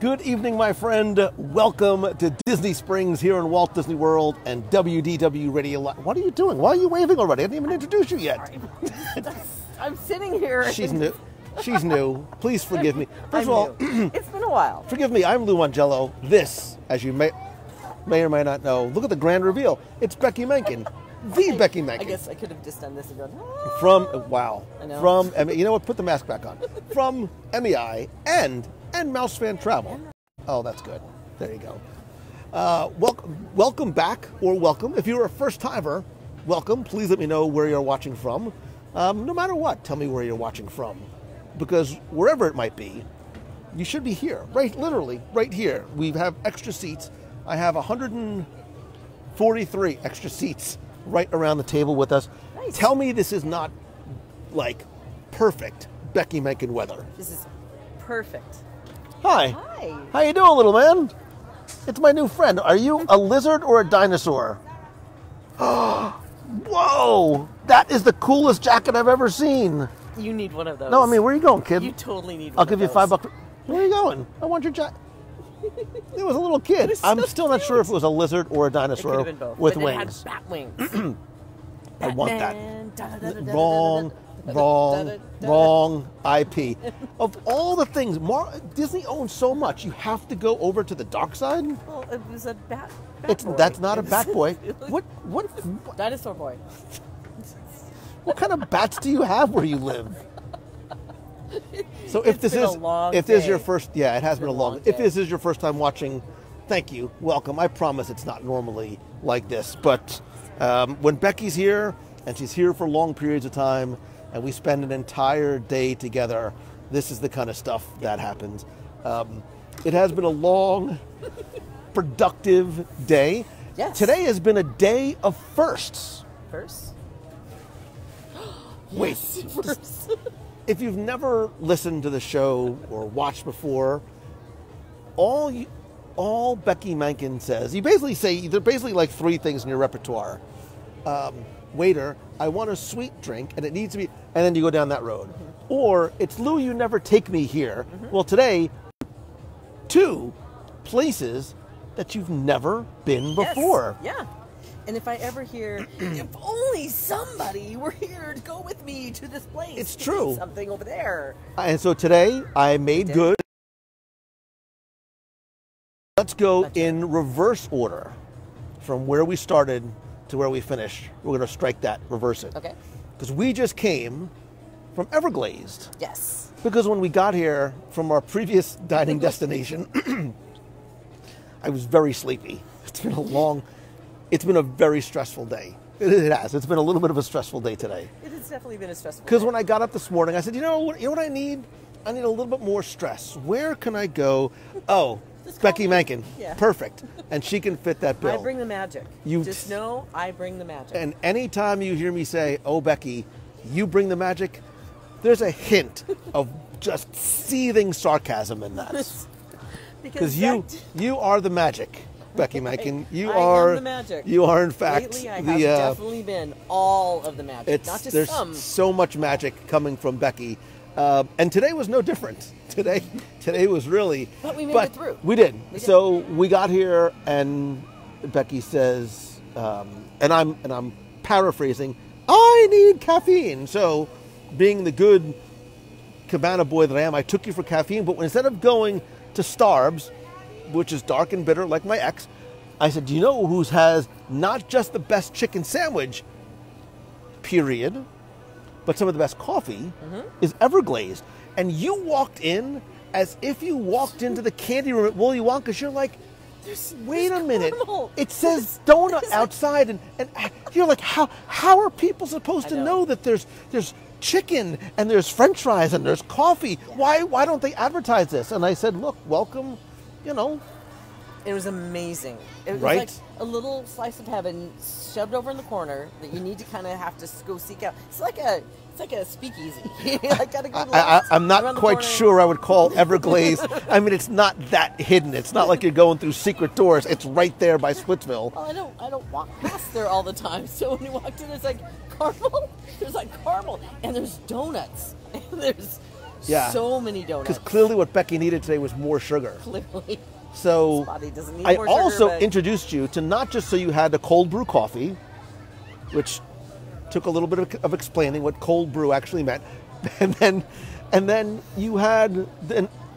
Good evening, my friend. Welcome to Disney Springs here in Walt Disney World and WDW Radio Live. What are you doing? Why are you waving already? I didn't even introduce you yet. I'm sitting here. She's new. She's new. Please forgive me. First of all, it's been a while. Forgive me. I'm Lou Angelo. This, as you may or may not know, look at the grand reveal. It's Becky Menken. The Becky Menken. I guess I could have just done this and gone, ah. From, wow. I know. From, you know what? Put the mask back on. From MEI and Mouse Fan Travel. Oh, that's good. There you go. Welcome back, or welcome. If you're a first-timer, welcome. Please let me know where you're watching from. No matter what, tell me where you're watching from. Because wherever it might be, you should be here. Right, literally, right here. We have extra seats. I have 143 extra seats right around the table with us. Nice. Tell me this is not, like, perfect Becky Menken weather. This is perfect. Hi. Hi. How you doing, little man? It's my new friend. Are you a lizard or a dinosaur? Whoa! That is the coolest jacket I've ever seen. You need one of those. No, I mean, where are you going, kid? You totally need one I'll give you of those. $5. Where are you going? I want your jacket. It was a little kid. It's so I'm still not sure if it was a lizard or a It could dinosaur have been both. with but wings. It had bat wings. I want that. Wrong. Wrong IP. Of all the things, Disney owns so much, you have to go over to the dark side? Well, it was a bat boy. That's not a bat boy. It was What Dinosaur boy. What kind of bats do you have where you live? So if It's been a long this is your day. first, yeah, it has been a long. day. If this is your first time watching, thank you, welcome. I promise it's not normally like this, but when Becky's here and she's here for long periods of time, and we spend an entire day together, this is the kind of stuff that happens. It has been a long, productive day. Yes. Today has been a day of firsts. First? Wait. Yes, first. If you've never listened to the show or watched before, all Becky Menken says, there are basically like three things in your repertoire. Waiter, I want a sweet drink, and it needs to be, and then you go down that road. Mm-hmm. Or, it's Lou, you never take me here. Mm-hmm. Well, today, two places that you've never been before. Yes. Yeah. And if I ever hear, if only somebody were here to go with me to this place. It's to true. do something over there. And so today, I made good. Let's go in reverse order from where we started to where we finished. We're going to strike that, reverse it. Okay. Because we just came from Everglazed. Yes. Because when we got here from our previous dining destination, I was very sleepy. It's been a very stressful day. It has. It's been a little bit of a stressful day today. It has definitely been a stressful Because day. when I got up this morning, I said, you know what I need? I need a little bit more stress. Where can I go? Oh, Becky Menken. Yeah. Perfect. And she can fit that bill. I bring the magic. Just know I bring the magic. And anytime you hear me say, oh, Becky, you bring the magic, there's a hint of just seething sarcasm in that. Because you are the magic, Becky Menken. I am the magic. You are, in fact, lately I have definitely been all of the magic, not just there's some. so much magic coming from Becky. And today was no different. Today was really. But we made it through. We did. So we got here, and Becky says, and I'm paraphrasing, I need caffeine. So, being the good Cabana boy that I am, I took you for caffeine. But instead of going to Starbs, which is dark and bitter like my ex, I said, do you know who has not just the best chicken sandwich, period, but some of the best coffee, is Everglazed. And you walked in as if you walked into the candy room at Willy Wonka's. You're like, wait a minute. Caramel. It says donut outside. And you're like, how are people supposed to know that there's chicken and there's french fries and there's coffee? Yeah. Why don't they advertise this? And I said, look, welcome, It was amazing. It was like a little slice of heaven shoved over in the corner that you need to kind of have to go seek out. It's like a speakeasy. I got a good I'm not quite sure I would call Everglazed. I mean, it's not that hidden. It's not like you're going through secret doors. It's right there by Splitsville. Well, I don't walk past there all the time. So when you walked in, there's like caramel. There's like caramel, and there's donuts, and there's Yeah. So many donuts. Because clearly what Becky needed today was more sugar. Clearly. So His body doesn't need I more sugar, also but... introduced you to not just so you had a cold brew coffee, which took a little bit of explaining what cold brew actually meant, and then you had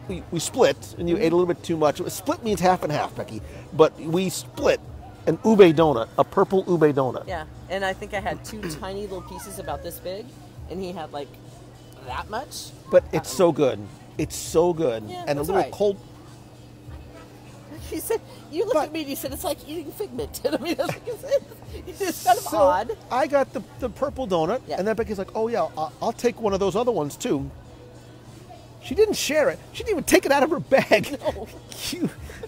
we split, and you ate a little bit too much. Split means half and half, Becky, but we split an ube donut, a purple ube donut. Yeah, and I think I had 2 tiny little pieces about this big, and he had like that much. But it's so good. It's so good. Yeah, and a that's little right. cold. He said, you looked at me and you said, it's like eating figment. I mean, that's what you said. It's kind of odd. I got the purple donut, Yeah. and then Becky's like, oh yeah, I'll take one of those other ones too. She didn't share it. She didn't even take it out of her bag. No.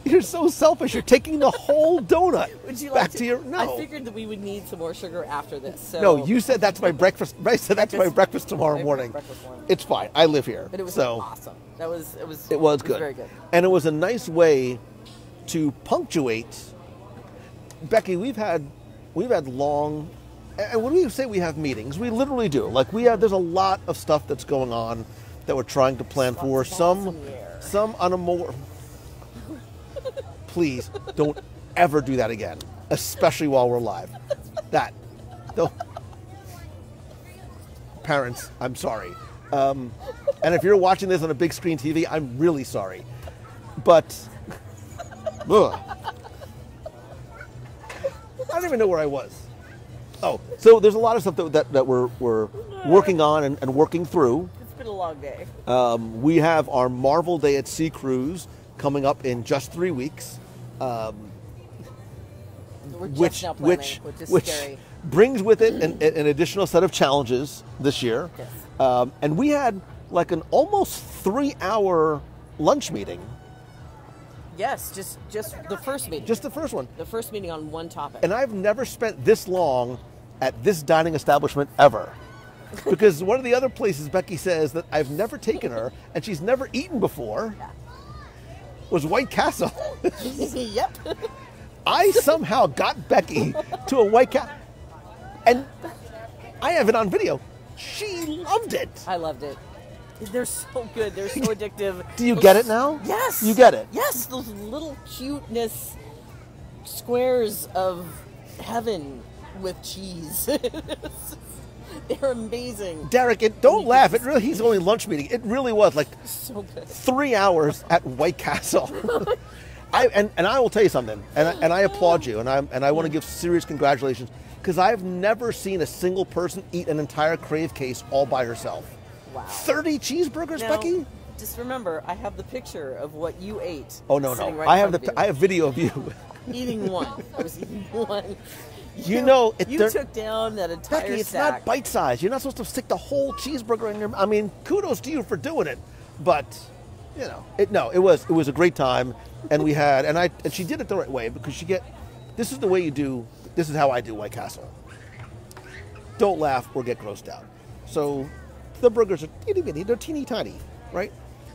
You're so selfish. You're taking the whole donut Would you back like to your... No. I figured that we would need some more sugar after this. So No, you said that's my breakfast. I said that's my breakfast tomorrow morning. breakfast morning. It's fine. I live here. But it was so awesome. It was good. very good. And it was a nice way to punctuate. Becky, we've had long, and when we say we have meetings, we literally do. Like there's a lot of stuff that's going on that we're trying to plan for. Some on a more. Please don't ever do that again, especially while we're live. Don't. Parents, I'm sorry. And if you're watching this on a big screen TV, I'm really sorry. But. Ugh. I don't even know where I was. Oh, so there's a lot of stuff that we're working on and working through. It's been a long day. We have our Marvel Day at Sea cruise coming up in just 3 weeks. We're just now planning, which is scary. Brings with it an additional set of challenges this year. Yes. And we had like an almost 3-hour lunch meeting. Yes, just the first meeting. Just the first one. The first meeting on one topic. And I've never spent this long at this dining establishment ever. Because one of the other places Becky says that I've never taken her and she's never eaten before was White Castle. Yep. I somehow got Becky to a White Castle. And I have it on video. She loved it. I loved it. They're so good. They're so addictive. Do you get it now? Yes. You get it? Yes. Those little cuteness squares of heaven with cheese. They're amazing. Derek, don't laugh. It really, he's only lunch meeting. It really was like so good. 3 hours at White Castle. And I will tell you something, and I applaud you, and I want to give serious congratulations, because I've never seen a single person eat an entire crave case all by herself. Wow. 30 cheeseburgers, now, Becky? Just remember, I have the picture of what you ate. Oh no! Right I have video of you eating one. I was eating one. You know, you took down that entire Becky, it's stack. not bite size. You're not supposed to stick the whole cheeseburger in your. I mean, kudos to you for doing it, but you know, it was a great time, and we had, and she did it the right way, because this is the way you do. This is how I do White Castle. Don't laugh or get grossed out. So. The burgers are itty bitty, they're teeny tiny, right?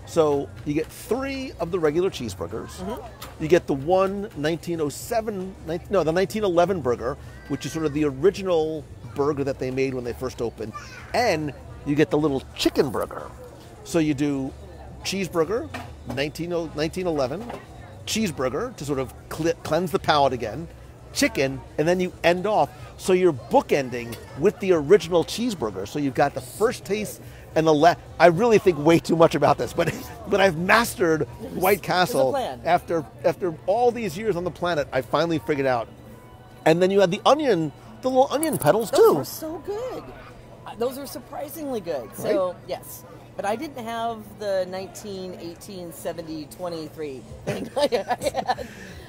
So you get 3 of the regular cheeseburgers. Mm-hmm. You get the the 1911 burger, which is sort of the original burger that they made when they first opened. And you get the little chicken burger. So you do cheeseburger, 1911, cheeseburger to sort of cleanse the palate again, chicken, and then you end off. So you're bookending with the original cheeseburger. So you've got the first taste and the last. I really think way too much about this, but I've mastered White Castle after all these years on the planet. I finally figured out. And then you had the little onion petals too. Those were so good. Those were surprisingly good. Right? So yes. But I didn't have the 19, 18, 70, 23 thing. I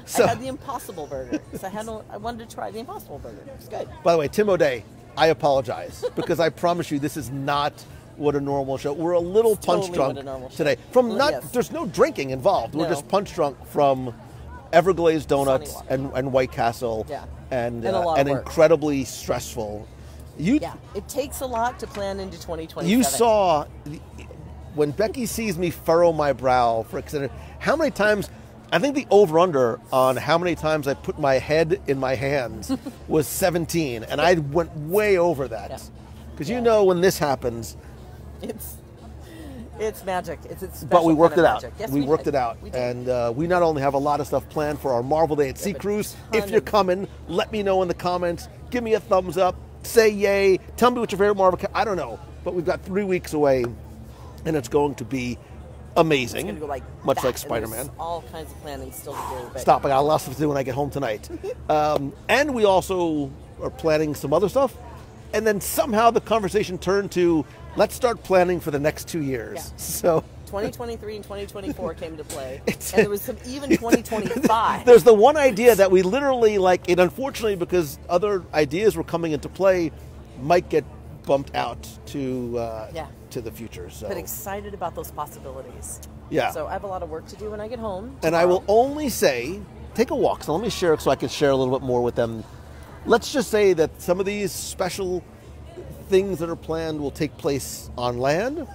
had the Impossible Burger. So I wanted to try the Impossible Burger. It was good. By the way, Tim O'Day, I apologize, because I promise you this is not what a normal show. We're a little punch drunk today. There's no drinking involved. We're just punch drunk from Everglazed Donuts and White Castle, and incredibly stressful. It takes a lot to plan into 2027. You saw, when Becky sees me furrow my brow for extended, how many times, I think the over-under on how many times I put my head in my hands was 17, and I went way over that. Because you know when this happens, It's magic. It's special but we worked it out. magic. Yes, we worked did. it out. We did. And we not only have a lot of stuff planned for our Marvel Day at Sea Cruise. If you're coming, let me know in the comments. Give me a thumbs up. Say yay. Tell me what your favorite Marvel I don't know. But we've got 3 weeks away, and it's going to be amazing. It's going to go like much that, like Spider-Man. And all kinds of planning still to do. But Stop. I got a lot of stuff to do when I get home tonight. And we also are planning some other stuff. And then somehow the conversation turned to, let's start planning for the next 2 years. Yeah. So 2023 and 2024 came to play. And there was some even 2025. There's the one idea that we literally, like, it unfortunately, because other ideas were coming into play, might get bumped out to the future. So. But excited about those possibilities. Yeah. So I have a lot of work to do when I get home. And tomorrow. I will only say, take a walk. So let me share so I can share a little bit more with them. Let's just say that some of these special things that are planned will take place on land,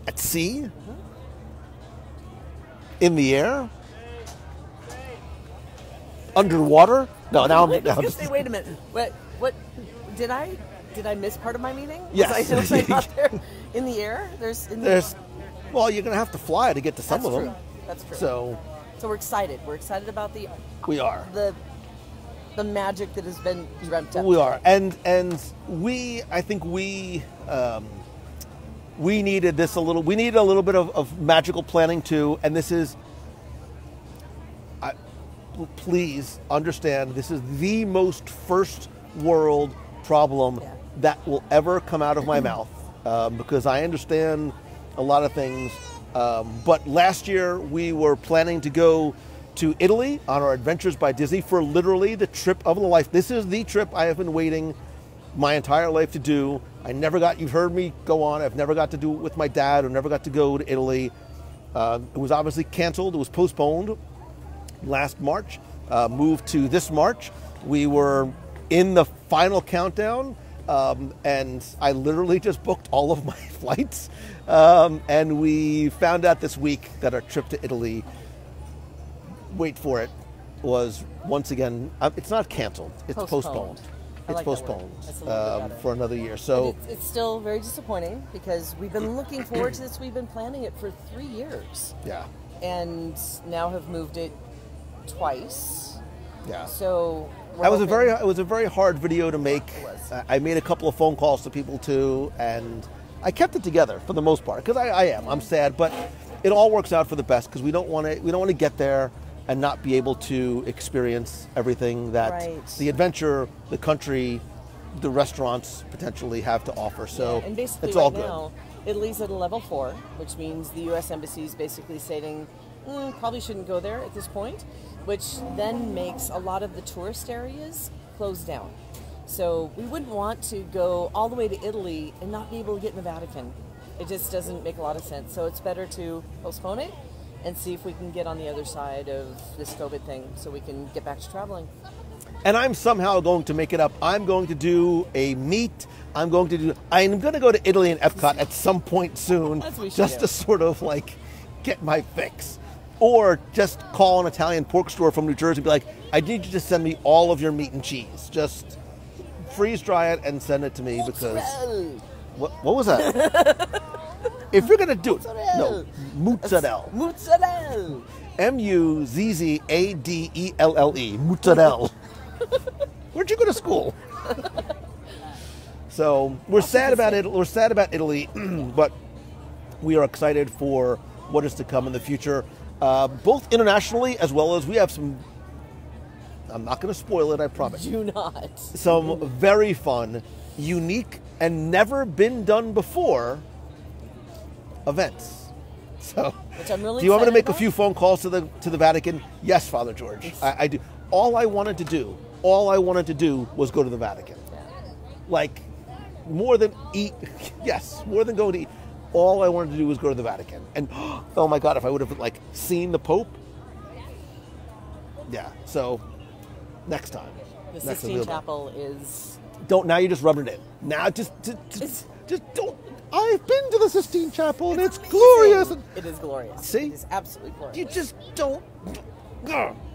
at sea, in the air, underwater. No, now I'm just say, wait a minute. What did I miss part of my meeting? Yes. Was I out there in the air? Well, you're going to have to fly to get to some of them. That's true. So we're excited. We're excited about the magic that has been dreamt up. We are, and I think we needed this a little. We needed a little bit of magical planning too. And this is, please understand, this is the most first world problem that will ever come out of my mouth, because I understand a lot of things. But last year we were planning to go to Italy on our Adventures by Disney for literally the trip of a life. This is the trip I have been waiting my entire life to do. You've heard me go on, I've never got to do it with my dad, or never got to go to Italy. It was obviously canceled, it was postponed last March, moved to this March. We were in the final countdown, and I literally just booked all of my flights. And we found out this week that our trip to Italy, wait for it, was once again, it's not canceled, it's postponed. It's postponed for another year. So it's still very disappointing because we've been looking forward to this. We've been planning it for 3 years. Yeah. And now have moved it twice. Yeah. So it was a very hard video to make. I made a couple of phone calls to people too, and I kept it together for the most part because I'm sad, but it all works out for the best because we don't want to get there and not be able to experience everything that the adventure, the country, the restaurants potentially have to offer. So and basically it's all right good. Now, Italy's at a level 4, which means the U.S. Embassy is basically saying, probably shouldn't go there at this point, which then makes a lot of the tourist areas close down. So we wouldn't want to go all the way to Italy and not be able to get in the Vatican. It just doesn't make a lot of sense. So it's better to postpone it and see if we can get on the other side of this COVID thing so we can get back to traveling. And I'm somehow going to make it up. I'm going to do a meet. I'm going to go to Italy and Epcot at some point soon, just to sort of like get my fix. Or just call an Italian pork store from New Jersey and be like, I need you to send me all of your meat and cheese. Just freeze dry it and send it to me because... What was that? If you're going to do it... No, mozzarella. Mozzarella. Muzzadelle. Mozzarella. Where'd you go to school? So we're sad about it. We're sad about Italy, but we are excited for what is to come in the future, both internationally as well as we have some. I'm not going to spoil it. I promise. Do not. Some very fun, unique, and never been done before events. So, which I'm really do you want me to make about? a few phone calls to the Vatican? Yes, Father George. I do. All I wanted to do was go to the Vatican. Yeah. Like, more than eat. Yes, more than go to eat. All I wanted to do was go to the Vatican. And, oh my God, if I would have, like, seen the Pope. Yeah, so, next time. The Sistine Chapel is... Now you're just rubbing it in. Now, just don't... I've been to the Sistine Chapel, and it's glorious. It is glorious. See? It is absolutely glorious. You just don't...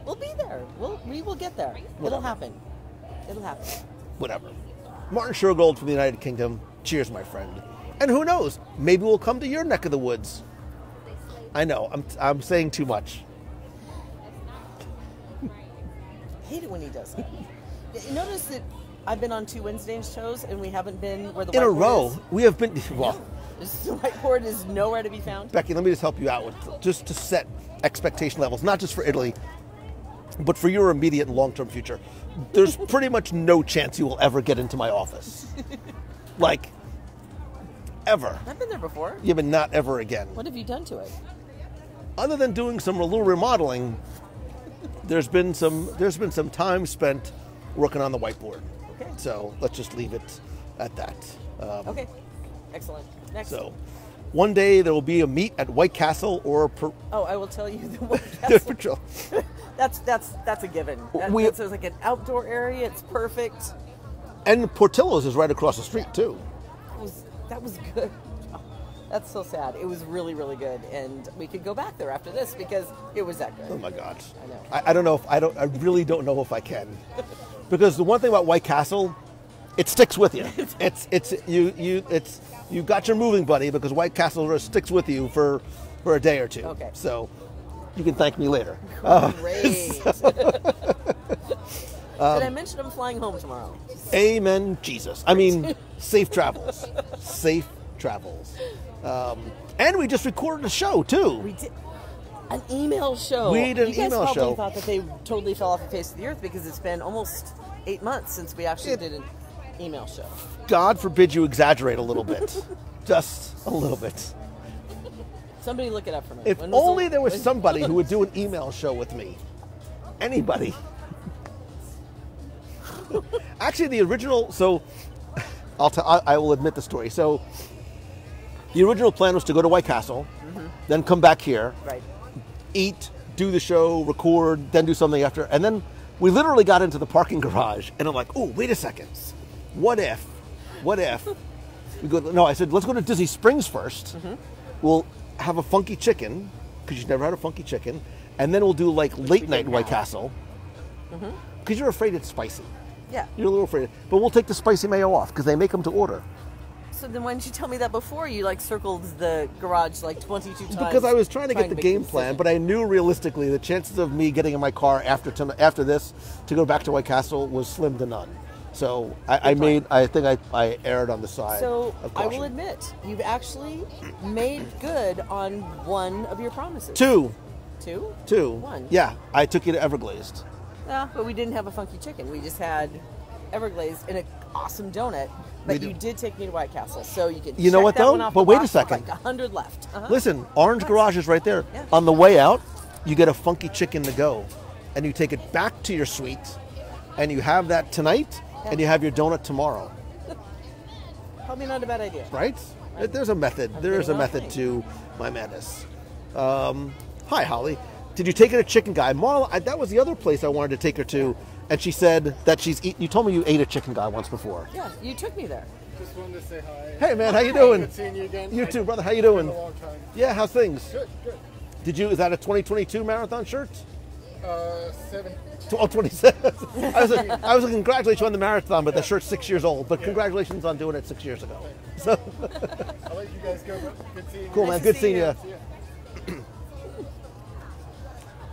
We'll be there. We will get there. It'll happen. It'll happen. Whatever. Martin Shergold from the United Kingdom. Cheers, my friend. And who knows? Maybe we'll come to your neck of the woods. I know, I'm saying too much. I hate it when he does that. You notice that I've been on 2 Wednesday shows and we haven't been where the whiteboard in a row. is? We have been. Well, the whiteboard is nowhere to be found. Becky, let me just help you out with just to set expectation levels, not just for Italy, but for your immediate and long-term future. There's pretty much no chance you will ever get into my office, like ever. I've been there before. Yeah, but not ever again. What have you done to it? Other than doing some little remodeling, there's been some time spent working on the whiteboard. Okay. So let's just leave it at that. Okay. Excellent. Next. So one day there will be a meet at White Castle or. I will tell you the White Castle. that's a given. It's like an outdoor area. It's perfect. And Portillo's is right across the street too. That was good. That's so sad. It was really, really good, and we could go back there after this because it was that good. Oh my gosh! I know. I don't know if I really don't know if I can, because the one thing about White Castle, it sticks with you. You got your moving buddy because White Castle just sticks with you for a day or two. Okay. So you can thank me later. Great. Did I mention I'm flying home tomorrow? Amen, Jesus. I mean, safe travels. Safe travels. And we just recorded a show, too. We did. An email show. We did an email show. You guys probably thought that they totally fell off the face of the earth because it's been almost 8 months since we actually did an email show. God forbid you exaggerate a little bit. Just a little bit. Somebody look it up for me. If only there was somebody who would do an email show with me. Anybody. Actually, the original... So, I will admit the story. So, the original plan was to go to White Castle, then come back here, right, eat, do the show, record, then do something after. And then we literally got into the parking garage, and I'm like, oh, wait a second. What if we go? No, I said, let's go to Disney Springs first. We'll have a funky chicken, because you've never had a funky chicken, and then we'll do like late night White Castle, because you're afraid it's spicy. Yeah. You're a little afraid. But we'll take the spicy mayo off, because they make them to order. So then why didn't you tell me that before? You circled the garage 22 times. Because I was trying to get the game plan, but I knew realistically the chances of me getting in my car after this to go back to White Castle was slim to none. So I think I erred on the side of caution. I will admit, you've actually made good on one of your promises. Two. One. Yeah, I took you to Everglazed. Yeah, but we didn't have a funky chicken. We just had Everglazed and an awesome donut. But you did take me to White Castle, so you can. You know what though? But wait a second. 100 left. Listen, Orange Garage is right there. Yeah. On the way out, you get a funky chicken to go, and you take it back to your suite, and you have that tonight, and you have your donut tomorrow. Probably not a bad idea. Right? There's a method. There is a method to my madness. Hi, Holly. Did you take her to Chicken Guy? Marla, that was the other place I wanted to take her to. And she said that she's eaten. You told me you ate a Chicken Guy once before. Yeah, you took me there. Just wanted to say hi. Hey, man, how you doing? Good seeing you again. You too, brother. How you doing? It's been a long time. Yeah, how's things? Good. Is that a 2022 marathon shirt? 7. 27. I was going to congratulate you on the marathon, but the shirt's 6 years old. But congratulations on doing it 6 years ago. So. I'll let you guys go. Good seeing you. Cool, man. Good seeing you.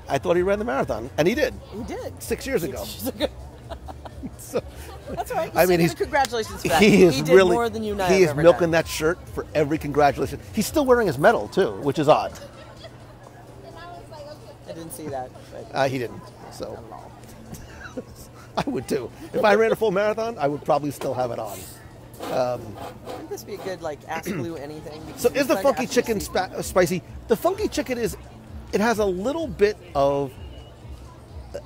I thought he ran the marathon, and he did. He did. 6 years ago. So, that's all right. I mean, congratulations. Back. He is did really more than you and I he have is ever milking done. that shirt for every congratulations. He's still wearing his medal too, which is odd. I didn't see that. But He didn't. So I would too. If I ran a full marathon, I would probably still have it on. Wouldn't this be a good Ask Blue anything? So is the funky chicken spicy? The funky chicken it has a little bit of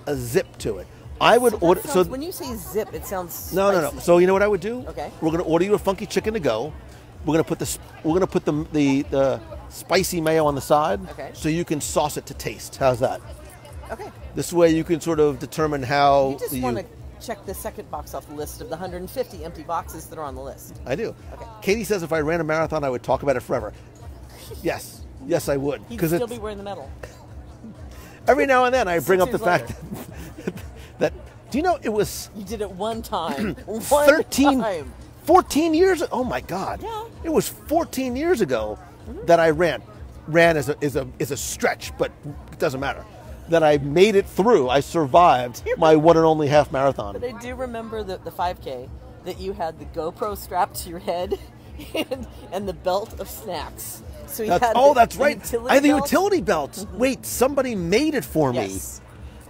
a zip to it. I would order. So when you say zip, it sounds spicy. No. So you know what I would do? Okay. We're going to order you a funky chicken to go. We're going to put the spicy mayo on the side. Okay. So you can sauce it to taste. How's that? Okay. This way you can sort of determine how You just want to check the second box off the list of the 150 empty boxes that are on the list. I do. Okay. Katie says if I ran a marathon, I would talk about it forever. Yes. Yes, I would. He'd still be wearing the medal. Every now and then I bring up the 6 years fact that do you know it was you did it one time. 13 14 years. Oh my God! Yeah. It was 14 years ago that I ran. Ran is a stretch, but it doesn't matter. That I made it through. I survived my one and only half marathon. But I do remember the 5K that you had the GoPro strapped to your head and the belt of snacks. So you had that's right. I had the belt. utility belt. Wait, somebody made it for me,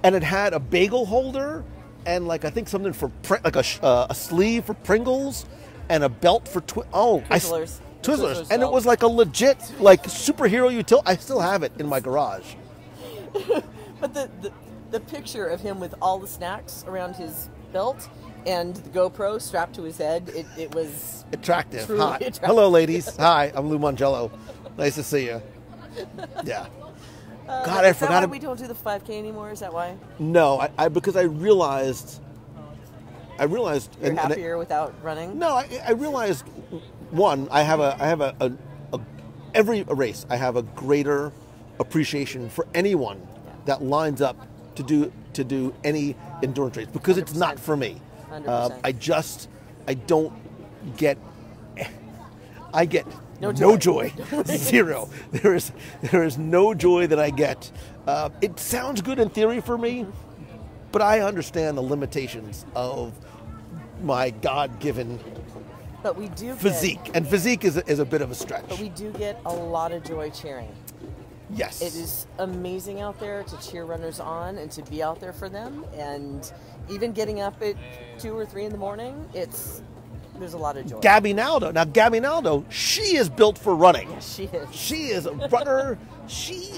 and it had a bagel holder and I think something for a sleeve for Pringles and a belt for Twizzlers. Twizzlers, and it was like a legit superhero utility. I still have it in my garage. But the picture of him with all the snacks around his belt and the GoPro strapped to his head, it was attractive. truly Hi. attractive. Hello, ladies. Hi, I'm Lou Mangello. Nice to see you. Yeah. God, I forgot. Is that why we don't do the 5K anymore? Is that why? No, because I realized. You're happier without running? No, I realized. One, I have a every race I have a greater appreciation for anyone that lines up to do any endurance race because 100%. It's not for me. 100%. I don't get. I get no joy. Zero. There is no joy that I get. It sounds good in theory for me, but I understand the limitations of my God-given physique, and physique is a bit of a stretch. But we do get a lot of joy cheering. Yes. It is amazing out there to cheer runners on and to be out there for them, and even getting up at 2 or 3 in the morning, there's a lot of joy. Gabby Naldo, she is built for running. Yes, she is. She is a runner. She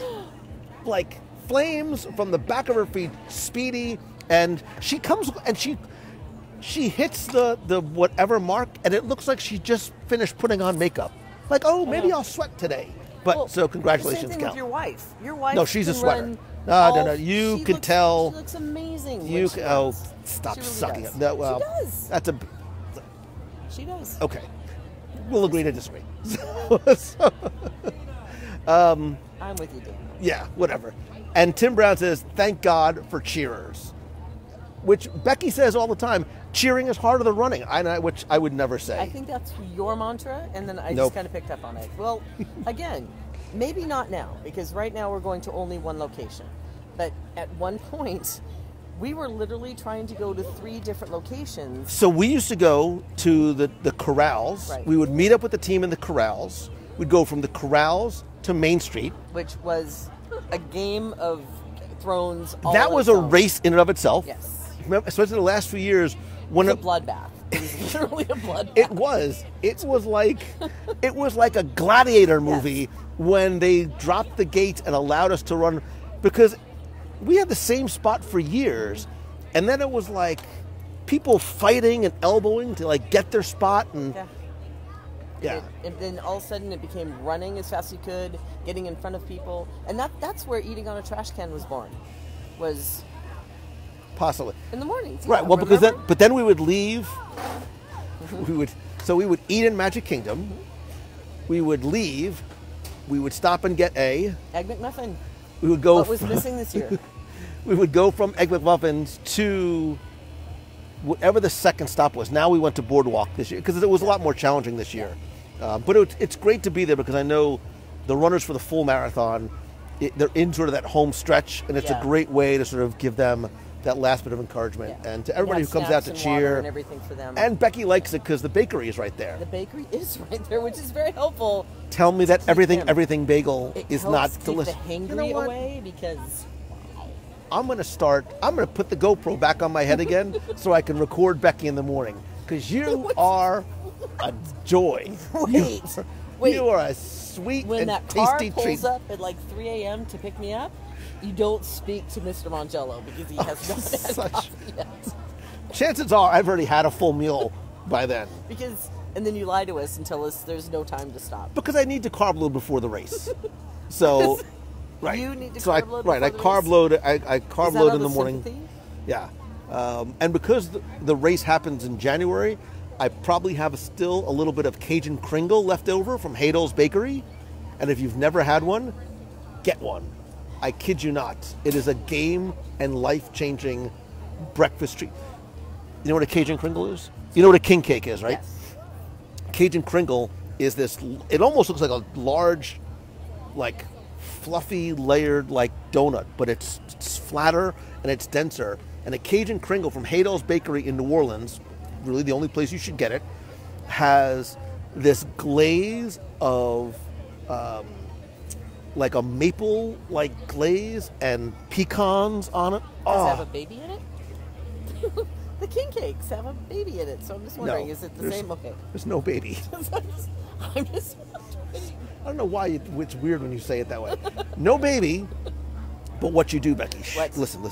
flames from the back of her feet, speedy, and she comes and she hits the whatever mark, and it looks like she just finished putting on makeup. Maybe I'll sweat today. But so congratulations, same thing Cal. with your wife. Your wife. No, she's a sweater. No. You can tell. She looks amazing. Stop really sucking does. it. No, well, she does. That's a. She does. Okay, we'll agree to disagree. I'm with you, Dan. Yeah, whatever. And Tim Brown says, "Thank God for cheerers," which Becky says all the time. Cheering is harder than running, which I would never say. I think that's your mantra, and then I just kind of picked up on it. Well, again, maybe not now, because right now we're going to only one location. But at one point, we were literally trying to go to 3 different locations. So we used to go to the corrals. Right. We would meet up with the team in the corrals. We'd go from the corrals to Main Street. Which was a Game of Thrones all That was a race in and of itself. Yes. Remember, especially the last few years. It was a bloodbath. It was literally a bloodbath. It was. It was like a gladiator movie when they dropped the gates and allowed us to run, because we had the same spot for years, and then it was like people fighting and elbowing to get their spot, and and then all of a sudden it became running as fast as you could, getting in front of people, and that's where eating on a trash can was born. Was possibly in the mornings, right? Well, but then we would leave. We would eat in Magic Kingdom. We would leave. We would stop and get Egg McMuffin. We would go. What was missing this year? We would go from Egg McMuffins to whatever the second stop was. Now we went to Boardwalk this year because it was a lot more challenging this year. But it's great to be there because I know the runners for the full marathon, they're in sort of that home stretch, and it's a great way to sort of give them that last bit of encouragement. And to everybody who comes out to cheer. And everything for them. And Becky likes it because the bakery is right there. The bakery is right there, which is very helpful. Tell me that everything bagel is not delicious. It helps keep the hangry away because... I'm going to put the GoPro back on my head again so I can record Becky in the morning. Because you are a joy. Wait. You are a sweet and tasty treat. When that car pulls up at 3 a.m. to pick me up, you don't speak to Mr. Mangello because he has not had coffee yet. Chances are I've already had a full meal by then. And then you lie to us and tell us there's no time to stop. Because I need to carb load before the race. So... Right. You need to carb load. I carb load. I carb load in the morning. Sympathy? Yeah, and because the race happens in January, I probably have still a little bit of Cajun Kringle left over from Hadel's Bakery, and if you've never had one, get one. I kid you not. It is a game and life-changing breakfast treat. You know what a Cajun Kringle is? You know what a king cake is, right? Yes. Cajun Kringle is this. It almost looks like a large, like fluffy layered like donut, but it's flatter and it's denser. And a Cajun Kringle from Hadel's Bakery in New Orleans, really the only place you should get it, has this glaze of like a maple like glaze and pecans on it. Does it have a baby in it? The king cakes have a baby in it, so I'm just wondering, is it the same? Okay. There's no baby. I'm just I don't know why it's weird when you say it that way. No baby, but what you do, Becky. What? Listen.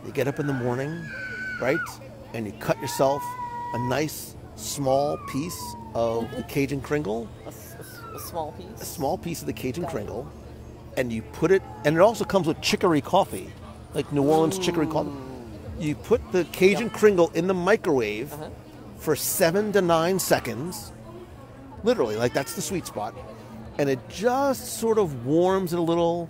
You get up in the morning, right? And you cut yourself a nice small piece of the Cajun Kringle. a small piece. A small piece of the Cajun Kringle. And you put it, and it also comes with chicory coffee, like New Orleans chicory coffee. You put the Cajun Kringle in the microwave for 7 to 9 seconds. Literally, like that's the sweet spot. And it just sort of warms it a little,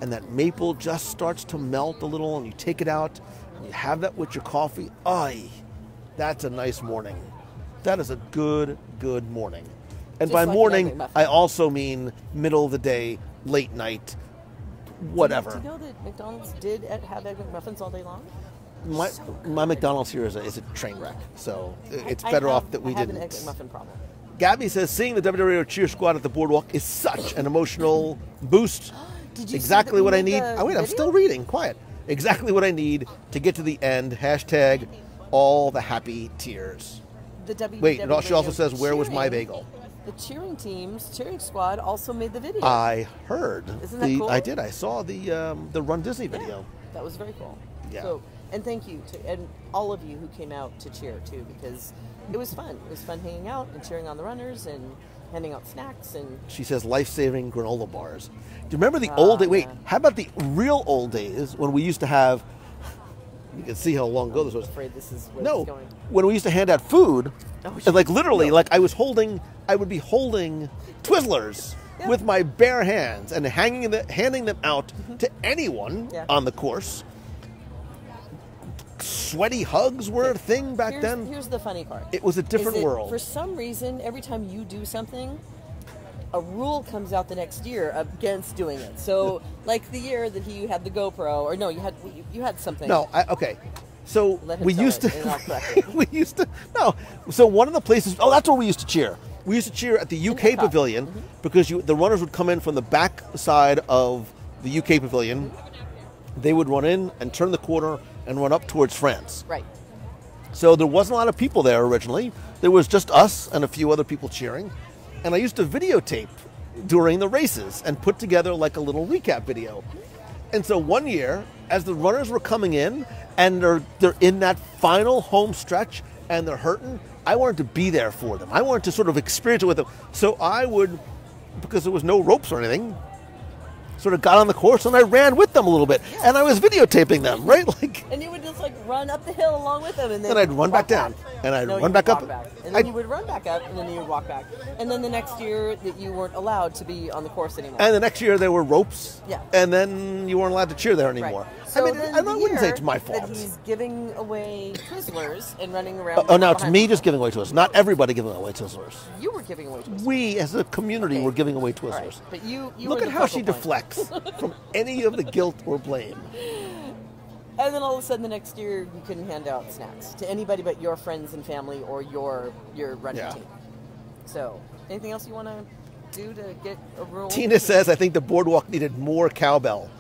and that maple just starts to melt a little, and you take it out, and you have that with your coffee. Ay, that's a nice morning. That is a good morning. And Just by like morning, I also mean middle of the day, late night, whatever. Do you know that McDonald's did have Egg McMuffins all day long? My McDonald's here is a train wreck, so it's better off that we didn't. I have an Egg McMuffin problem. Gabby says, seeing the WWE Cheer Squad at the boardwalk is such an emotional boost. Did you Exactly see what I the need. Oh, wait, I'm video? still reading. Quiet. Exactly what I need to get to the end. Hashtag all the happy tears. The WWE Wait, and she also says, where was cheering- my bagel? The cheering squad also made the video. I heard. Isn't that cool? I did. I saw the Run Disney video. That was very cool. Yeah. So, and thank you to and all of you who came out to cheer too, because it was fun. It was fun hanging out and cheering on the runners and handing out snacks and. She says life-saving granola bars. Do you remember the old days? Wait, yeah. how about the real old days when we used to have? You can see how long ago this was. I'm afraid this is where No, it's going. when we used to hand out food, Oh, and like literally, like I would be holding Twizzlers Yeah. with my bare hands and handing them out to anyone on the course. Sweaty hugs were a thing back then. Here's the funny part. It was a different Is that world. For some reason, every time you do something, a rule comes out the next year against doing it. So, like the year that you had the GoPro, or no, you had something. No, okay. So Let him we tell used it, and I'll correct it. we used to no. So one of the places. Oh, that's where we used to cheer. We used to cheer at the UK Epcot. Pavilion because the runners would come in from the back side of the UK Pavilion. They would run in and turn the corner and run up towards France. Right. So there wasn't a lot of people there originally. There was just us and a few other people cheering. And I used to videotape during the races and put together like a little recap video. And so one year, as the runners were coming in and they're in that final home stretch and they're hurting, I wanted to be there for them. I wanted to sort of experience it with them. So I would, because there was no ropes or anything, sort of got on the course and I ran with them a little bit. And I was videotaping them, right? Like, And you would just like run up the hill along with them, and then I'd run walk back down, and I'd No, run you would back up. walk back. And then you would run back up, and then you would walk back. And then the next year that you weren't allowed to be on the course anymore. And the next year there were ropes. Yeah. And then you weren't allowed to cheer there anymore. Right. So I mean, then I the wouldn't say year it's my fault. that he's giving away Twizzlers and running around. Oh, now it's behind me people. just giving away Twizzlers. Not everybody giving away Twizzlers. You were giving away Twizzlers. We, as a community, Okay. were giving away All Twizzlers. right. But you Look were at the how she focal point. deflects from any of the guilt or blame. And then all of a sudden, the next year, you couldn't hand out snacks to anybody but your friends and family or your running Yeah. team. So, anything else you want to do to get a rule? Tina says, I think the boardwalk needed more cowbell.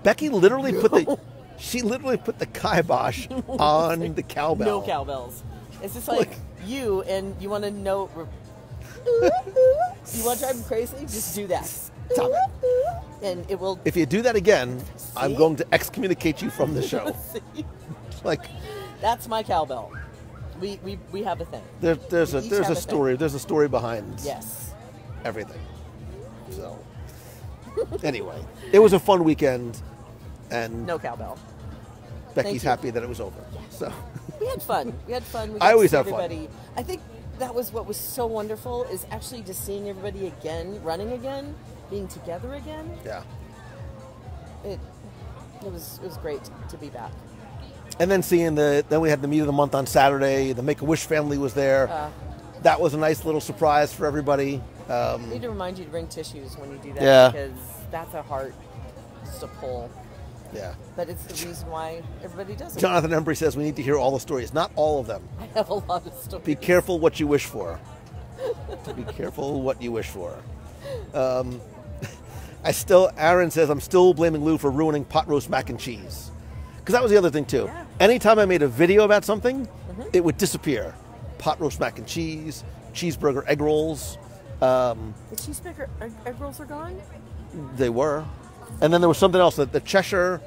Becky literally put the kibosh on the cowbell. No cowbells. It's just like you, and you want to know. You want to drive me crazy? Just do that. Stop it. And it will. If you do that again, I'm See? going to excommunicate you from the show. Like, That's my cowbell. We have a thing. there's We each have a a story. There's a story behind Yes. everything. So, anyway, it was a fun weekend, and No cowbell. Becky's you. happy that it was over. So, We had fun. We had fun. We I got to always see have fun. everybody. I think that was what was so wonderful, is actually just seeing everybody again, running again, being together again. yeah. It was great to be back. And then then we had the meet of the month on Saturday. The Make-A-Wish family was there. that was a nice little surprise for everybody. I need to remind you to bring tissues when you do that, Yeah. because that's a heart just to pull. Yeah. But it's the reason why everybody does it. Jonathan Embry says we need to hear all the stories. Not all of them. I have a lot of stories. Be careful what you wish for. Be careful what you wish for. Aaron says, I'm still blaming Lou for ruining pot roast mac and cheese. Because that was the other thing, too. Yeah. Anytime I made a video about something, it would disappear. Pot roast mac and cheese, cheeseburger egg rolls. The cheeseburger egg rolls are gone? They were. And then there was something else. At the Cheshire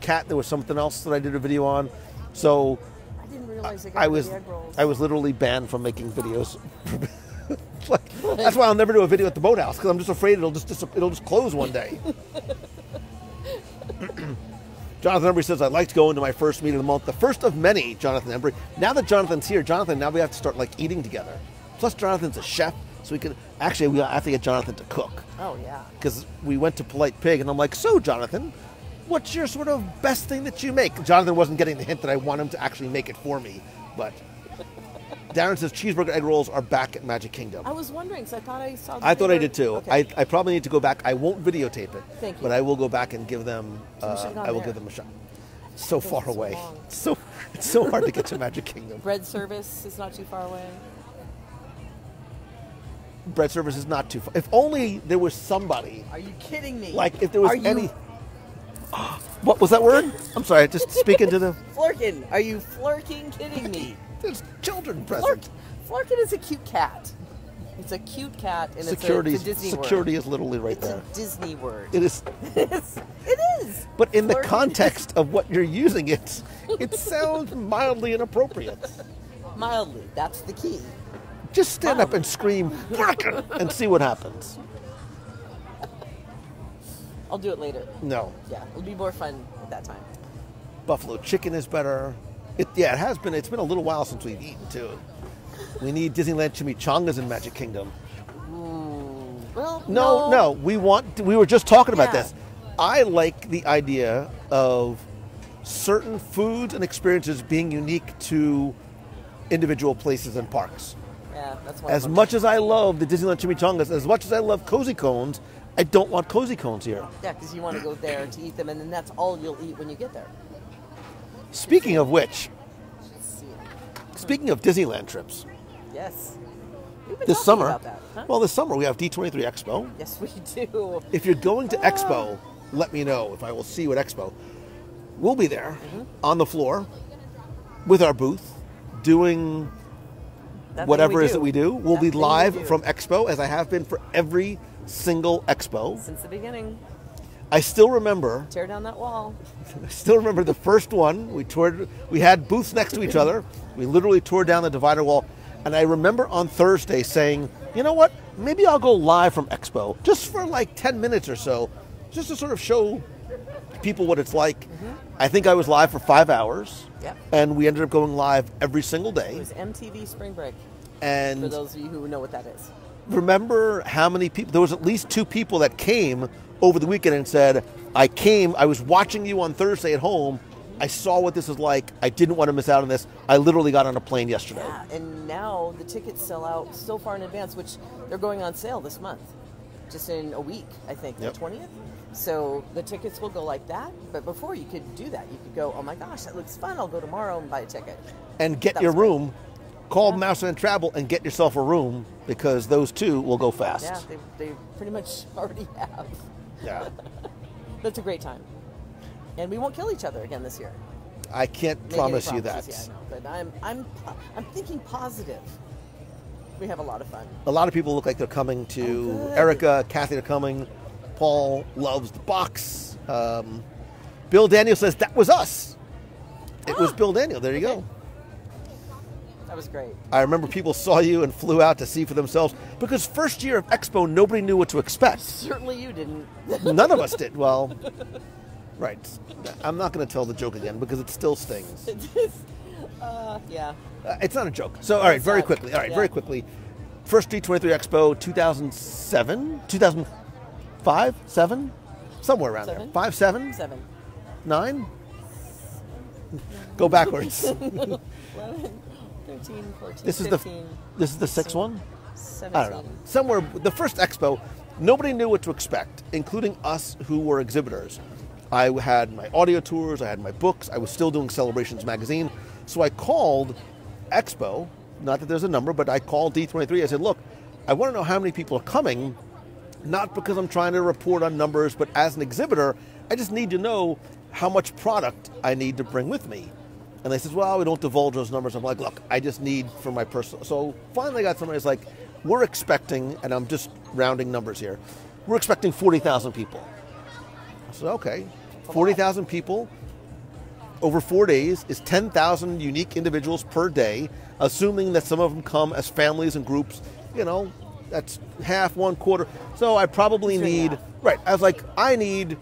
Cat, there was something else that I did a video on. So I didn't realize they got the egg rolls. I was literally banned from making videos. That's why I'll never do a video at the Boathouse, because I'm just afraid it'll just close one day. Jonathan Embry says, I'd like to go into my first meeting of the month. The first of many, Jonathan Embry. Now that Jonathan's here, now we have to start eating together. Plus Jonathan's a chef, so we have to get Jonathan to cook. Oh, yeah. Because we went to Polite Pig, and I'm like, so Jonathan, what's your sort of best thing that you make? Jonathan wasn't getting the hint that I want him to actually make it for me, but... Darren says cheeseburger egg rolls are back at Magic Kingdom. I was wondering, because I thought I saw them. I thought I did too. Okay. I probably need to go back. I won't videotape it. Thank you. But I will go back and give them. I will there. give them a shot. So far so away. long. It's so hard to get to Magic Kingdom. Bread service is not too far away. Bread service is not too far. If only there was somebody. Are you kidding me? If there was any. What was that word? I'm sorry. Just speak into the. Flurkin. Are you kidding me? There's children present. Flurkin is a cute cat. It's a cute cat, and it's a Disney security word. Is literally right there. It's a Disney word. It is. It is. But in the context of what you're using it sounds mildly inappropriate. Mildly. That's the key. Just stand up and scream, "Flurkin," and see what happens. I'll do it later. No. Yeah, it'll be more fun at that time. Buffalo chicken is better. It has been. It's been a little while since we've eaten too. We need Disneyland chimichangas in Magic Kingdom. Ooh. Well, No. We were just talking about Yeah. this. I like the idea of certain foods and experiences being unique to individual places and parks. Yeah, that's one. As much as I love the Disneyland chimichangas, as much as I love cozy cones, I don't want cozy cones here. Yeah, because you want to go there to eat them, and then that's all you'll eat when you get there. Speaking of which, Let's see. speaking of Disneyland trips, Yes. We've been this talking summer, about that, huh? well, this summer we have D23 Expo. Yes, we do. If you're going to Expo, let me know if I will see you at Expo. We'll be there on the floor with our booth doing That whatever thing it is that we do. We'll That be thing we live do. from Expo, as I have been for every single Expo. Since the beginning. I still remember Tear down that wall. the first one. We had booths next to each other. We literally tore down the divider wall. And I remember on Thursday saying, you know what? Maybe I'll go live from Expo just for 10 minutes or so, just to sort of show people what it's like. I think I was live for 5 hours. Yep. And we ended up going live every single It day. was MTV Spring Break, for And those of you who know what that is. remember how many people, there was at least 2 people that came over the weekend and said, I was watching you on Thursday at home. I saw what this is like. I didn't want to miss out on this. I literally got on a plane yesterday. Yeah, and now the tickets sell out so far in advance, which they're going on sale this month. Just in a week, I think, Yep. the 20th. So the tickets will go like that. But before you could do that, you could go, oh my gosh, that looks fun. I'll go tomorrow and buy a ticket. And get That your was great. room. Call Mouse and Travel and get yourself a room, because those 2 will go fast. Yeah, they pretty much already have. Yeah. That's a great time. And we won't kill each other again this year. I can't Make any promise you that. promises, yeah, I know, but I'm thinking positive. We have a lot of fun. A lot of people look like they're coming to. Oh, good. Erica, Kathy are coming. Paul loves the box. Bill Daniel says, that was us. It was Bill Daniel. There you go. That was great. I remember people saw you and flew out to see for themselves, because first year of Expo, nobody knew what to expect. Certainly you didn't. None of us did. Well, right. I'm not going to tell the joke again because it still stings. Yeah. It's not a joke. So, all right, very not. quickly. All right, Yeah. very quickly. First D23 Expo, 2007, 2005, 7, somewhere around there. 7? 5, 7, 7. 9. Go backwards. 11. 13, 14, This is 15, this is the sixth one? 17. I don't know. Somewhere, the first expo, nobody knew what to expect, including us who were exhibitors. I had my audio tours, I had my books, I was still doing Celebrations magazine. So I called Expo, not that there's a number, but I called D23. I said, look, I want to know how many people are coming, not because I'm trying to report on numbers, but as an exhibitor, I just need to know how much product I need to bring with me. And they said, well, we don't divulge those numbers. I'm like, look, I just need for my personal. So finally I got somebody who's like, we're expecting, and I'm just rounding numbers here, we're expecting 40,000 people. I said, okay, 40,000 people over 4 days is 10,000 unique individuals per day, assuming that some of them come as families and groups. You know, that's half, 1/4. So I probably need, right, I was like, I need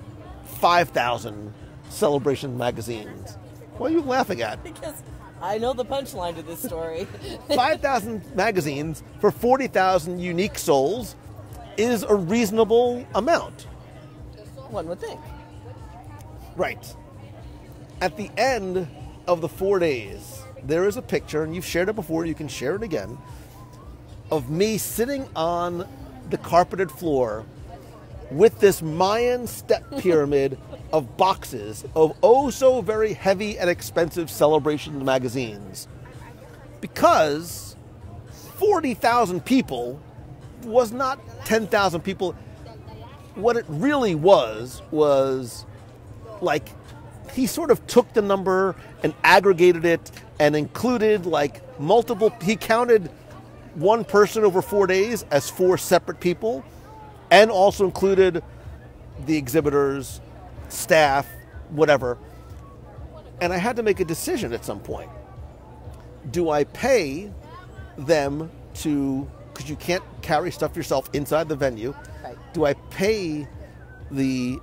5,000 Celebration magazines. What are you laughing at? Because I know the punchline to this story. 5,000 magazines for 40,000 unique souls is a reasonable amount. One would think. Right. At the end of the 4 days, there is a picture, and you've shared it before, you can share it again, of me sitting on the carpeted floor with this Mayan step pyramid of boxes of oh so very heavy and expensive Celebration magazines. Because 40,000 people was not 10,000 people. What it really was like he sort of took the number and aggregated it and included like multiple, he counted one person over 4 days as 4 separate people, and also included the exhibitors, staff, whatever. And I had to make a decision at some point. Do I pay them to, because you can't carry stuff yourself inside the venue, Right. do I pay the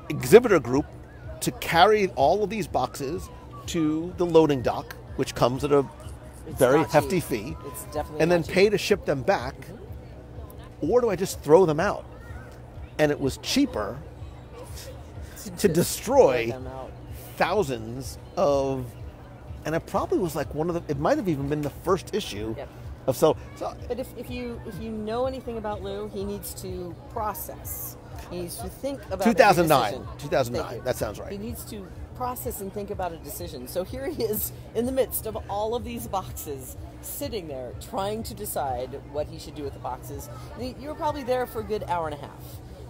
exhibitor group to carry all of these boxes to the loading dock, which comes at a It's very not hefty cheap. fee, It's definitely and then not cheap. pay to ship them back, or do I just throw them out? And it was cheaper to destroy them out. thousands of, and it probably was like one of the, it might have even been the first issue Yep. of so But if you know anything about Lou, he needs to process. He needs to think about 2009. every decision. 2009, Thank you. that sounds right. He needs to process and think about a decision. So here he is in the midst of all of these boxes, sitting there trying to decide what he should do with the boxes. And you were probably there for a good hour and a half,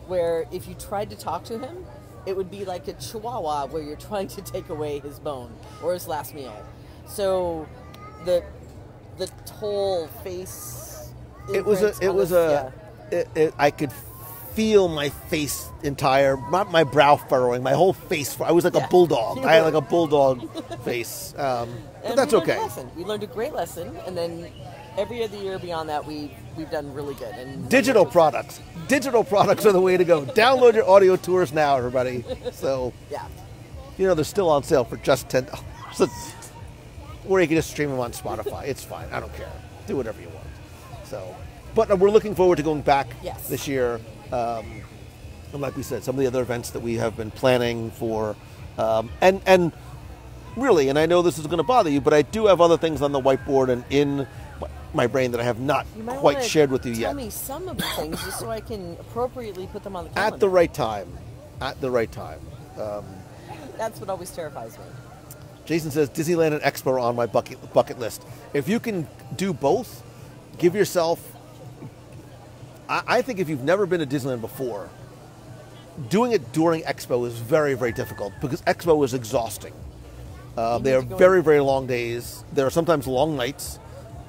where if you tried to talk to him, it would be like a chihuahua where you're trying to take away his bone or his last meal. So the whole face. It was I could feel my face entire, not my brow furrowing, my whole face. I was like a bulldog. I had like a bulldog face. But that's we learned okay. a lesson. We learned a great lesson, and then every other year beyond that, we've done really good. And Digital products. Digital products are the way to go. Download your audio tours now, everybody. So, yeah, you know, they're still on sale for just $10. Or you can just stream them on Spotify. It's fine. I don't care. Do whatever you want. So, but we're looking forward to going back Yes. this year. And like we said, some of the other events that we have been planning for, and really, and I know this is going to bother you, but I do have other things on the whiteboard and in my brain that I have not you might quite wanna shared with you tell yet. me some of the things just so I can appropriately put them on the calendar. At the right time. At the right time. That's what always terrifies me. Jason says Disneyland and Expo are on my bucket list. If you can do both, give yourself. I think if you've never been to Disneyland before, doing it during Expo is very, very difficult because Expo is exhausting. They are very, very long days. There are sometimes long nights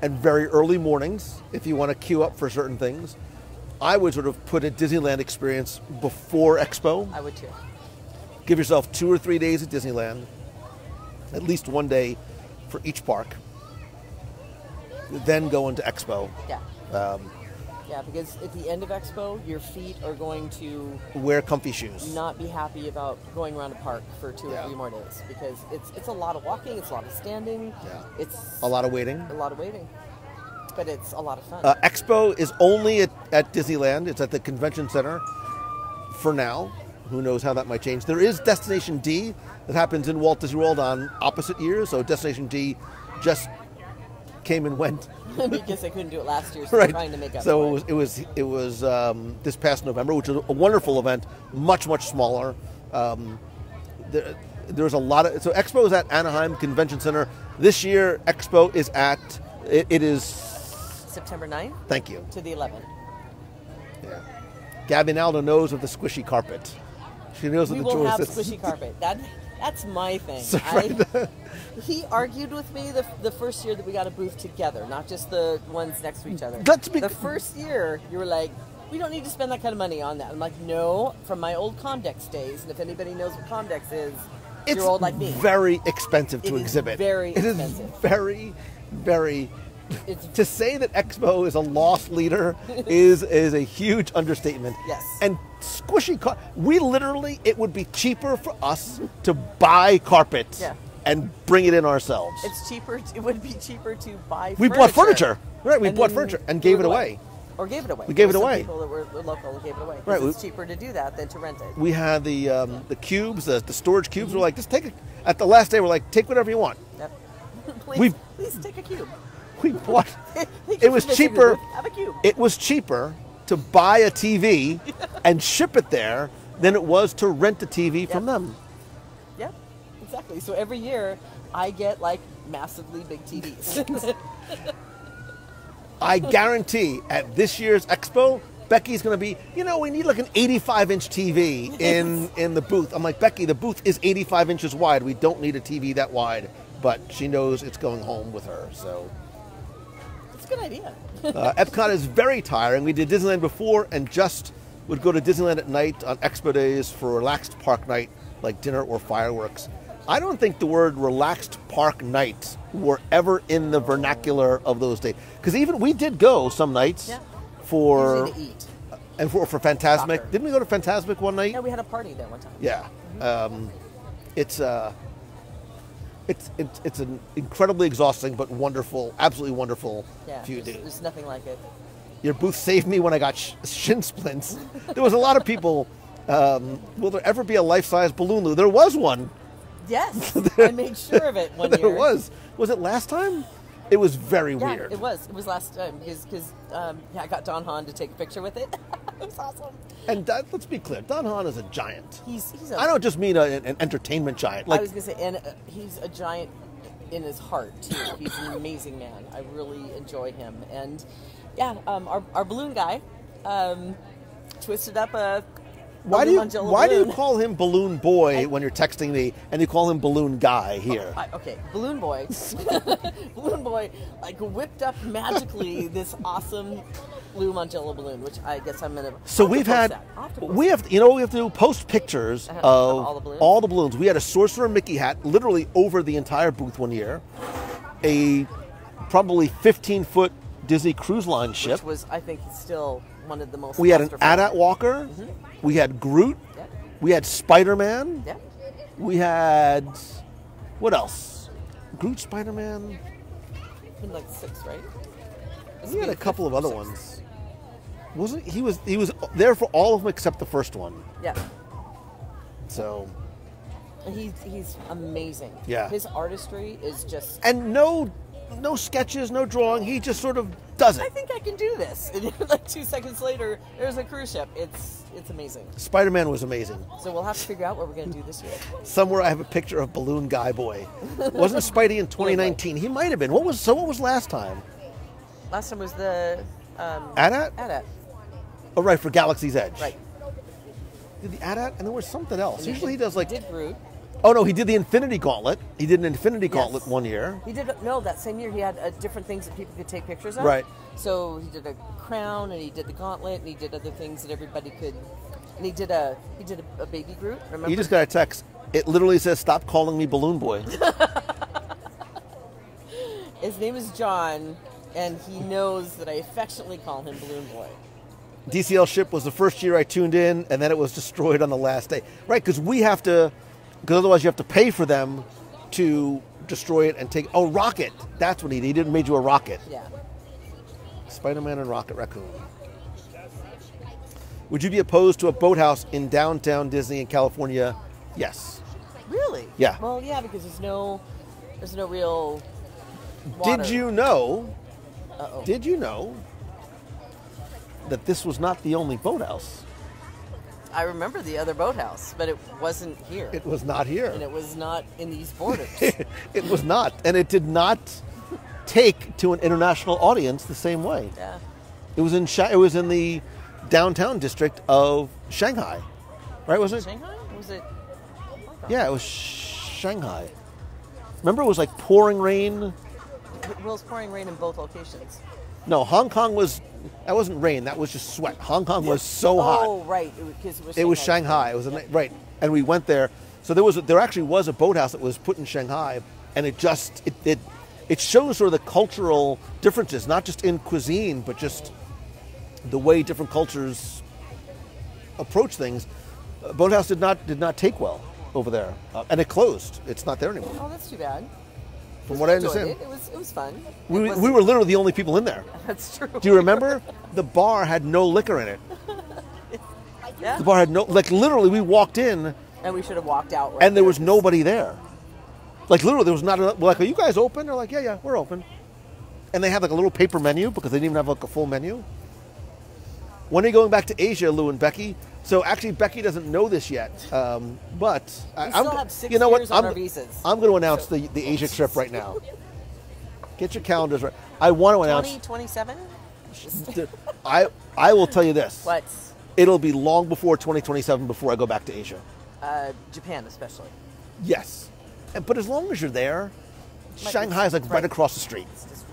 and very early mornings if you want to queue up for certain things. I would sort of put a Disneyland experience before Expo. I would too. Give yourself 2 or 3 days at Disneyland, at least 1 day for each park. Then go into Expo. Yeah. Yeah, because at the end of Expo, your feet are going to Wear comfy shoes. not be happy about going around a park for 2 or 3 more days because it's a lot of walking, it's a lot of standing, it's A lot of waiting. a lot of waiting, but it's a lot of fun. Expo is only at Disneyland. It's at the Convention Center for now. Who knows how that might change. There is Destination D that happens in Walt Disney World on opposite years. So Destination D just came and went. Because I couldn't do it last year, so Right. I'm trying to make up So for it was this past November, which was a wonderful event, much smaller. There's a lot of Expo is at Anaheim Convention Center. This year, Expo is at it is September 9th. Thank you. To the 11th. Yeah. Gabby Naldo knows of the squishy carpet. She knows of We the will have choices. squishy carpet. That's my thing. So, right. He argued with me the first year that we got a booth together, not just the ones next to each other. The first year, you were like, we don't need to spend that kind of money on that. I'm like, no, from my old Comdex days, and if anybody knows what Comdex is, you're old like me. Very expensive to exhibit. Very expensive. It is very, very... to say that Expo is a loss leader is a huge understatement. Yes. And squishy we literally, it would be cheaper for us to buy carpet and bring it in ourselves. It's cheaper. It would be cheaper to buy We bought furniture. Right, we bought furniture and gave it away. Or gave it away. We gave it Some away. People that were local gave it away. Right. It's cheaper to do that than to rent it. We had the cubes, the storage cubes. We're like, just take it. At the last day, we're like, take whatever you want. Yep. Please take a cube. We bought. It was cheaper. Have a cube. It was cheaper to buy a TV and ship it there than it was to rent a TV from them. Yep, exactly. So every year, I get like massively big TVs. I guarantee at this year's Expo, Becky's going to be, we need like an 85-inch TV in the booth. I'm like, Becky, the booth is 85 inches wide. We don't need a TV that wide. But she knows it's going home with her, so. It's a good idea. Epcot is very tiring. We did Disneyland before and just would go to Disneyland at night on Expo days for relaxed park night, like dinner or fireworks. I don't think the word relaxed park night were ever in the vernacular of those days. Because even we did go some nights for... Usually to eat. And for Fantasmic. Soccer. Didn't we go to Fantasmic one night? Yeah, we had a party there one time. Yeah. It's an incredibly exhausting but wonderful, absolutely wonderful few days. There's nothing like it. Your booth saved me when I got shin splints. There was a lot of people. Will there ever be a life-size balloon, Lou? There was one. Yes, I made sure of it one year. There was. Was it last time? It was very weird. It was. It was last time because I got Don Hahn to take a picture with it. It was awesome. And let's be clear, Don Hahn is a giant. I don't just mean an entertainment giant. I was going to say, and he's a giant in his heart too. He's an amazing man. I really enjoy him. And our balloon guy twisted up a. Why do you call him Balloon Boy when you're texting me, and you call him Balloon Guy here? Okay, Balloon Boy. Balloon Boy, like whipped up magically this awesome blue Mangello balloon, which I guess I'm gonna. So we have to do post pictures of all the balloons. We had a Sorcerer Mickey hat literally over the entire booth one year, a probably 15-foot Disney Cruise Line ship. Which was, I think, still one of the most. We had an AT-AT Walker. Mm-hmm. We had Groot. Yep. We had Spider-Man. Yep. We had what else? Groot, Spider-Man. Been like 6, right? We had a couple of other ones. Wasn't he was there for all of them except the first one. Yeah. So. He's amazing. Yeah. His artistry is just. And no sketches, no drawing. He just sort of does it. I think I can do this. And like 2 seconds later, there's a cruise ship. It's amazing. Spider-Man was amazing. So we'll have to figure out what we're going to do this year. Somewhere I have a picture of Balloon Guy Boy. Wasn't Spidey in 2019? He might have been. What was last time? Last time was the AT-AT? AT-AT. Oh, right, for Galaxy's Edge. Right. Did the AT-AT, and there was something else. Usually he does like. He did Groot. Oh no, he did the Infinity Gauntlet. He did an Infinity Gauntlet one year. He did that same year. He had different things that people could take pictures of. Right. So he did a crown, and he did the gauntlet, and he did other things that everybody could. And he did a baby Groot. Remember? You just got a text. It literally says, "Stop calling me Balloon Boy." His name is John, and he knows that I affectionately call him Balloon Boy. DCL ship was the first year I tuned in, and then it was destroyed on the last day. Right, because otherwise you have to pay for them to destroy it and take. Oh, Rocket! That's what he did. He didn't made you a rocket. Yeah. Spider-Man and Rocket Raccoon. Would you be opposed to a boathouse in downtown Disney in California? Yes. Really? Yeah. Well, yeah, because there's no real water. Did you know? Uh-oh. Did you know that this was not the only boathouse? I remember the other boathouse, but it wasn't here. It was not here. And it was not in these borders. It was not, and it did not take to an international audience the same way. Yeah. It was in the downtown district of Shanghai, right? Was it? Shanghai? Was it? Yeah, it was Shanghai. Remember, it was like pouring rain. Well, it was pouring rain in both locations. No, Hong Kong that wasn't rain. That was just sweat. Hong Kong was so hot. Oh, right. Because It was Shanghai. It was right, and we went there. So there actually was a boathouse that was put in Shanghai, and it shows sort of the cultural differences, not just in cuisine, but just the way different cultures approach things. Boathouse did not take well over there, and it closed. It's not there anymore. Oh, that's too bad. From what I enjoyed understand, it was fun. we were literally the only people in there. That's true. Do you remember? The bar had no liquor in it. Yeah. The bar had literally we walked in And we should have walked out. Right and there there, was nobody there. Like literally there was not enough. We're like, are you guys open? They're like, yeah, we're open. And they had like a little paper menu because they didn't even have like a full menu. When are you going back to Asia, Lou and Becky? So actually Becky doesn't know this yet. But We still have 6 you know what? years on our visas. I'm going to announce the Asia trip right now. Get your calendars right. I want to announce 2027? I will tell you this. What? It'll be long before 2027 before I go back to Asia. Japan especially. Yes. But as long as you're there, Might Shanghai is like right right. across the street. It's just-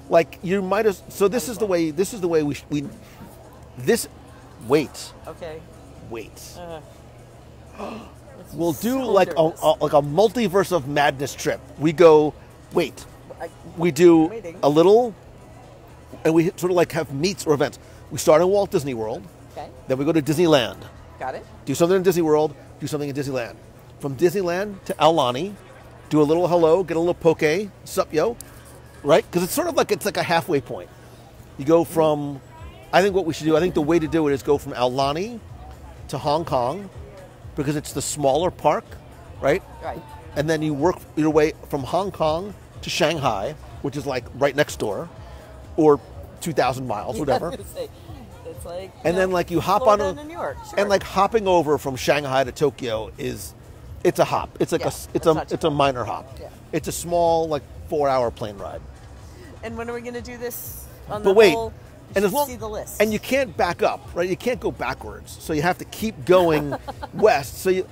Like you might as so this is the way we wait. Okay. We'll do so like nervous. a multiverse of madness trip. We go we do Waiting. a little and we sort of like have meets or events. We start in Walt Disney World, Okay. then we go to Disneyland. Got it. Do something in Disney World, do something in Disneyland. From Disneyland to Aulani, do a little hello, get a little poke, sup yo, right? Because it's sort of like a halfway point. You go from, I think the way to do it is go from Aulani to Hong Kong, because it's the smaller park, right? Right. And then you work your way from Hong Kong to Shanghai, which is like right next door, or 2,000 miles, Yeah, whatever. I was gonna say, it's like. And then like you hop Florida on to New York. Sure. and like hopping over from Shanghai to Tokyo it's a hop. It's like Yeah, it's not a minor hop. Yeah. It's a small like 4-hour plane ride. And when are we going to do this? On But the wait, whole, and as long see the list. and you can't back up, right? You can't go backwards. So you have to keep going west. So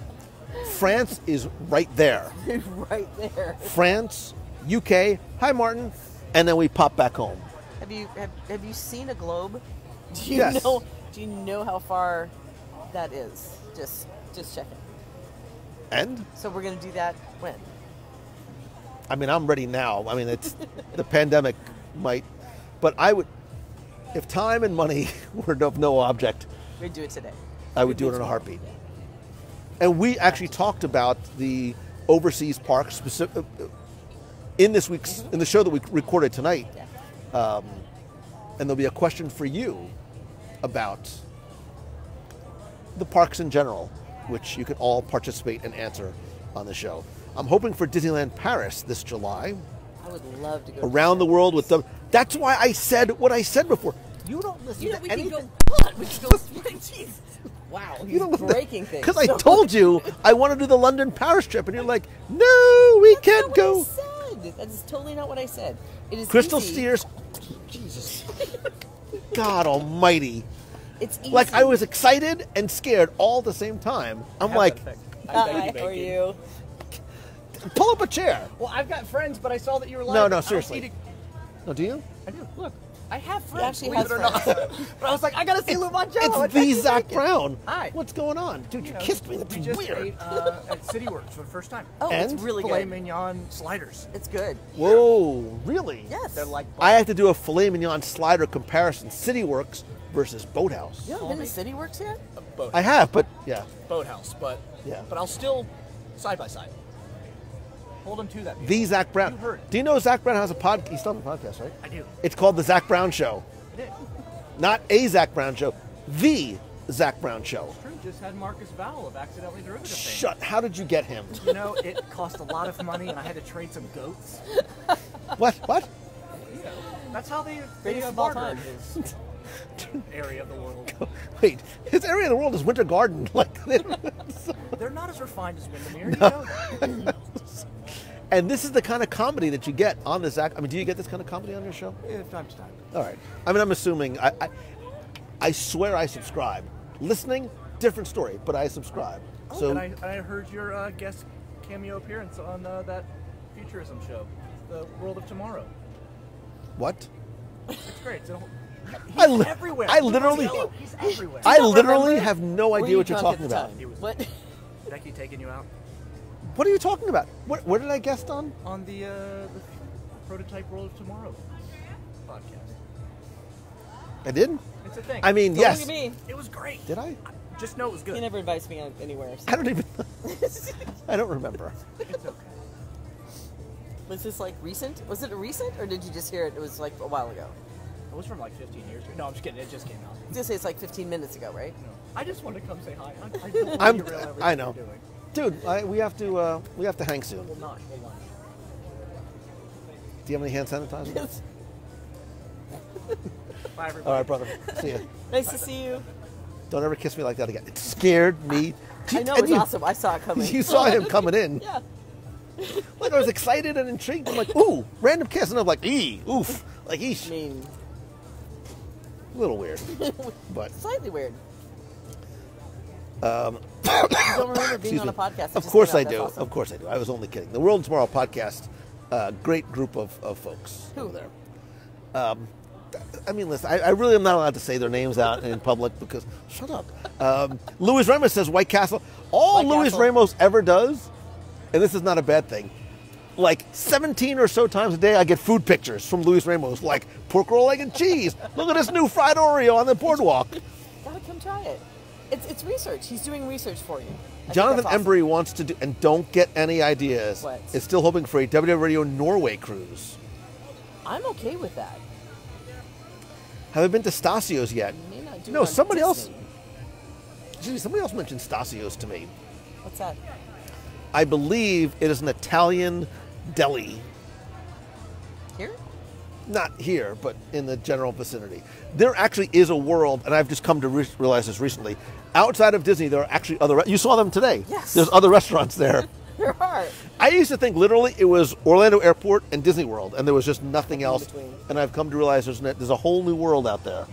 France is right there. right there. France, UK, hi Martin, and then we pop back home. Have you seen a globe? Do you Yes. know? Do you know how far that is? Just checking. And So we're going to do that when? I mean, I'm ready now. I mean, it's the pandemic might, but I would, if time and money were of no object, We'd do it today. I would do it in a heartbeat. And we actually talked about the overseas parks specific in this week's in the show that we recorded tonight. Yeah. And there'll be a question for you about the parks in general, which you can all participate and answer on the show. I'm hoping for Disneyland Paris this July. I would love to go Around the world with them. That's why I said what I said before. You don't listen You know, to we anything. can go. We can go. Jeez. Wow. You don't breaking things. Because I told you I want to do the London Paris trip, and you're like, no, we can't That's not go. what I said. That is totally not what I said. It is Crystal easy. Steers. Jesus. God almighty. It's easy. Like I was excited and scared all at the same time. I'm like, Hi, how are you? pull up a chair. Well, I've got friends, but I saw that you were live. No, I don't seriously. need No, do you? to- I do. Look, I have He friends. actually believe has it or not. friends. But I was like, I gotta see Lou Mongello. It's the Zach Brown. Hi. What's going on? Dude, you know, kissed me. That's we just weird. ate at CityWorks for the first time. Oh, And? it's really Filet good. mignon sliders. It's good. Whoa, really? Yes. They're like I have to do a filet mignon slider comparison. CityWorks versus Boathouse. You haven't been to City Works yet? boat, I have, but yeah. Boathouse, but Yeah. but I'll still side by side. Hold him to that. people. The Zach Brown. You heard. Do you know Zach Brown has a podcast? He's still on the podcast, right? I do. It's called The Zach Brown Show. I did. Not a Zach Brown Show. The Zach Brown Show. True. Just had Marcus Vowell of Accidentally Derivative fame. Shut. How did you get him? You know, it cost a lot of money, and I had to trade some goats. What? What? That's how they Greatest of all barter time. his area of the world. Wait, his area of the world is Winter Garden. Like, They're not as refined as Windermere, you know that. and this is the kind of comedy that you get on this act. I mean, do you get this kind of comedy on your show? Yeah, time to time. All right. I mean, I'm assuming. I swear I subscribe. Listening, different story, but I subscribe. Oh, So and I heard your guest cameo appearance on that futurism show, The World of Tomorrow. what? It's great. It's I li- everywhere. I literally- He's everywhere. I don't literally remember? have no Were idea you what you're drunk at talking the about. time? He was- What? Becky taking you out What are you talking about? Where did I guest on? on the Prototype World of Tomorrow podcast. I didn't. It's a thing. I mean, Don't yes. look at me. It was great. Did I? Just know it was good. He never invites me anywhere. So. I don't even. I don't remember. It's okay. Was this like recent? Was it recent, or did you just hear it? It was like a while ago. It was from like 15 years ago. No, I'm just kidding. It just came out. I was gonna say it's like 15 minutes ago, right? No. I just wanted to come say hi. I don't I'm- derail everything I know. you're doing. Dude, we have to hang soon. We'll not. We'll lunch. Do you have any hand sanitizer? Bye, everybody. All right, brother. See ya. Nice to see you. Don't ever kiss me like that again. It scared me. I know, And it was awesome. I saw it coming. You saw him coming in. Yeah. Like, I was excited and intrigued. I'm like, ooh, random kiss. And I'm like, oof. Like, I eesh. mean, A little weird. But, slightly weird. um, You don't remember being excuse on a me. podcast? that Of just course came I out. do. That's awesome. Of course I do. I was only kidding. The World Tomorrow podcast, great group of folks Who? over there. I mean, listen, I really am not allowed to say their names out in public because, shut up. Louis Ramos says White Castle. All White Louis Castle. Ramos ever does, and this is not a bad thing, like 17 or so times a day I get food pictures from Louis Ramos, like pork roll, egg, and cheese. Look at this new fried Oreo on the boardwalk. Gotta come try it. It's research. He's doing research for you. I think Jonathan that's awesome. Embry wants to do, and don't get any ideas, What? is still hoping for a WW Radio Norway cruise. I'm okay with that. Haven't been to Stasio's yet. You may not do No, it on somebody else. Disney. Excuse me, somebody else mentioned Stasio's to me. What's that? I believe it is an Italian deli. Here? Not here, but in the general vicinity. There actually is a world, and I've just come to realize this recently. Outside of Disney, there are actually other. You saw them today. Yes. There's other restaurants there. There are. I used to think literally it was Orlando Airport and Disney World, and there was just nothing else. between. And I've come to realize there's a whole new world out there.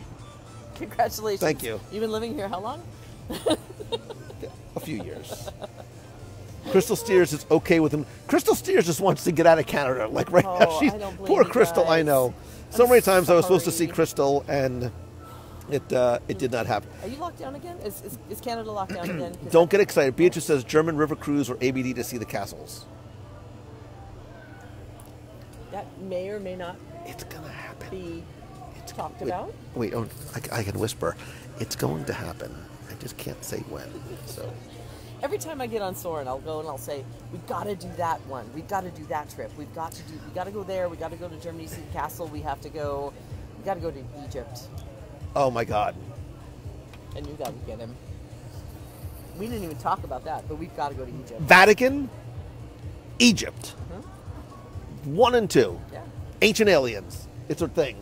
Congratulations. Thank you. You've been living here how long? A few years. Crystal Steers is okay with him. Crystal Steers just wants to get out of Canada, like right now. Oh, She's I don't blame poor you Crystal. I guys. know. So I'm many times I was supposed to see sorry. Crystal, and it did not happen. Are you locked down again? Is Canada locked down again? 'Cause Don't get excited. Beatrice says German river cruise or ABD to see the castles. that may or may not It's gonna happen. be It's talked wait, about. Wait, oh, I can whisper. It's going to happen. I just can't say when. So Every time I get on Soarin', I'll go and I'll say, "We've got to do that one. We've got to do that trip. We got to go there. We got to go to Germany, see the castle. We got to go to Egypt." oh my God. I knew that would get him. We didn't even talk about that, but we've got to go to Egypt. Vatican, Egypt. 1 and 2. Yeah. Ancient aliens. It's a thing.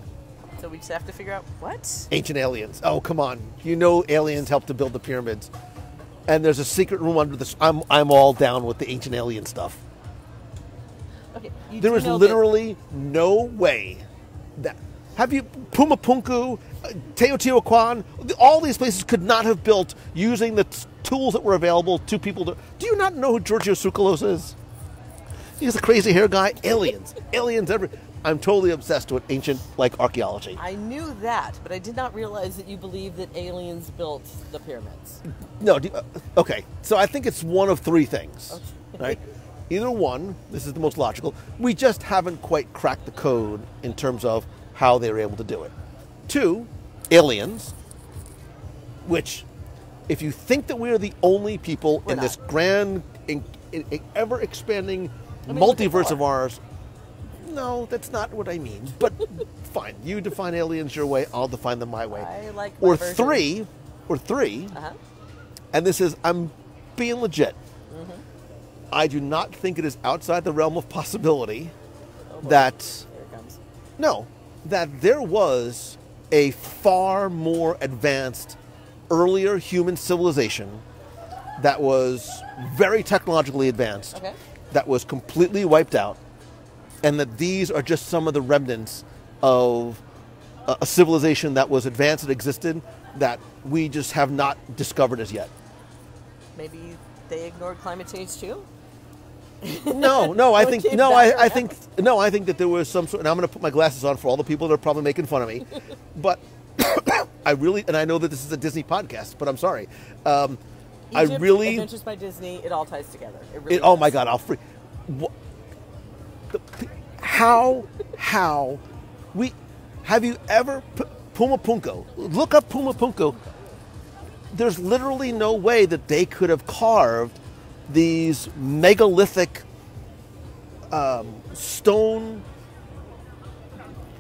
So we just have to figure out what. Ancient aliens. Oh, come on. You know aliens helped to build the pyramids. And there's a secret room under this. I'm all down with the ancient alien stuff. Okay. You There do is know literally no way that. Have you Pumapunku, Teotihuacan? All these places could not have built using the tools that were available to people. Do you not know who Giorgio Tsoukalos is? He's a crazy hair guy. Aliens, aliens. I'm totally obsessed with ancient archaeology. I knew that, but I did not realize that you believe that aliens built the pyramids. No, okay. So I think it's one of 3 things, Okay. right? Either one, this is the most logical, we just haven't quite cracked the code in terms of how they were able to do it. 2, aliens, which, if you think that we are the only people We're in not. this grand, ever-expanding I mean, look at multiverse Thor. of ours, no, that's not what I mean. But fine, you define aliens your way, I'll define them my way. I like my Or version. 3, Uh-huh. and this is, I'm being legit. I do not think it is outside the realm of possibility Oh that Here it comes. no, that there was a far more advanced, earlier human civilization that was very technologically advanced, Okay. that was completely wiped out, and that these are just some of the remnants of a civilization that was advanced and existed that we just have not discovered as yet. Maybe they ignored climate change too. No, I think Came no, back I think no, I think that there was some sort. And I'm going to put my glasses on for all the people that are probably making fun of me, but I really, and I know that this is a Disney podcast, but I'm sorry. I Egypt, really, Adventures by Disney. It all ties together. It really oh my does. God, I'll free. How we have you ever Puma Punko? Look up Puma Punko. There's literally no way that they could have carved these megalithic stone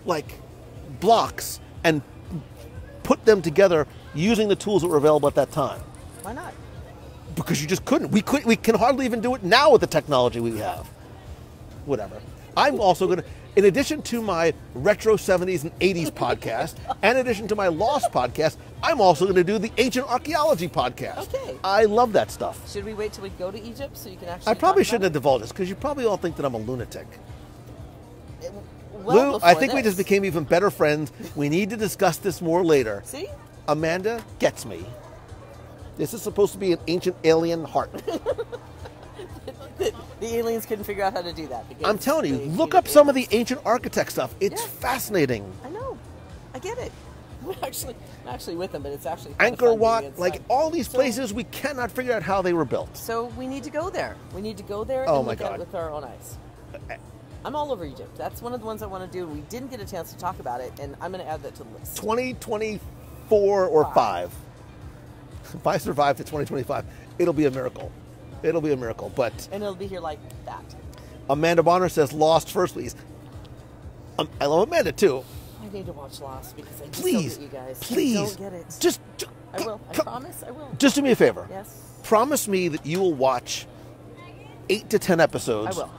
like blocks and put them together using the tools that were available at that time. Why not? Because you just couldn't. We can hardly even do it now with the technology we have. Whatever. I'm also going to, in addition to my retro 70s and 80s podcast, and in addition to my Lost podcast, I'm also going to do the ancient archaeology podcast. Okay. I love that stuff. Should we wait till we go to Egypt so you can actually? I probably talk shouldn't have about divulged this because you probably all think that I'm a lunatic. it? Well, Lou, I before think we this. just became even better friends. We need to discuss this more later. See, Amanda gets me. This is supposed to be an ancient alien heart. the aliens couldn't figure out how to do that. Because I'm telling you, they look hated up some of the aliens. ancient architect stuff. It's Yeah. fascinating. I know. I get it. I'm actually with them, but it's actually kind of Angkor fun Wat, being like inside. all these So- places, we cannot figure out how they were built. So we need to go there. We need to go there Oh and my look at God. it with our own eyes. I'm all over Egypt. That's one of the ones I want to do. We didn't get a chance to talk about it, and I'm going to add that to the list. 2024 or 5. If I survive to 2025, it'll be a miracle. It'll be a miracle. But And it'll be here like that. Amanda Bonner says Lost first, please. I love Amanda too. I need to watch Lost because I just Please, don't get you guys. please, I don't get it. just I will. I promise I will. Just do me a favor. Yes, Promise me that you will watch 8 to 10 episodes. I will.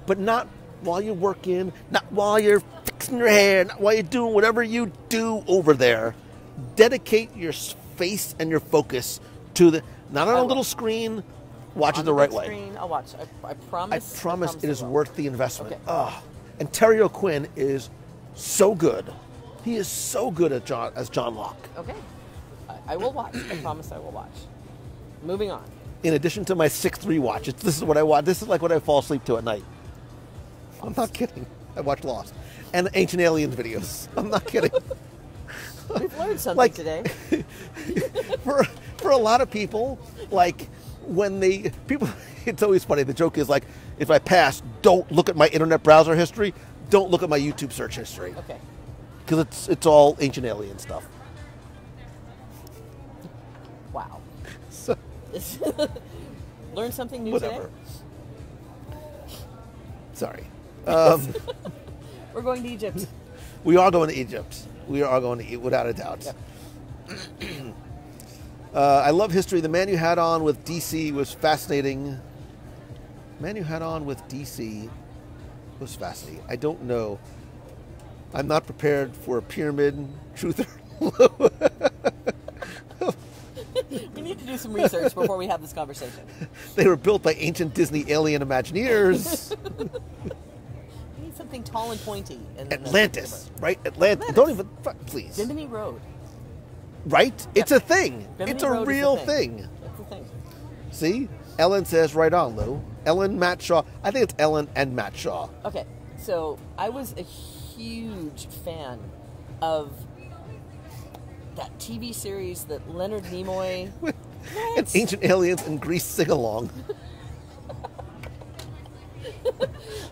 But not while you're working, not while you're fixing your hair, not while you're doing whatever you do over there. Dedicate your face and your focus to the, not on I a will. little screen, watch On it the right big way. Screen, I'll watch. I promise. I promise it is I will. worth the investment. Okay. Ah, and Terry O'Quinn is so good. He is so good at as John Locke. Okay, I will watch. I promise I will watch. Moving on. In addition to my 6-3 watch, this is what I watch. This is like what I fall asleep to at night. I'm not kidding. I watch Lost and Ancient Aliens videos. I'm not kidding. We've learned something Like- today. for a lot of people, like when people, it's always funny. The joke is like, if I pass, don't look at my internet browser history. Don't look at my YouTube search history Okay. because it's all Ancient Alien stuff. Wow. So, Learn something new whatever. today. Sorry. We're going to Egypt. We are going to Egypt. We are going to Egypt, without a doubt. Yep. I love history. The man you had on with DC was fascinating. Man you had on with DC was fascinating. I don't know. I'm not prepared for a pyramid. Truth or We need to do some research before we have this conversation. they were built by ancient Disney alien Imagineers. We need something tall and pointy. And then Atlantis, right? Atlantis. Atlantis. Don't even, please. Bimini Road. Right? It's a thing. Bimini It's a Road is real a thing. That's the thing. See? Ellen says right on, Lou. Ellen, Matt Shaw. I think it's Ellen and Matt Shaw. Okay, so I was a huge fan of that TV series that Leonard Nimoy. And Ancient Aliens and Grease sing-along.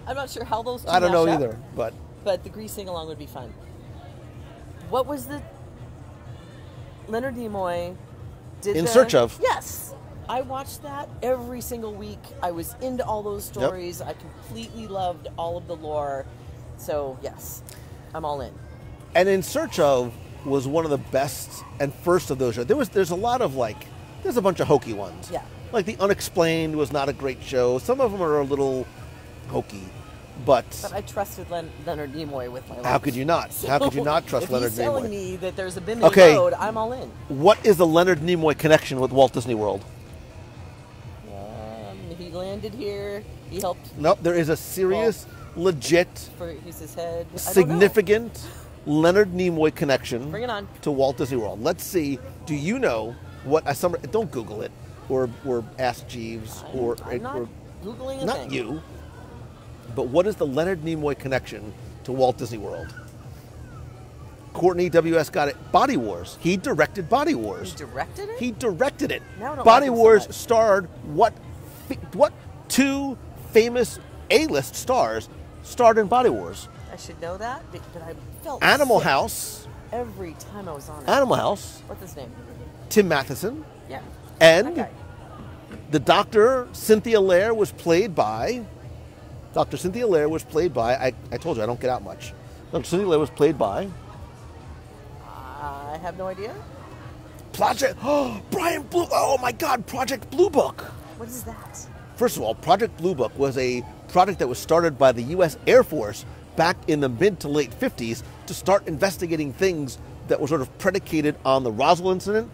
I'm not sure how those two I don't know mash up, either, but but the Grease sing along would be fun. What was the Leonard Nimoy did In the- Search Of. Yes. I watched that every single week. I was into all those stories. I completely loved all of the lore. So, yes. I'm all in. And In Search Of was one of the best and first of those shows. There's a lot of there's a bunch of hokey ones. Yeah. Like The Unexplained was not a great show. Some of them are a little hokey. But I trusted Leonard Nimoy with my life. how could you not? How could you not trust Leonard If he's telling Nimoy? me that there's a Bimini Road, I'm all in. What is the Leonard Nimoy connection with Walt Disney World? He landed here. He helped. Nope, there is a serious, legit, He's his head. significant Leonard Nimoy connection Bring it on. to Walt Disney World. Let's see. Do you know what? Don't Google it, or ask Jeeves, I'm not Googling a not thing. you. But what is the Leonard Nimoy connection to Walt Disney World? Courtney WS got it. Body Wars. He directed Body Wars. He directed it? He directed it. Now I don't Body like him so Wars much. starred what two famous A-list stars starred in Body Wars? I should know that, but I felt Animal sick House. every time I was on it. Animal House. What's his name? Tim Matheson. Yeah. And That guy. the Dr. Cynthia Lair was played by... Dr. Cynthia Lair was played by... I told you, I don't get out much. Dr. Cynthia Lair was played by... I have no idea. Brian Blue... Oh, my God, Project Blue Book. What is that? First of all, Project Blue Book was a project that was started by the U.S. Air Force back in the mid to late 50s to start investigating things that were sort of predicated on the Roswell incident.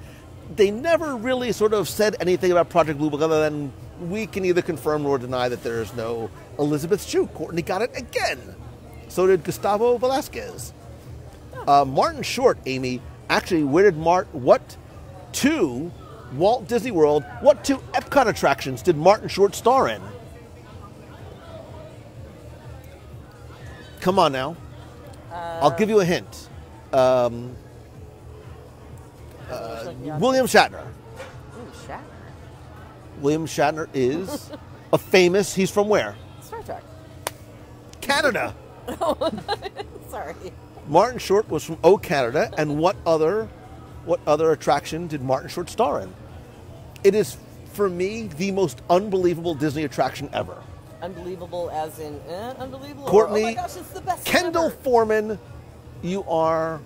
They never really sort of said anything about Project Blue Book other than we can neither confirm nor deny that there is no Elizabeth Shue. Courtney got it again. So did Gustavo Velasquez. Martin Short, Amy, actually, what two Walt Disney World, what two Epcot attractions did Martin Short star in? Come on now. I'll give you a hint. William Shatner. Ooh, Shatner. William Shatner is a famous, he's from where? Star Trek. Canada. Sorry. Martin Short was from Canada, and what other attraction did Martin Short star in? It is, for me, the most unbelievable Disney attraction ever. Unbelievable as in unbelievable. Courtney, oh my gosh, it's the best thing Kendall ever. Foreman, you are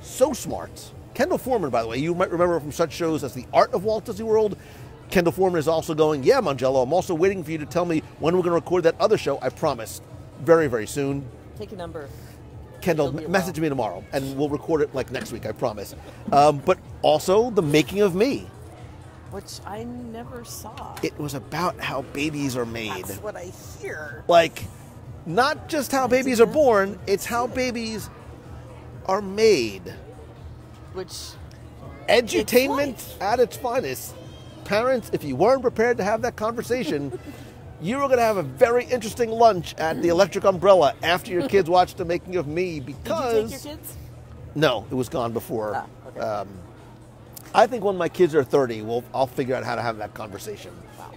so smart. Kendall Foreman, by the way, you might remember from such shows as The Art of Walt Disney World. Kendall Foreman is also going, yeah, Mangello, I'm also waiting for you to tell me when we're going to record that other show. I promise. Very, very soon. Take a number. Kendall, It'll be a message while. me tomorrow, and we'll record it like next week, I promise. But also, The Making of Me. Which I never saw. It was about how babies are made. That's what I hear. Like, not just how babies are born, it's how babies are made. Which Edutainment It's life. at its finest. Parents, if you weren't prepared to have that conversation, you were going to have a very interesting lunch at the Electric Umbrella after your kids watched The Making of Me because... Did you take your kids? No, it was gone before. Ah, okay. I think when my kids are 30, I'll figure out how to have that conversation.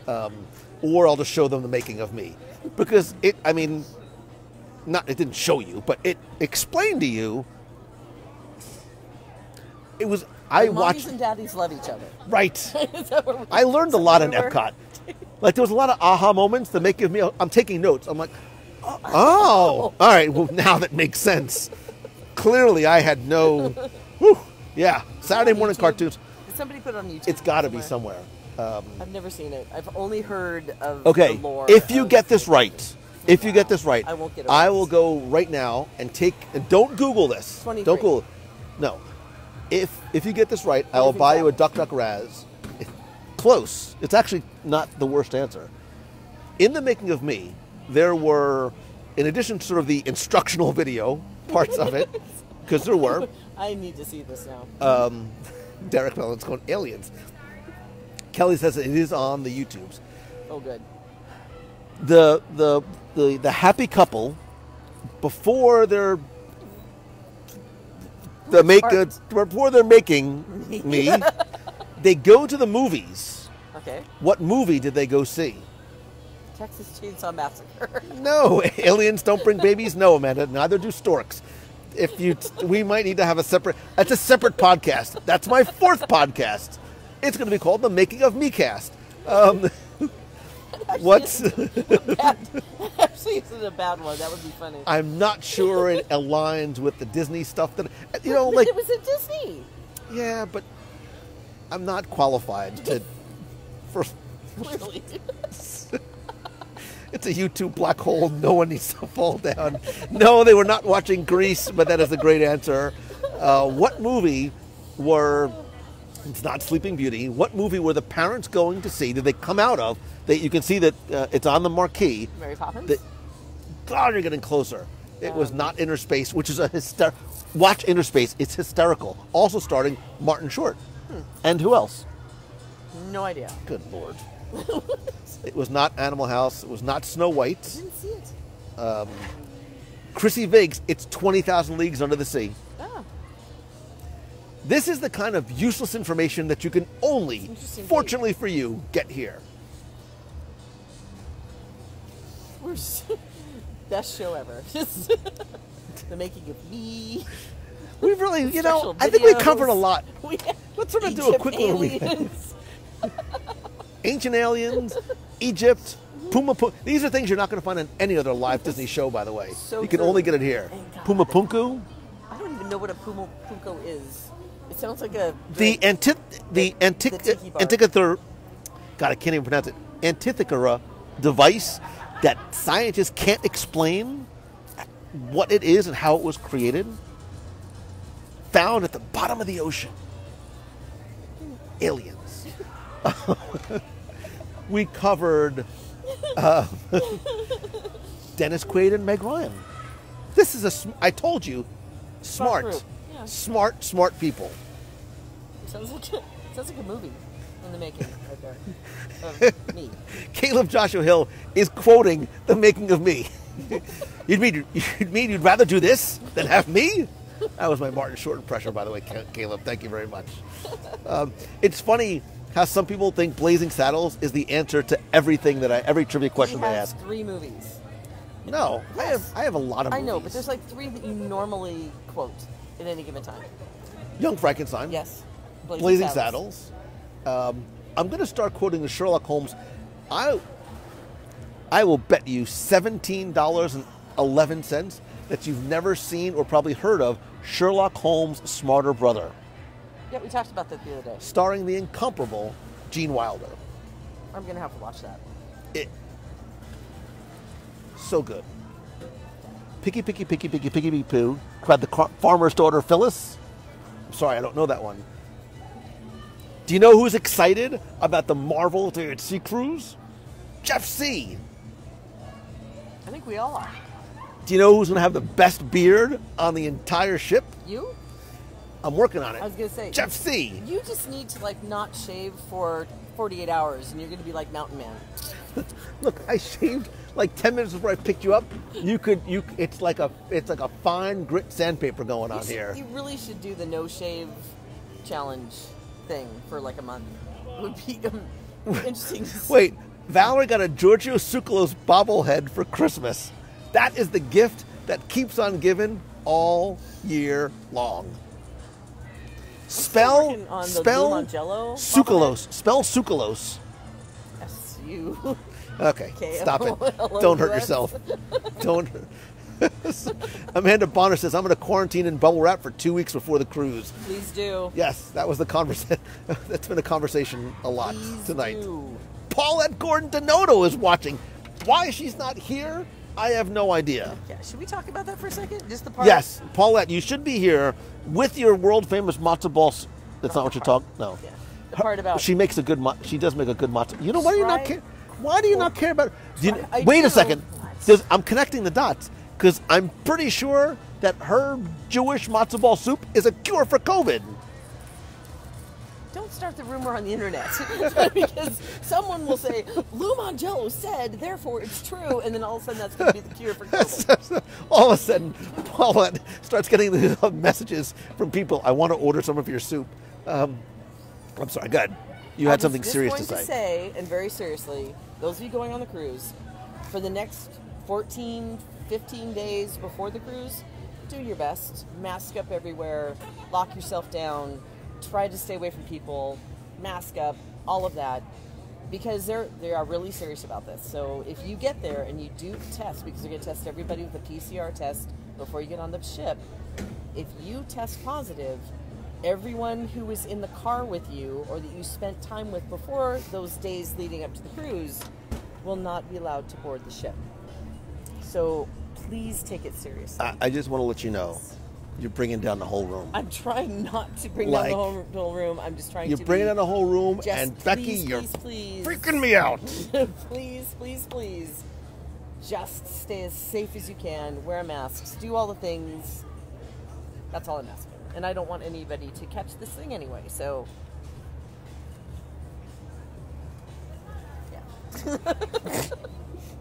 Or I'll just show them The Making of Me. Because it didn't show you, but it explained to you. It was, I watched. Mommies and daddies love each other. Right. Is that what I learned a lot in we were? Epcot. Like, there was a lot of aha moments. The Making of Me, I'm taking notes. I'm like, oh, all right, well, now that makes sense. Clearly, I had no, yeah, Saturday morning YouTube? cartoons. Did somebody put it on YouTube? It's got to be somewhere. I've never seen it. I've only heard of Okay, the lore. if you of- get this right, I won't get it I right. will go right now and don't Google this. 23. Don't Google it. No. If you get this right, I will buy you a Duck Duck Raz. Close. It's actually not the worst answer. In The Making of Me, there were, in addition to sort of the instructional video parts of it, because there were, I need to see this now. Derek Mellon's going, aliens. Kelly says it is on the YouTubes. Oh, good. The happy couple, before they're making me, they go to the movies. Okay. What movie did they go see? Texas Chainsaw Massacre. No, aliens don't bring babies. No, Amanda, neither do storks. We might need to have that's a separate podcast. That's my fourth podcast. It's going to be called The Making of Me Cast. What's? Actually, it's a bad one. That would be funny. I'm not sure it aligns with the Disney stuff that, But like, it was at Disney. yeah, but I'm not qualified to, for, Clearly. It's a YouTube black hole. No one needs to fall down. No, they were not watching Grease, but that is a great answer. What movie were... It's not Sleeping Beauty. What movie were the parents going to see? Did they come out of? You can see that it's on the marquee. Mary Poppins? God, you're getting closer. It was not Inner Space, which is a watch Inner Space. It's hysterical. Also starring Martin Short. And who else? No idea. Good Lord. It was not Animal House. It was not Snow White. I didn't see it. Chrissy Viggs, it's 20,000 Leagues Under the Sea. Oh. This is the kind of useless information that you can only, fortunately for you, get here. Best show ever. The Making of Me. We've really, I think we covered a lot. Let's sort of do a quick little recap. Ancient Aliens, Egypt, Puma Punku. These are things you're not going to find on any other live Disney show, by the way. You can only get it here. Puma Punku. I don't even know what a Puma Punku is. It sounds like a... Antikythera, God, I can't even pronounce it. Antikythera device that scientists can't explain what it is and how it was created. Found at the bottom of the ocean. Aliens. We covered Dennis Quaid and Meg Ryan. This is I told you, smart. Yeah. Smart people. Sounds like a movie in the making right there. Of Me. Caleb Joshua Hill is quoting The Making of Me. You'd mean you'd rather do this than have me? That was my Martin Short impression, by the way, Caleb. Thank you very much. It's funny how some people think Blazing Saddles is the answer to everything every trivia question they ask. 3 movies. No, Yes. I have a lot of movies. I know, but there's like 3 that you normally quote at any given time. Young Frankenstein. Yes. Blazing Saddles. I'm going to start quoting the Sherlock Holmes. I will bet you $17.11 that you've never seen or probably heard of Sherlock Holmes' Smarter Brother. Yeah, we talked about that the other day. Starring the incomparable Gene Wilder. I'm going to have to watch that. So good. Picky poo. About the farmer's daughter Phyllis. I'm sorry, I don't know that one. Do you know who's excited about the Marvel at Sea Cruise? Jeff C. I think we all are. Do you know who's going to have the best beard on the entire ship? You? I'm working on it. I was going to say. Jeff C. You just need to not shave for 48 hours and you're going to be like Mountain Man. Look, I shaved 10 minutes before I picked you up. It's like a fine grit sandpaper going on here. You really should do the no shave challenge thing for a month. It would be interesting to see. Wait, Valerie got a Giorgio Tsoukalos bobblehead for Christmas. That is the gift that keeps on giving all year long. Spell Tsoukalos. Spell Tsoukalos. S-U. Okay, stop it. K-O-L-O-U-S. Don't hurt yourself. Don't. Amanda Bonner says, I'm going to quarantine and bubble wrap for 2 weeks before the cruise. Please do. Yes, that was the conversation. That's been a conversation a lot tonight. Do. Paulette Gordon Denoto is watching. Why she's not here, I have no idea. Yeah, should we talk about that for a second? Just the part? Yes, Paulette, you should be here with your world famous matzo balls. That's not what you're talking. No. Yeah. The part about she makes a good. She does make a good matzo. You know why do you not care? Why do you not care about? Wait a second. I'm connecting the dots because I'm pretty sure that her Jewish matzo ball soup is a cure for COVID. Don't start the rumor on the internet because someone will say Lou Mangello said, therefore it's true, and then all of a sudden that's going to be the cure for COVID. All of a sudden, Paulette starts getting these messages from people. I want to order some of your soup. I'm sorry. Go ahead. You had something serious to say. I'm just going to say, and very seriously, those of you going on the cruise, for the next 14, 15 days before the cruise, do your best. Mask up everywhere. Lock yourself down. Try to stay away from people, mask up, all of that, because they are really serious about this. So if you get there and you do the test, because they're going to test everybody with a PCR test before you get on the ship, if you test positive, everyone who was in the car with you or that you spent time with before those days leading up to the cruise will not be allowed to board the ship. So please take it seriously. I just want to let you know, you're bringing down the whole room. I'm trying not to bring down the whole room. I'm just trying to. You're bringing down the whole room, and Becky, you're freaking me out. Please, please, please. Just stay as safe as you can. Wear masks. Do all the things. That's all I'm asking. And I don't want anybody to catch this thing anyway. So, yeah.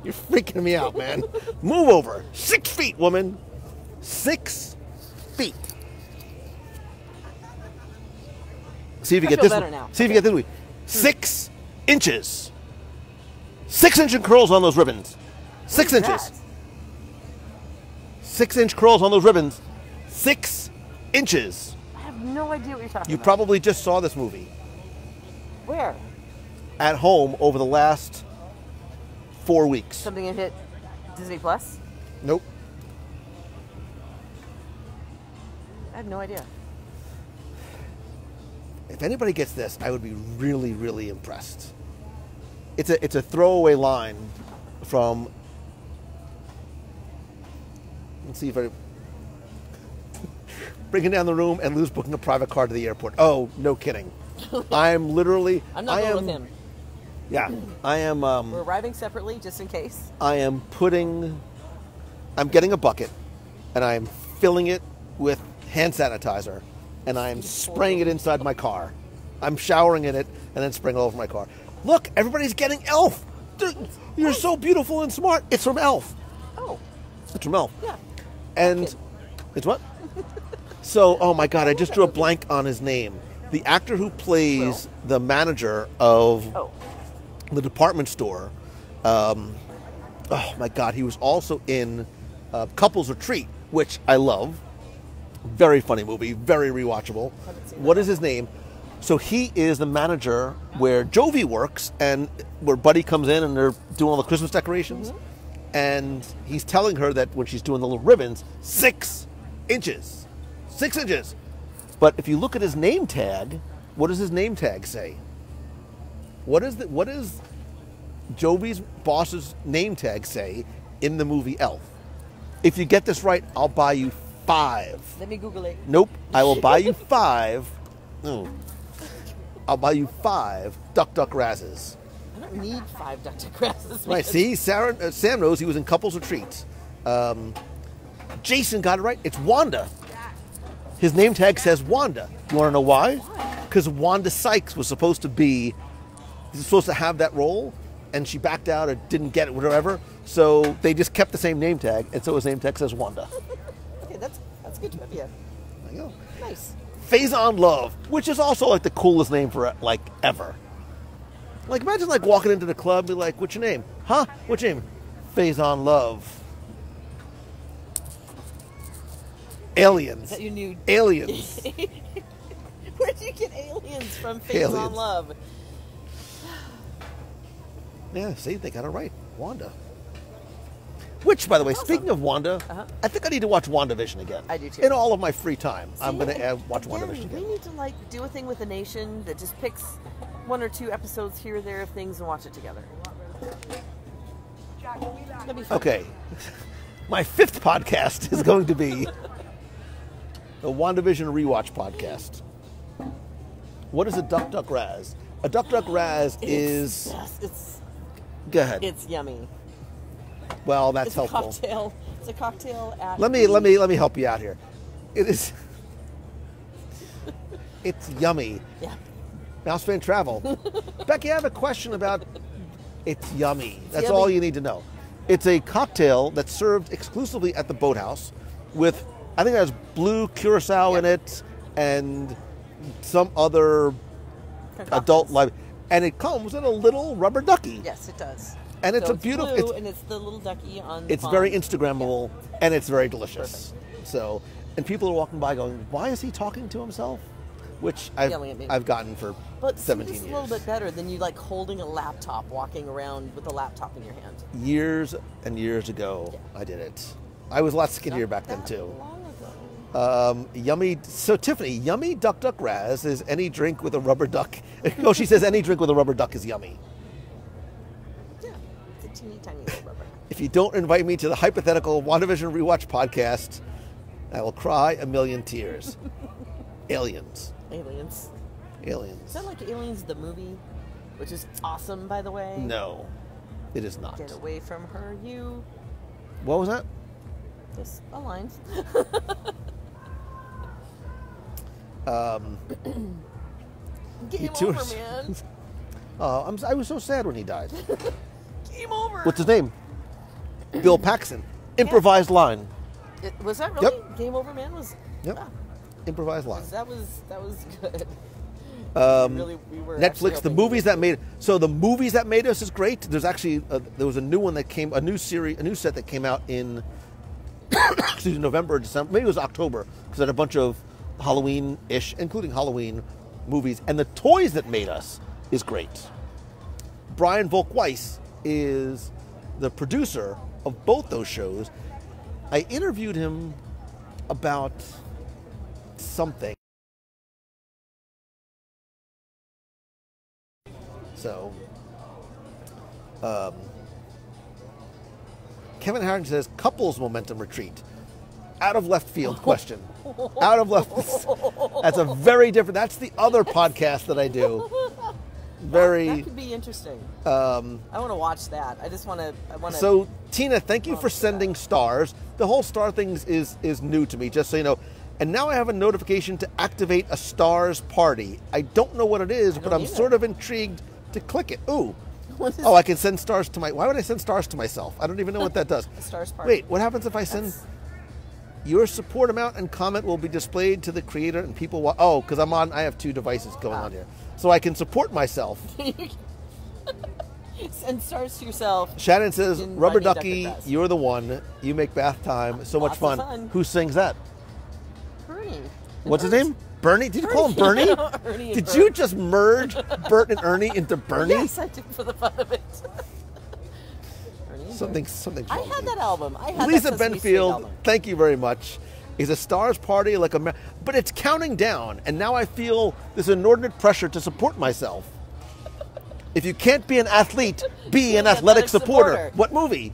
You're freaking me out, man. Move over. 6 feet, woman. 6 feet. See if you get this one. Now. See if you get this one. 6 inches. 6-inch curls on those ribbons. 6 inches. 6-inch curls on those ribbons. 6 inches. I have no idea what you're talking You about. probably just saw this movie. Where? At home over the last 4 weeks. Something that hit Disney Plus? Nope. I have no idea. If anybody gets this, I would be really, really impressed. It's a throwaway line from. Let's see if I. Bringing down the room and Lou's booking a private car to the airport. Oh, no kidding. I'm literally. I'm not going with him. Yeah, I am. We're arriving separately, just in case. I'm getting a bucket, and I'm filling it with hand sanitizer, and I'm spraying it inside my car. I'm showering in it, and then spraying it all over my car. Look, everybody's getting Elf. You're so beautiful and smart. It's from Elf. Oh. It's from Elf. Yeah. And it's what? So, oh my God, I just drew a blank on his name. The actor who plays the manager of the department store. Oh my God, he was also in Couples Retreat, which I love. Very funny movie, very rewatchable. What is his name? So he is the manager where Jovi works, and where Buddy comes in and they're doing all the Christmas decorations. Mm-hmm. And he's telling her that when she's doing the little ribbons, 6 inches. 6 inches. But if you look at his name tag, what does his name tag say? What does Jovi's boss's name tag say in the movie Elf? If you get this right, I'll buy you 5. Let me Google it. Nope. I will buy you 5. I'll buy you 5 Duck Duck Razzes. I don't need 5 Duck Duck Razzes. Right. See, Sam knows he was in Couples Retreats. Jason got it right. It's Wanda. His name tag says Wanda. You want to know why? Because Wanda Sykes was supposed to have that role, and she backed out or didn't get it, whatever. So they just kept the same name tag, and so his name tag says Wanda. Okay, that's good trivia. There you go. Nice. Faison Love, which is also like the coolest name for like ever. Like imagine like walking into the club, be like, "What's your name? Huh? What's your name? Faison Love." Aliens. Is that your new Aliens? Where did you get aliens from? Aliens. Faison Love. Yeah, see, they got it right. Wanda. Which, by the way, speaking of Wanda, I think I need to watch WandaVision again. I do too. In all of my free time, I'm going to watch WandaVision We again. need to like do a thing with the nation that just picks 1 or 2 episodes here or there of things and watch it together. That'd be fun. Okay. My 5th podcast is going to be the WandaVision Rewatch podcast. What is a Duck Duck Raz? A Duck Duck Raz is... Go ahead. It's yummy. Well, that's It's helpful. A cocktail. It's a cocktail at... Let me help you out here. It is... It's yummy. Yeah. Mouse Fan Travel. Becky, I have a question about... It's yummy. That's yummy. all you need to know. It's a cocktail that's served exclusively at the Boathouse with, I think there's blue curacao in it and some other adult life. And it comes in a little rubber ducky. Yes, it does. And it's so a beautiful... blue, and it's the little ducky on the It's pond. very Instagrammable, and it's very delicious. Perfect. So, and people are walking by going, why is he talking to himself? Which Yelling at me. I've gotten for But 17 this is years. a little bit better than you like holding a laptop, walking around with a laptop in your hand. Years and years ago, I did it. I was a lot skinnier back then, too. Long ago. Yummy. So, Tiffany, yummy Duck Duck Raz is any drink with a rubber duck. Oh, she says any drink with a rubber duck is yummy. Yeah. teeny tiny little rubber. If you don't invite me to the hypothetical WandaVision rewatch podcast, I will cry a million tears. Aliens. Aliens. Aliens. Is that like Aliens the movie? Which is awesome, by the way. No, it is not. Get away from her, you. What was that? Just a line. Game over, man. I was so sad when he died. Game over. What's his name? Bill Paxton. Improvised line. Was that really? Yep. Game over, man was. Yep. Ah, Improvised line. that was good. We were Netflix, the movies that made the movies that made us is great. There's actually there was a new one that came, a new set that came out in excuse me, November or December, maybe it was October, because it had a bunch of Halloween-ish, including Halloween movies, and the toys that made us is great. Brian Volk-Weiss is the producer of both those shows. I interviewed him about something. So, Kevin Harrington says, couples momentum retreat. Out of left field question. Out of left. That's a very different, that's the other podcast that I do. That could be interesting. I want to watch that. I want to. So, Tina, thank you for sending stars. The whole star thing is new to me, just so you know. And now I have a notification to activate a stars party. I don't know what it is, but I'm sort of intrigued to click it. Ooh. Oh, I can send stars to why would I send stars to myself? I don't even know what that does. A stars party. Wait, what happens if I send your support amount and comment will be displayed to the creator and people because I have two devices going on here. So I can support myself. Send stars to yourself. Shannon says, Rubber Ducky, you're the one. You make bath time so much fun. Who sings that? Bernie. What's his name? Bernie? Did you call him Bernie? Ernie Did you just merge Bert and Ernie into Bernie? Yes, I did for the fun of it. Something's wrong. I had that album. Lisa Benfield, thank you very much. Is a stars party like but it's counting down, and now I feel this inordinate pressure to support myself. If you can't be an athlete, be an athletic supporter. What movie?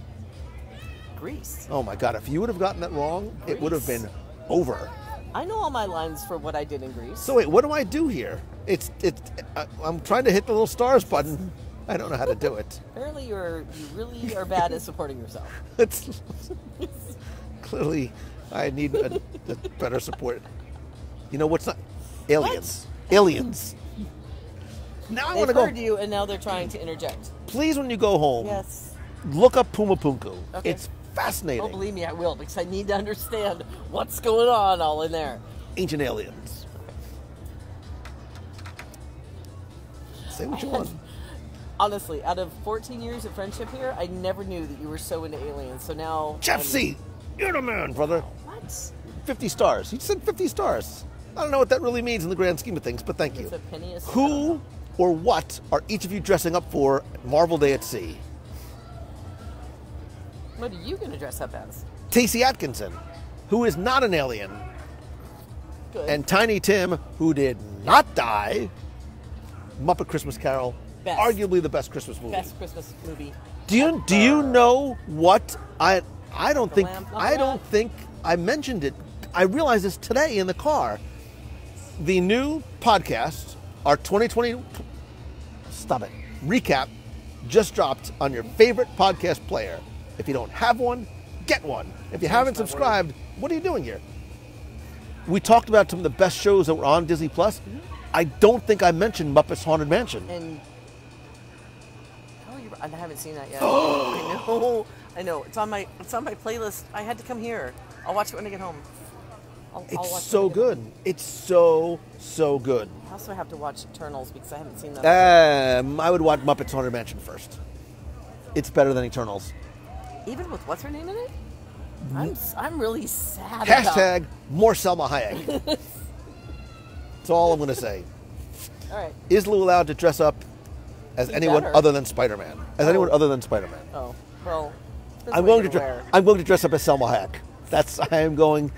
Grease. Oh my God! If you would have gotten that wrong, it would have been over. I know all my lines for what I did in Grease. So wait, what do I do here? I'm trying to hit the little stars button. I don't know how to do it. Apparently, you really are bad at supporting yourself. It's clearly I need a better support. You know what's not? Aliens. What? Aliens. Now I want to go. They've heard you, and now they're trying to interject. Please, when you go home, yes, look up Puma Punku. Okay. It's fascinating. Oh, believe me, I will, because I need to understand what's going on all in there. Ancient aliens. Say what you want. Honestly, out of 14 years of friendship here, I never knew that you were so into aliens. So now... Jeff C., you're the man, brother. What? 50 stars. He said 50 stars. I don't know what that really means in the grand scheme of things, but thank you. It's a penny a Who or what are each of you dressing up for Marvel Day at Sea? What are you going to dress up as? Tacey Atkinson, who is not an alien. Good. And Tiny Tim, who did not die. Muppet Christmas Carol. Best. Arguably the best Christmas movie. Best Christmas movie. Do you know what I don't think I mentioned it. I realized this today in the car. The new podcast, our 2020 recap, just dropped on your favorite podcast player. If you don't have one, get one. If you haven't subscribed, what are you doing here? We talked about some of the best shows that were on Disney Plus. Mm-hmm. I don't think I mentioned Muppets Haunted Mansion. And I haven't seen that yet. I know. It's on my playlist. I had to come here. I'll watch it when I get home. It's so good. It's so good. I also have to watch Eternals because I haven't seen that. I would watch Muppets Haunted Mansion first. It's better than Eternals. Even with what's her name in it? I'm really sad. Hashtag more Selma Hayek. That's all I'm going to say. All right. Is Lou allowed to dress up as anyone other than Spider-Man? Anyone other than Spider-Man? Oh, well. I'm going to dress up as Selma Hayek. I'm going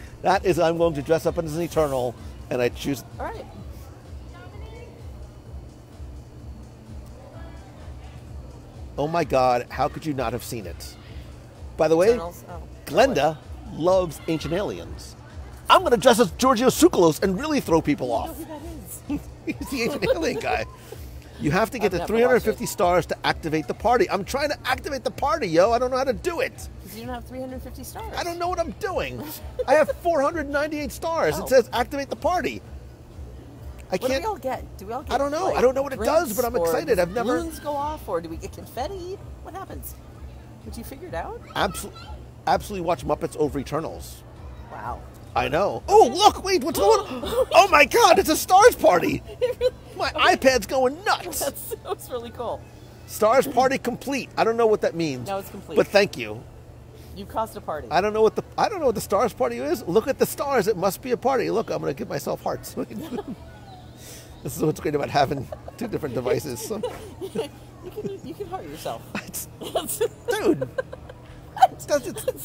to dress up as an Eternal, and I choose. All right. Oh my God, how could you not have seen it? By the way, Eternals? Oh. Glenda loves Ancient Aliens. I'm going to dress as Giorgio Tsoukalos and really throw people I don't off. know who that is. He's the Ancient Alien guy. You have to get I've to never 350 watched it. stars to activate the party. I'm trying to activate the party, yo. I don't know how to do it. Because you don't have 350 stars. I don't know what I'm doing. I have 498 stars. Oh. It says activate the party. I What do can't. we all get? Do we all get? I don't know. like, I don't know what it does, drinks, but I'm or excited. does I've never- balloons go off, or do we get confetti? What happens? Did you figure it out? Absolutely watch Muppets Over Eternals. Wow. I know. Oh, look, wait, what's going on? Oh my God, it's a stars party. My iPad's going nuts. That's really cool. Stars party complete. I don't know what that means. No, it's complete. But thank you. You caused a party. I don't know what the stars party is. Look at the stars. It must be a party. Look, I'm going to give myself hearts. This is what's great about having two different devices. You can hurt yourself. Dude,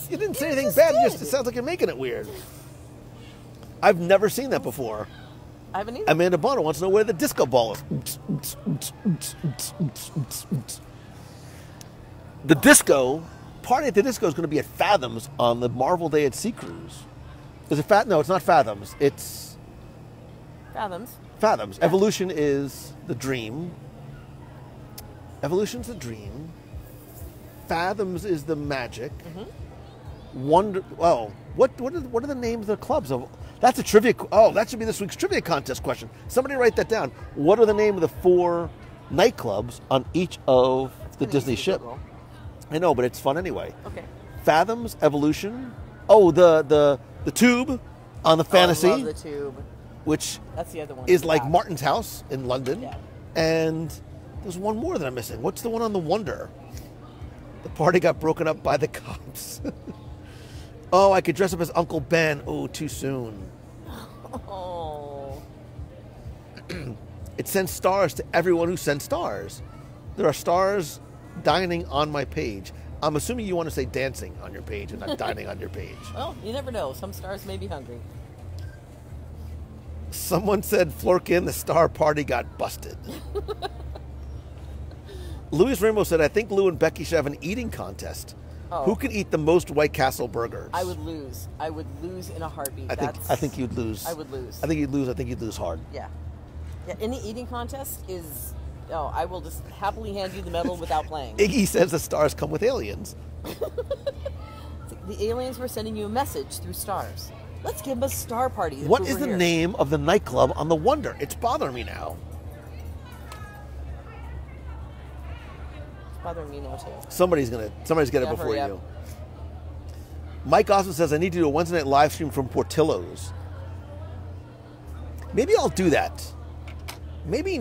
you didn't say anything just bad. did. It sounds like you're making it weird. I've never seen that before. I haven't either. Amanda Bonner wants to know where the disco ball is. The disco, party at the disco is going to be at Fathoms on the Marvel Day at Sea Cruise. Is it No, it's not Fathoms. It's Fathoms. Fathoms. Yeah. Evolution is the dream. Evolution's the dream. Fathoms is the magic. Wonder. Oh, what are the names of the clubs of? That's a trivia. Oh, that should be this week's trivia contest question. Somebody write that down. What are the name of the 4 nightclubs on each of the kinda Disney easy to ship? Google. I know, but it's fun anyway. Okay. Fathoms, Evolution. Oh, the tube on the Fantasy, Oh, I love the tube. which That's the other one. is like Yeah. Martin's house in London. Yeah. And there's one more that I'm missing. What's the one on the Wonder? The party got broken up by the cops. Oh, I could dress up as Uncle Ben. Oh, too soon. Oh. It sends stars to everyone who sends stars. There are stars dining on my page. I'm assuming you want to say dancing on your page and not dining on your page. Well, you never know. Some stars may be hungry. Someone said, Florkin, the star party got busted. Louis Rainbow said, I think Lou and Becky should have an eating contest. Oh. Who can eat the most White Castle burgers? I would lose. I would lose in a heartbeat. I think you'd lose. I would lose. I think you'd lose. I think you'd lose hard. Yeah. Yeah. Any eating contest is. Oh, I will just happily hand you the medal without playing. Iggy says the stars come with aliens. The aliens were sending you a message through stars. Let's give them a star party. What over is the here. name of the nightclub on the Wonder? It's bothering me now. It's bothering me now too. Somebody's get it Yeah, before hurry up. you. Mike Osmond says I need to do a Wednesday night live stream from Portillo's. Maybe I'll do that. Maybe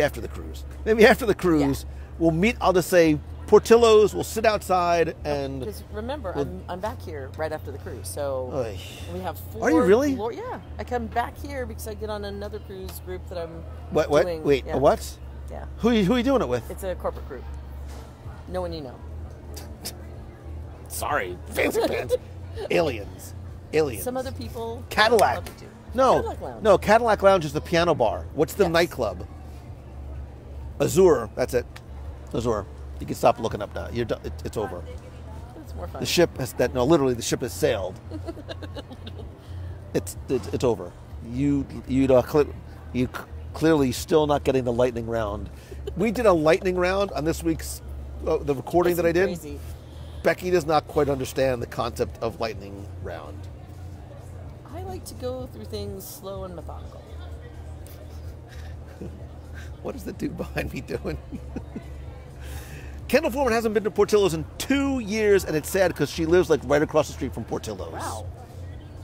after the cruise. Maybe after the cruise, we'll meet. I'll just say Portillo's. We'll sit outside and. Because remember, I'm back here right after the cruise, so Oy. we have 4. Are you really? Yeah, I come back here because I get on another cruise group that I'm What? doing. Wait, yeah. a what? Yeah, Who are you doing it with? it's a corporate group. No one you know. Sorry, fancy pants. Aliens. Some other people. Cadillac. love it too. No, Cadillac Lounge. no. Cadillac Lounge is the piano bar. What's the Yes. nightclub? Azure. That's it. Azure. You can stop looking up now. It's over. It's more fun. The ship has literally the ship has sailed. It's over. You clearly still not getting the lightning round. We did a lightning round on this week's the recording that I did. Crazy. Becky does not quite understand the concept of lightning round. I like to go through things slow and methodical. What is the dude behind me doing? Kendall Foreman hasn't been to Portillo's in 2 years, and it's sad because she lives like right across the street from Portillo's. Wow.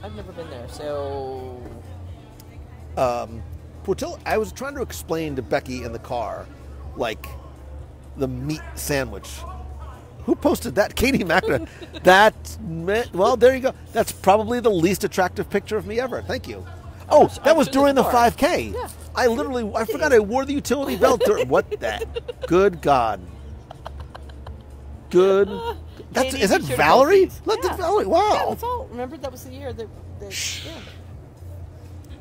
I've never been there, so Portillo. I was trying to explain to Becky in the car, like the meat sandwich. Who posted that? Katie Mackner. Well, there you go. That's probably the least attractive picture of me ever. Thank you. Oh, that was during the 5K. Yeah. I forgot I wore the utility belt. What that? Good God. Good. Katie, Is that be sure to Valerie? post these. Look, Yeah. that's Valerie. Yeah, Wow. that's all. Remember, that was the year that yeah.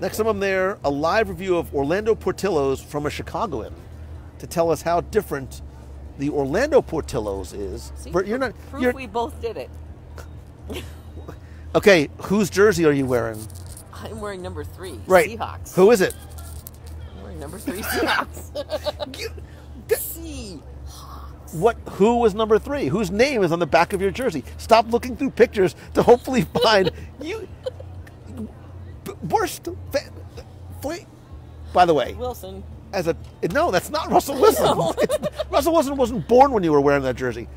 Next time I'm there, a live review of Orlando Portillo's from a Chicagoan to tell us how different The Orlando Portillo's is. See, You're not. proof You're, we both did it. okay, whose jersey are you wearing? I'm wearing number 3. Right. Seahawks. Who is it? I'm wearing number 3 Seahawks. Seahawks. What? Who was number 3? Whose name is on the back of your jersey? Stop looking through pictures to hopefully find you. Worst. By the way, Wilson. No, that's not Russell Wilson. No. Russell Wilson wasn't born when you were wearing that jersey.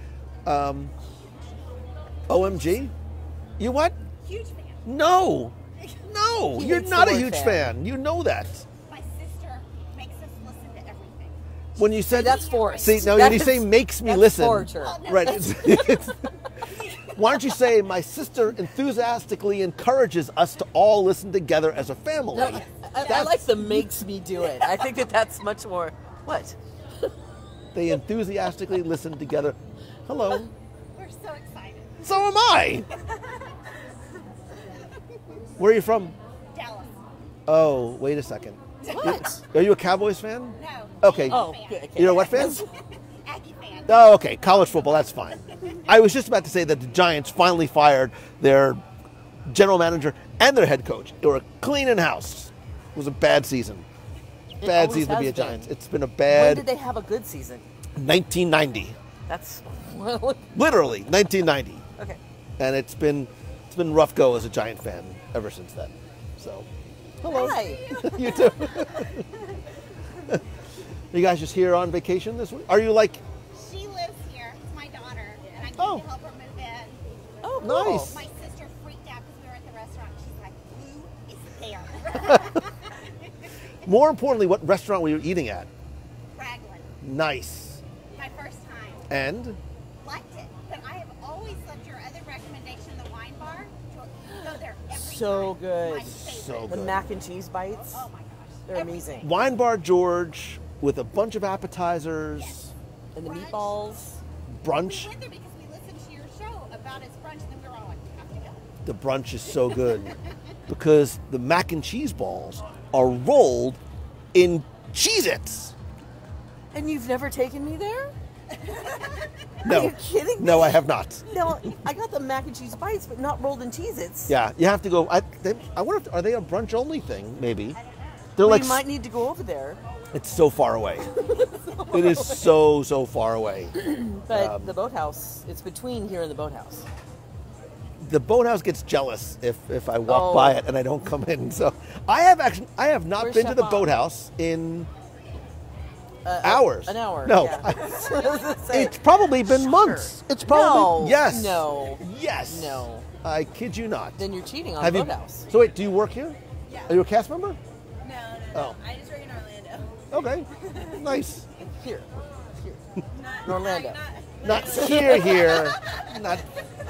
OMG, you what? Huge fan. No, He you're hates not the a word huge fan. fan. You know that. My sister makes us listen to everything. When you said That's forced. See, no, That when you say is- makes me that's listen. torture. Right. Why don't you say my sister enthusiastically encourages us to all listen together as a family? No, I like the makes me do it. I think that's much more. What? They enthusiastically listen together. Hello. We're so excited. So am I. Where are you from? Dallas. Oh, wait a second. What? Are you a Cowboys fan? No. Okay. Oh, Fan. good. You're a what fan? Aggie fan. Oh, okay. College football, that's fine. I was just about to say that the Giants finally fired their general manager and their head coach. They were cleaning house. It was a bad season. Bad always season to be a has been. Giants. It's been a When bad did they have a good season? 1990. That's Literally 1990. okay. And it's been rough go as a Giant fan ever since then. So, hello. Hi. You too. You guys just here on vacation this week? Are you like She lives here. It's my daughter. And I came Oh. to help her move in. Oh, cool. Nice. My sister freaked out because we were at the restaurant. She's like, who is there? more importantly, what restaurant were you eating at? Raglan. Nice. My first time. And Liked it. But I have always loved your other recommendation, the wine bar. Go there every So time. good. My favorite. So The good. mac and cheese bites. Oh my gosh. They're Every amazing. time. Wine Bar George with a bunch of appetizers, And the Brunch. meatballs. brunch. We went there because we listened to your show about his brunch, and then we were all like, we have to go. The brunch is so good because the mac and cheese balls are rolled in Cheez-Its. And you've never taken me there? No. Are you kidding me? No, I have not. No, I got the mac and cheese bites, but not rolled in Cheez-Its. Yeah, you have to go. I wonder if are they a brunch only thing? Maybe. They're We like might need to go over there. it's so far away. It is so far away. But the Boathouse, it's between here and the Boathouse. The Boathouse gets jealous if I walk Oh. by it and I don't come in. So I have not Where's been to Chef the Bob? Boathouse in hours. An hour. No, Yeah. it's probably been months. It's probably No, yes. no. Yes. No. I kid you not. Then you're cheating on Have you? Boathouse. So wait, do you work here? Yeah. Are you a cast member? No. Oh. I just work in Orlando. Okay. Nice. Here. Not, In Orlando. Not here. Not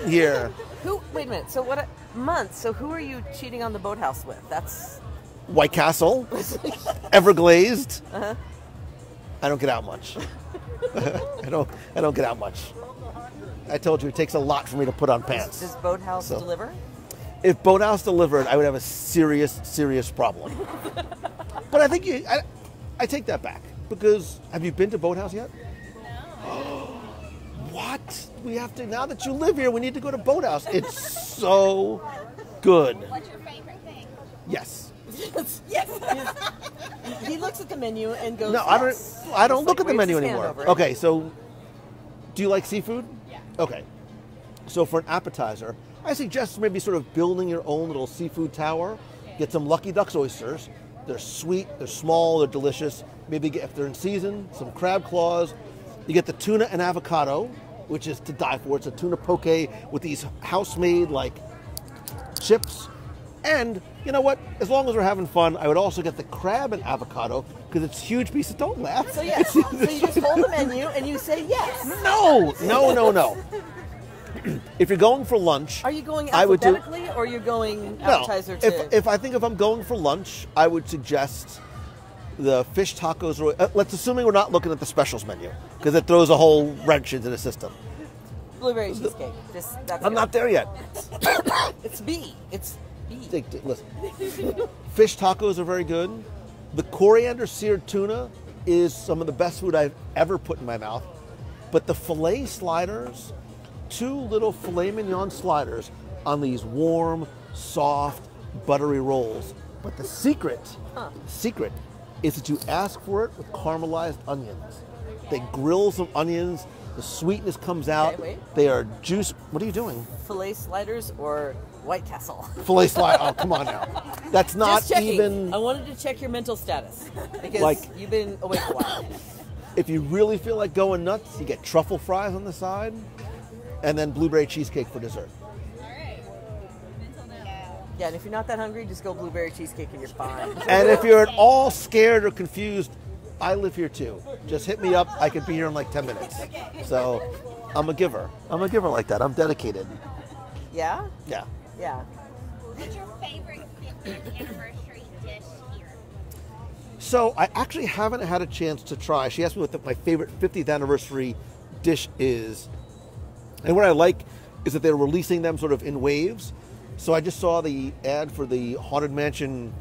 here. Who? Wait a minute. So what? Month. So who are you cheating on the Boathouse with? That's. White Castle, Everglazed. Uh-huh. I don't get out much. I don't get out much. I told you it takes a lot for me to put on pants. Does Boathouse So- deliver? If Boathouse delivered, I would have a serious problem. But I think I take that back because have you been to Boathouse yet? No. What? We have to now that you live here. We need to go to Boathouse. It's so good. What's your favorite thing? Yes. Yes. He looks at the menu and goes. No, I don't. yes. I don't Just look like at the waves menu his hand anymore. over it. Okay, so do you like seafood? Yeah. Okay. So for an appetizer, I suggest maybe sort of building your own little seafood tower. Get some Lucky Duck's oysters. They're sweet, they're small, they're delicious. Maybe get, if they're in season, some crab claws. You get the tuna and avocado, which is to die for. It's a tuna poke with these house-made like chips. And you know what? As long as we're having fun, I would also get the crab and avocado because it's huge pieces. Don't laugh. So yes. So you just hold the menu and you say yes. No. If you're going for lunch, Are you going I would do- alphabetically or are you going no. appetizer to? If I'm going for lunch, I would suggest the fish tacos. Let's assuming we're not looking at the specials menu because it throws a whole wrench into the system. Blueberry cheesecake. That's I'm good. not there yet. It's B. It's B. Listen, fish tacos are very good. The coriander seared tuna is some of the best food I've ever put in my mouth. But the filet sliders, 2 little filet mignon sliders on these warm, soft, buttery rolls. But the secret is that you ask for it with caramelized onions. They grill some onions, the sweetness comes out. Okay, wait. They are juice. What are you doing? Filet sliders or White Castle? Filet slide. Oh, come on now. That's not Just checking. even. I wanted to check your mental status because Like- you've been awake a while. If you really feel like going nuts, you get truffle fries on the side, and then blueberry cheesecake for dessert. All right. Mental note. Yeah, and if you're not that hungry, just go blueberry cheesecake and you're fine. And if you're at all scared or confused, I live here too. Just hit me up. I could be here in like 10 minutes. So I'm a giver. I'm a giver like that. I'm dedicated. Yeah? Yeah. Yeah. What's your favorite 50th anniversary dish here? So I actually haven't had a chance to try. She asked me what my favorite 50th anniversary dish is. And what I like is that they're releasing them sort of in waves. So I just saw the ad for the Haunted Mansion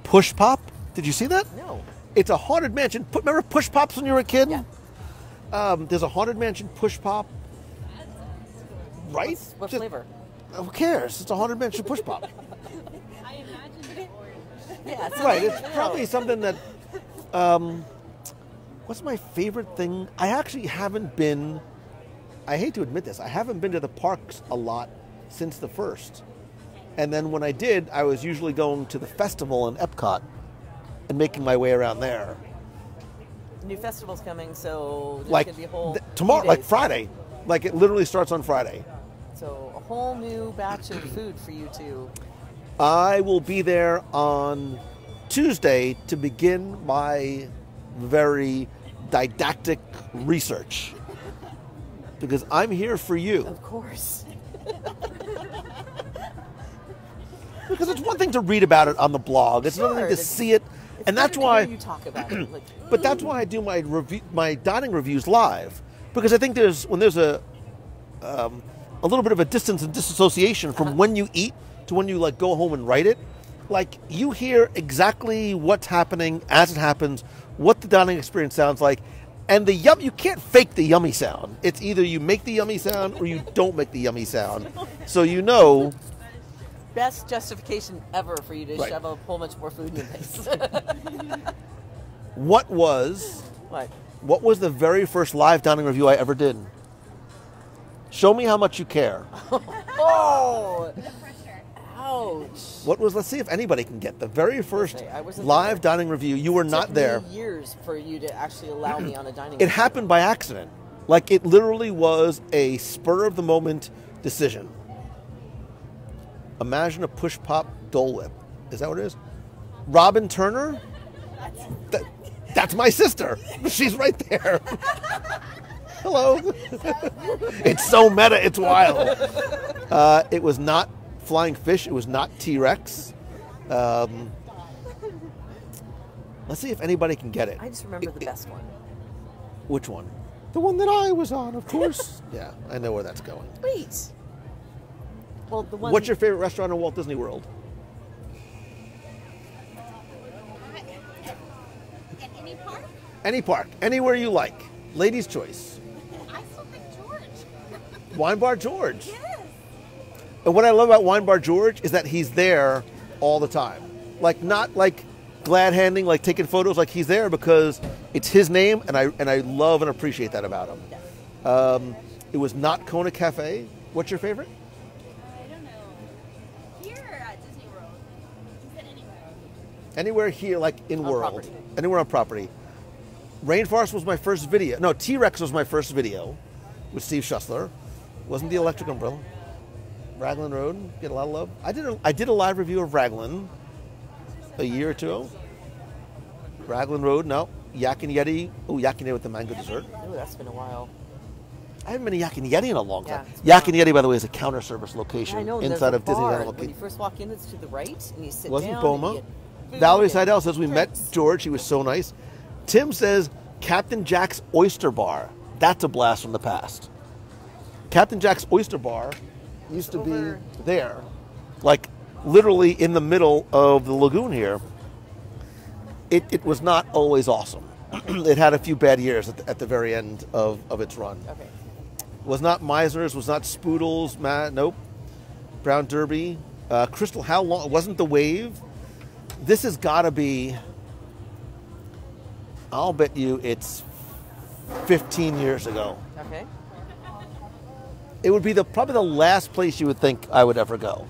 Push Pop. Did you see that? No. It's a Haunted Mansion. Remember Push Pops when you were a kid? Yeah. There's a Haunted Mansion Push Pop. Right? What Just- flavor? Who cares? It's a Haunted Mansion Push Pop. I imagined it orange. Yeah. It's Right. It's probably something that. What's my favorite thing? I actually haven't been. I hate to admit this. I haven't been to the parks a lot since the first. And then when I did, I was usually going to the festival in Epcot and making my way around there. New festival's coming, so there's Like going to be a whole tomorrow, few like days. Friday. Like it literally starts on Friday. So a whole new batch of food for you to. I will be there on Tuesday to begin my very didactic research. Because I'm here for you. Of course. Because it's one thing to read about it on the blog. It's another thing to Sure. see it. And that's Better to why hear you talk about it. Like, but that's why I do my my dining reviews live. Because I think when there's a little bit of a distance and disassociation from when you eat to when you like go home and write it. Like you hear exactly what's happening as it happens, what the dining experience sounds like, and you can't fake the yummy sound. It's either you make the yummy sound or you don't make the yummy sound. So you know. best justification ever for you to Right. shove a whole bunch more food in your face. What was What? the very first live dining review I ever did? Show me how much you care. Oh! The pressure. Ouch. Let's see if anybody can get the very first Okay, I wasn't live there. dining review. You were It not took there. me years for you to actually allow me on a dining It happened by accident. Like it literally was a spur of the moment decision. Imagine a push pop Dole Whip. Is that what it is? Robin Turner? That's my sister. She's right there. Hello. It's so meta. It's wild. It was not Flying Fish. It was not T-Rex. Let's see if anybody can get it. I just remember the best one. Which one? The one that I was on, of course. Yeah, I know where that's going. Wait. Well, the one. What's your favorite restaurant in Walt Disney World? At any park? Any park, anywhere you like. Ladies' choice. I still think George. Wine Bar George. Yes. And what I love about Wine Bar George is that he's there all the time. Like not like glad handing, like taking photos. Like he's there because it's his name, and I love and appreciate that about him. It was not Kona Cafe. What's your favorite? I don't know. Here or at Disney World? You said anywhere. Anywhere here, like in On world. property. Anywhere on property. Rainforest was my first video. No, T-Rex was my first video with Steve Schussler. Wasn't the Electric Umbrella. Raglan Road, get a lot of love. I did a live review of Raglan a year or two ago. Raglan Road, no. Yak and Yeti. Oh, Yak and Yeti with the mango dessert. Ooh, that's been a while. I haven't been to Yak and Yeti in a long Yeah, time. it's Yak been and Yeti, by the way, is a counter service location I know. There's inside a of Disneyland. bar. When you first walk in, it's to the right, and you sit Wasn't down. Boma. And you get food Valerie and Seidel says we met drinks. George. He was so nice. Tim says Captain Jack's Oyster Bar. That's a blast from the past. Captain Jack's Oyster Bar used to Over- be there, like literally in the middle of the lagoon here. It was not always awesome. It had a few bad years at the very end of its run. Okay. Was not Meisner's, was not Spoodles, nope. Brown Derby. Crystal, how long? It wasn't the Wave. This has got to be, I'll bet you it's 15 years ago. Okay. It would be probably the last place you would think I would ever go.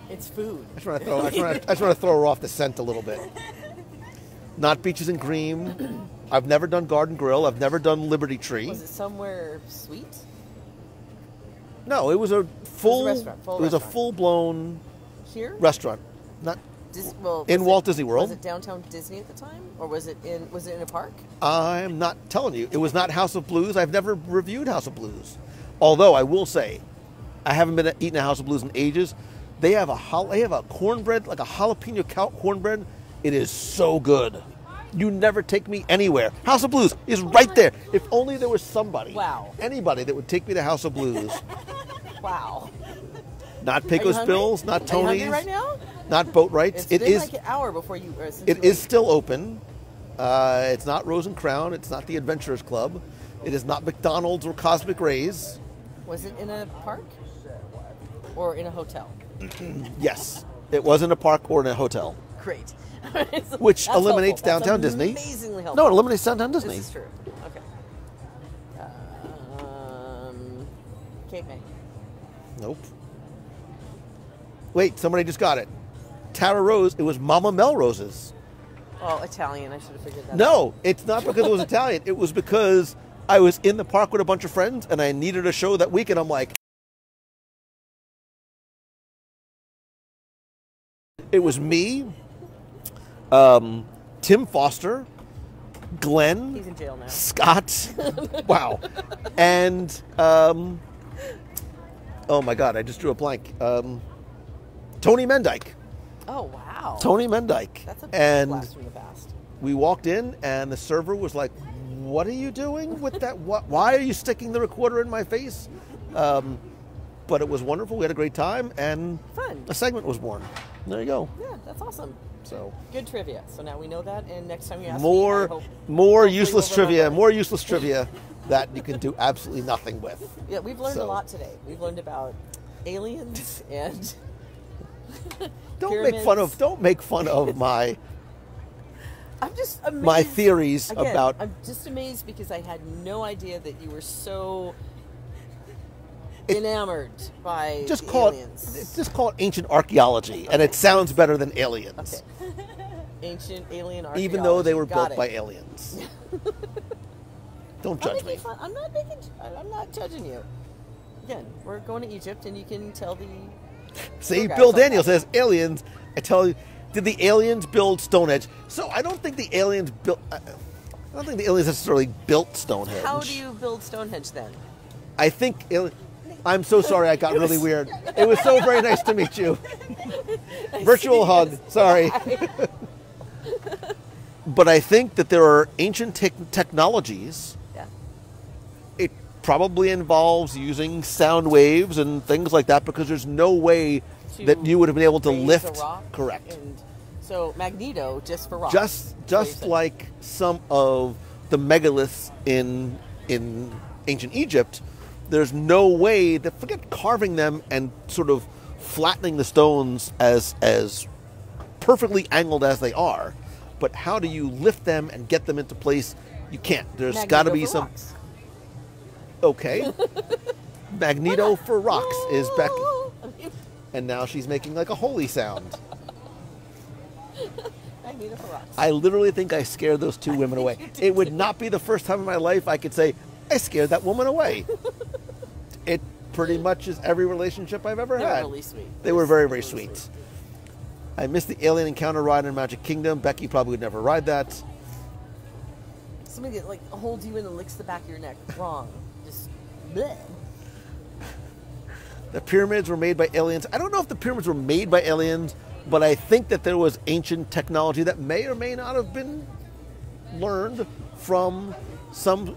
It's food. I just want to throw her off the scent a little bit. Not Beaches and Cream. I've never done Garden Grill. I've never done Liberty Tree. Was it somewhere sweet? No, it was a full. It was a restaurant, full it was a restaurant. full-blown Here? restaurant. Not in Walt Disney World. Was it downtown Disney at the time, or was it in a park? I'm not telling you. It was not House of Blues. I've never reviewed House of Blues. Although I will say, I haven't been eating a House of Blues in ages. They have a cornbread, like a jalapeno cornbread. It is so good. You never take me anywhere. House of Blues is right there. If only there was somebody, anybody that would take me to House of Blues. Wow. Not Pecos Bills, not Tony's. Are you hungry right now? Not Boatwright's. It's been like an hour before you. It is still open. It's not Rose and Crown. It's not the Adventurers Club. It is not McDonald's or Cosmic Rays. Was it in a park or in a hotel? Yes, it was in a park or in a hotel. Great. Which That's eliminates helpful. downtown That's Disney. Amazingly helpful. No, it eliminates downtown Disney. This is true. Okay. Cape May. Nope. Wait, somebody just got it. Tara Rose. It was Mama Melrose's. Oh, Italian. I should have figured that out. No, it's not because it was Italian. It was because I was in the park with a bunch of friends and I needed a show that week, and I'm like, it was me, Tim Foster, Glenn, he's in jail now. Scott, wow, and oh my God, I just drew a blank. Tony Mendyke. Oh wow. Tony Mendyke. That's a blast from the past. We walked in, and the server was like, "What are you doing with that? Why are you sticking the recorder in my face?" But it was wonderful. We had a great time, and fun. A segment was born. There you go. Yeah, that's awesome. So good trivia. So now we know that, and next time you ask more useless trivia, that you can do absolutely nothing with. Yeah, we've learned a lot today. We've learned about aliens and Don't make fun of my. I'm just amazed. My theories about. I'm just amazed because I had no idea that you were so enamored by aliens. Just call it ancient archaeology, and it sounds better than aliens. Okay. Ancient alien archaeology. Even though they were built by aliens. Don't judge me. I'm not judging you. Again, we're going to Egypt, and you can tell the. See, Bill Daniel says aliens. I tell you, did the aliens build Stonehenge? So I don't think the aliens built. I don't think the aliens necessarily built Stonehenge. How do you build Stonehenge then? I think. I'm so sorry. I got really weird. It was so very nice to meet you. Virtual hug. Sorry. But I think that there are ancient technologies. Yeah. It probably involves using sound waves and things like that, because there's no way that you would have been able to lift. Correct. And so Magneto, just for rocks. Just like some of the megaliths in ancient Egypt, there's no way that, forget carving them and sort of flattening the stones as perfectly angled as they are, but how do you lift them and get them into place? You can't. There's got to be some. Rocks. Okay. Magneto for rocks is Becky, and now she's making like a holy sound. Magneto for rocks. I literally think I scared those two women away. It would not be the first time in my life I could say I scared that woman away. It pretty much is every relationship I've ever had. They were really sweet. They were very, very sweet. I missed the alien encounter ride in Magic Kingdom. Becky probably would never ride that. Somebody that holds you in and licks the back of your neck. Wrong. Just bleh. The pyramids were made by aliens. I don't know if the pyramids were made by aliens, but I think that there was ancient technology that may or may not have been learned from some.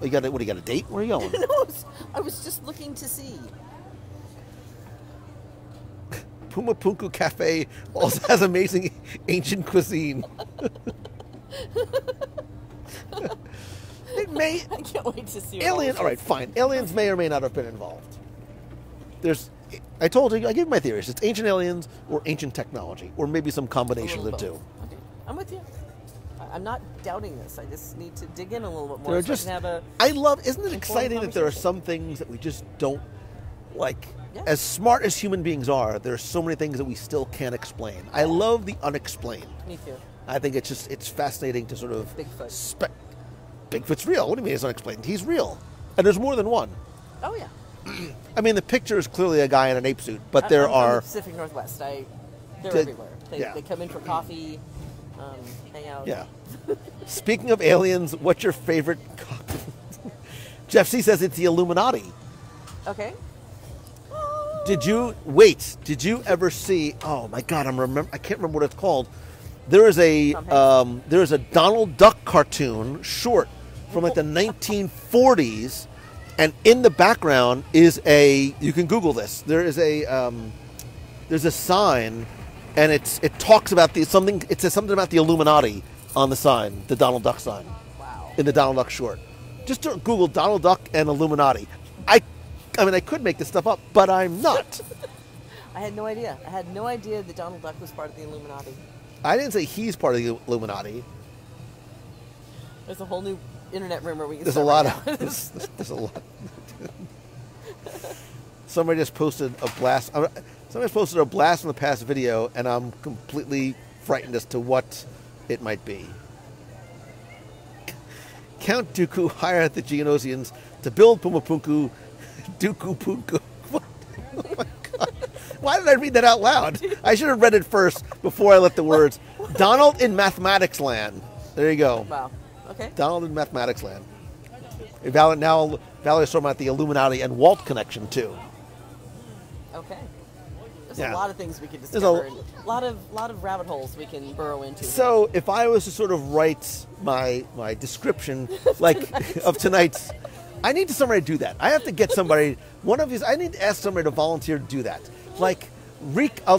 You got a date? Where are you going? No, I was just looking to see. Puma Punku Cafe also has amazing ancient cuisine. It may. I can't wait to see. All right, fine. Aliens may or may not have been involved. I told you, I gave my theories. It's ancient aliens or ancient technology, or maybe some combination of the two. Okay, I'm with you. I'm not doubting this. I just need to dig in a little bit more. So I can have a. Isn't it exciting that there are some things that we just don't like? Yeah. As smart as human beings are, there are so many things that we still can't explain. I love the unexplained. Me too. I think it's fascinating to sort of Bigfoot. Bigfoot's real. What do you mean it's unexplained? He's real, and there's more than one. Oh yeah. I mean, the picture is clearly a guy in an ape suit, but I'm there from are the Pacific Northwest. They're everywhere. They come in for coffee, hang out. Yeah. Speaking of aliens, what's your favorite? Jeff C says it's the Illuminati. Okay. Did you ever see? Oh my God, I can't remember what it's called. There is a Donald Duck cartoon short from like the 1940s, and in the background is you can Google this. There's a sign, and it talks about it says something about the Illuminati on the sign, the Donald Duck sign. Wow. In the Donald Duck short. Just Google Donald Duck and Illuminati. I mean, I could make this stuff up, but I'm not. I had no idea. I had no idea that Donald Duck was part of the Illuminati. I didn't say he's part of the Illuminati. There's a whole new internet rumor we can There's a lot of... There's a lot. Somebody just posted a blast. Somebody posted a blast from the past video, and I'm completely frightened as to what it might be. Count Dooku hired the Geonosians to build Pumapunku Dooku Punku. What? Oh my God. Why did I read that out loud? I should have read it first before I let the words. Donald in Mathematics Land. There you go. Wow. Okay. Donald in Mathematics Land. Now Valerie's talking about the Illuminati and Walt connection too. Okay. There's Yeah. a lot of things we could discover. And a lot of rabbit holes we can burrow into. So if I was to sort of write my description of tonight's, I need somebody to do that. I have to get somebody. One of these. I need to ask somebody to volunteer to do that.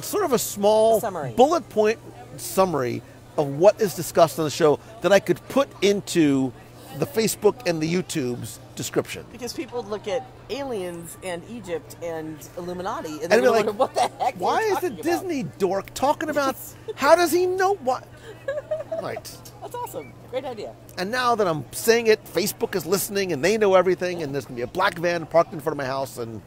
Sort of a small bullet point summary of what is discussed on the show that I could put into the Facebook and the YouTube's description. Because people would look at aliens and Egypt and Illuminati and they'd be like, wonder, what the heck why is the Disney dork talking about, how does he know what? Right. That's awesome. Great idea. And now that I'm saying it, Facebook is listening and they know everything, and there's going to be a black van parked in front of my house, and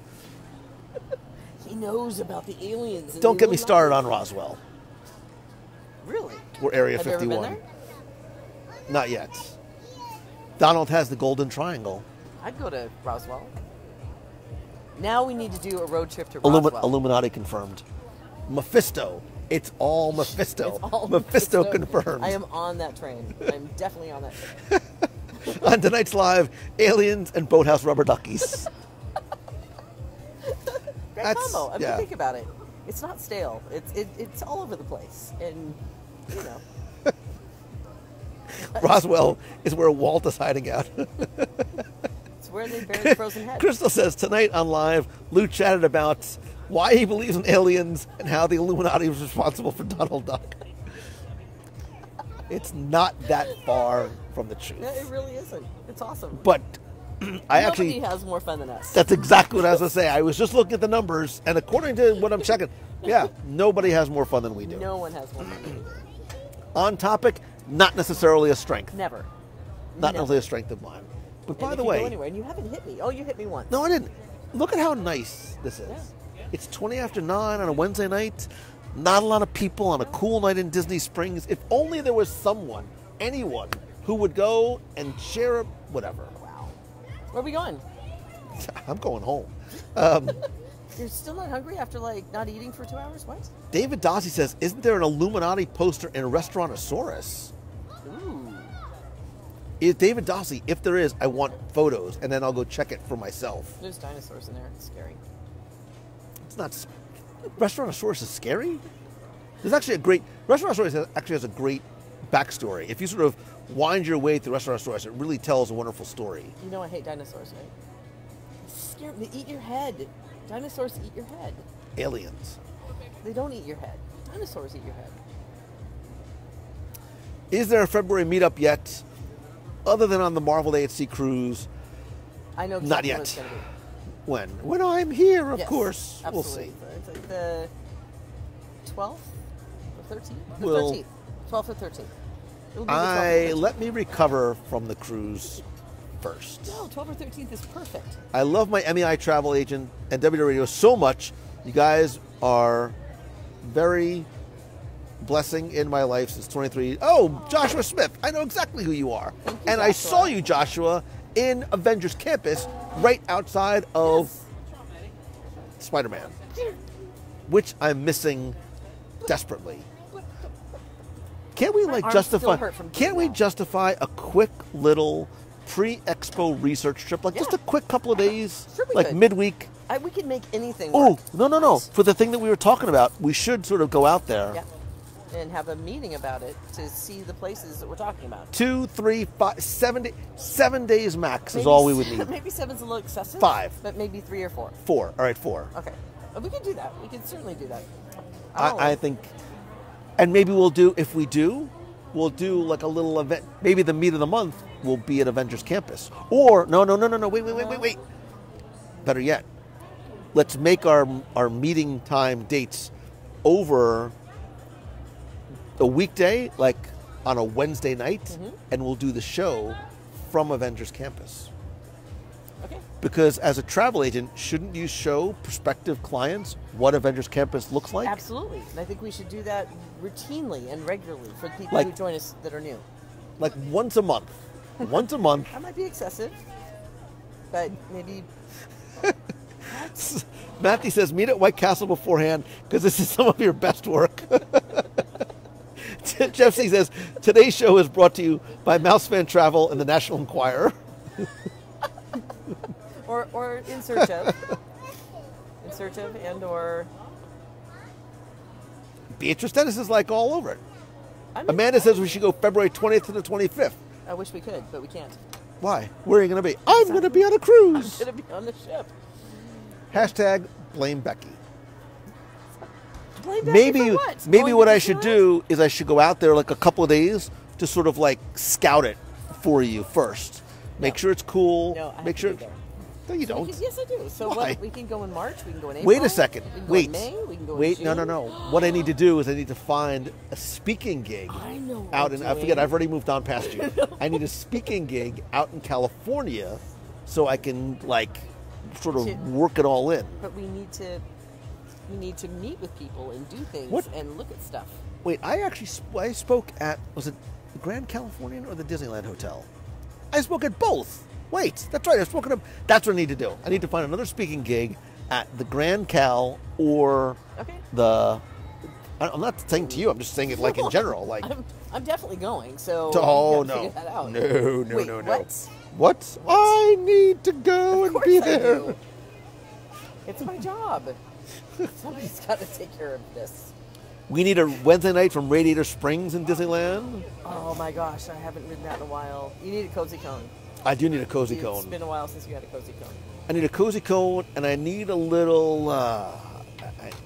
he knows about the aliens. And don't get me started on Roswell. Really? Or Area Have 51. You ever been there? Not yet. Donald has the Golden Triangle. I'd go to Roswell. Now we need to do a road trip to Roswell. Illuminati confirmed. Mephisto. It's all Mephisto. It's all Mephisto confirmed. I am on that train. I'm definitely on that train. On tonight's live, aliens and Boathouse rubber duckies. Great combo. I mean, think about it. It's not stale. It's all over the place, and you know. Roswell is where Walt is hiding out. It's where they buried the frozen head. Crystal says, tonight on Live, Lou chatted about why he believes in aliens and how the Illuminati was responsible for Donald Duck. It's not that far from the truth. No, it really isn't. It's awesome. But Nobody has more fun than us. That's exactly what I was going to say. I was just looking at the numbers, and according to what I'm checking, yeah, nobody has more fun than we do. No one has more fun than we do. On topic, not necessarily a strength. Never. Not necessarily a strength of mine. But by the way, go anywhere, and you haven't hit me. Oh, you hit me once. No, I didn't. Look at how nice this is. Yeah. It's 20 after 9 on a Wednesday night. Not a lot of people on a cool night in Disney Springs. If only there was someone, anyone, who would go and share whatever. Wow. Where are we going? I'm going home. You're still not hungry after not eating for 2 hours? What? David Dossie says, isn't there an Illuminati poster in Restaurantosaurus? Ooh. David Dossie, if there is, I want photos, and then I'll go check it for myself. There's dinosaurs in there. It's scary. It's not. Restaurantosaurus is scary? There's actually a great... Restaurantosaurus actually has a great backstory. If you sort of wind your way through Restaurantosaurus, it really tells a wonderful story. You know I hate dinosaurs, right? Scare me. They eat your head. Dinosaurs eat your head. Aliens. They don't eat your head. Dinosaurs eat your head. Is there a February meetup yet? Other than on the Marvel AHC cruise, I know not exactly yet. what it's going to be. When I'm here, of Yes, course, we'll absolutely. see. It's like the 12th or 13th? The We'll- 13th. 12th or 13th. It'll be the 12th or I 13th. let me recover from the cruise first. No, 12th or 13th is perfect. I love my MEI travel agent and W Radio so much. You guys are very blessing in my life since 23. Oh, Joshua Smith. I know exactly who you are. Thank you, And I Joshua. saw you, Joshua, in Avengers Campus right outside of Spider-Man, which I'm missing desperately. Can't we like arms justify? still hurt from doing Can't we that. justify a quick little pre-expo research trip, like just Yeah. a quick couple of days, Sure we like could. midweek? We can make anything Oh, work. no! For the thing that we were talking about, we should sort of go out there. Yeah. And have a meeting about it to see the places that we're talking about. 2, 3, 5, 7 days max is all we would need. Maybe 7's a little excessive. 5. But maybe 3 or 4. 4. All right, 4. Okay. We can do that. We can certainly do that. I think, and maybe we'll do we'll do like a little event. Maybe the meet of the month will be at Avengers Campus. Or no. Wait. Better yet, let's make our meeting time dates over a weekday, like on a Wednesday night, and we'll do the show from Avengers Campus. Okay. Because as a travel agent, shouldn't you show prospective clients what Avengers Campus looks like? Absolutely. And I think we should do that routinely and regularly for the people Like- who join us that are new. Like once a month. Once a month. That might be excessive, but maybe Matthew says, meet at White Castle beforehand because this is some of your best work. Jeff C says, today's show is brought to you by Mousefan Travel and the National Enquirer. or in search of, and or. Beatrice Dennis is like all over it. I mean, Amanda says we should go February 20th to the 25th. I wish we could, but we can't. Why? Where are you going to be? I'm going to be on a cruise. Gonna be on the ship. Hashtag blame Becky. Blame Becky Maybe for what? maybe Going what to I the should US? do is I should go out there like a couple of days to sort of like scout it for you first. Make sure it's cool. No, I have Make to sure. be there. No, you So we don't. can- yes, I do. So Why? we can go in March. We can go in April. Wait a second. We can go Wait. in May. We can go in Wait. June. No. What I need to do is I need to find a speaking gig I know what out we're in. I forget. doing. I've already moved on past you. I need a speaking gig out in California, so I can like sort of Shit. work it all in. But we need to meet with people and do things What? and look at stuff. Wait, I spoke at, was it the Grand Californian or the Disneyland Hotel? I spoke at both. Wait, that's right. That's what I need to do. I need to find another speaking gig at the Grand Cal or Okay. I'm not saying to you. I'm just saying it like in general. Like, I'm definitely going. So oh we gotta figure that no, out. no, Wait, no. What? What? I need to go Of and course be I there. do. It's my job. Somebody's got to take care of this. We need a Wednesday night from Radiator Springs in Disneyland. Oh my gosh, I haven't ridden that in a while. You need a cozy cone. I do need a cozy It's cone. been a while since you had a cozy cone. I need a cozy cone, and I need a little. I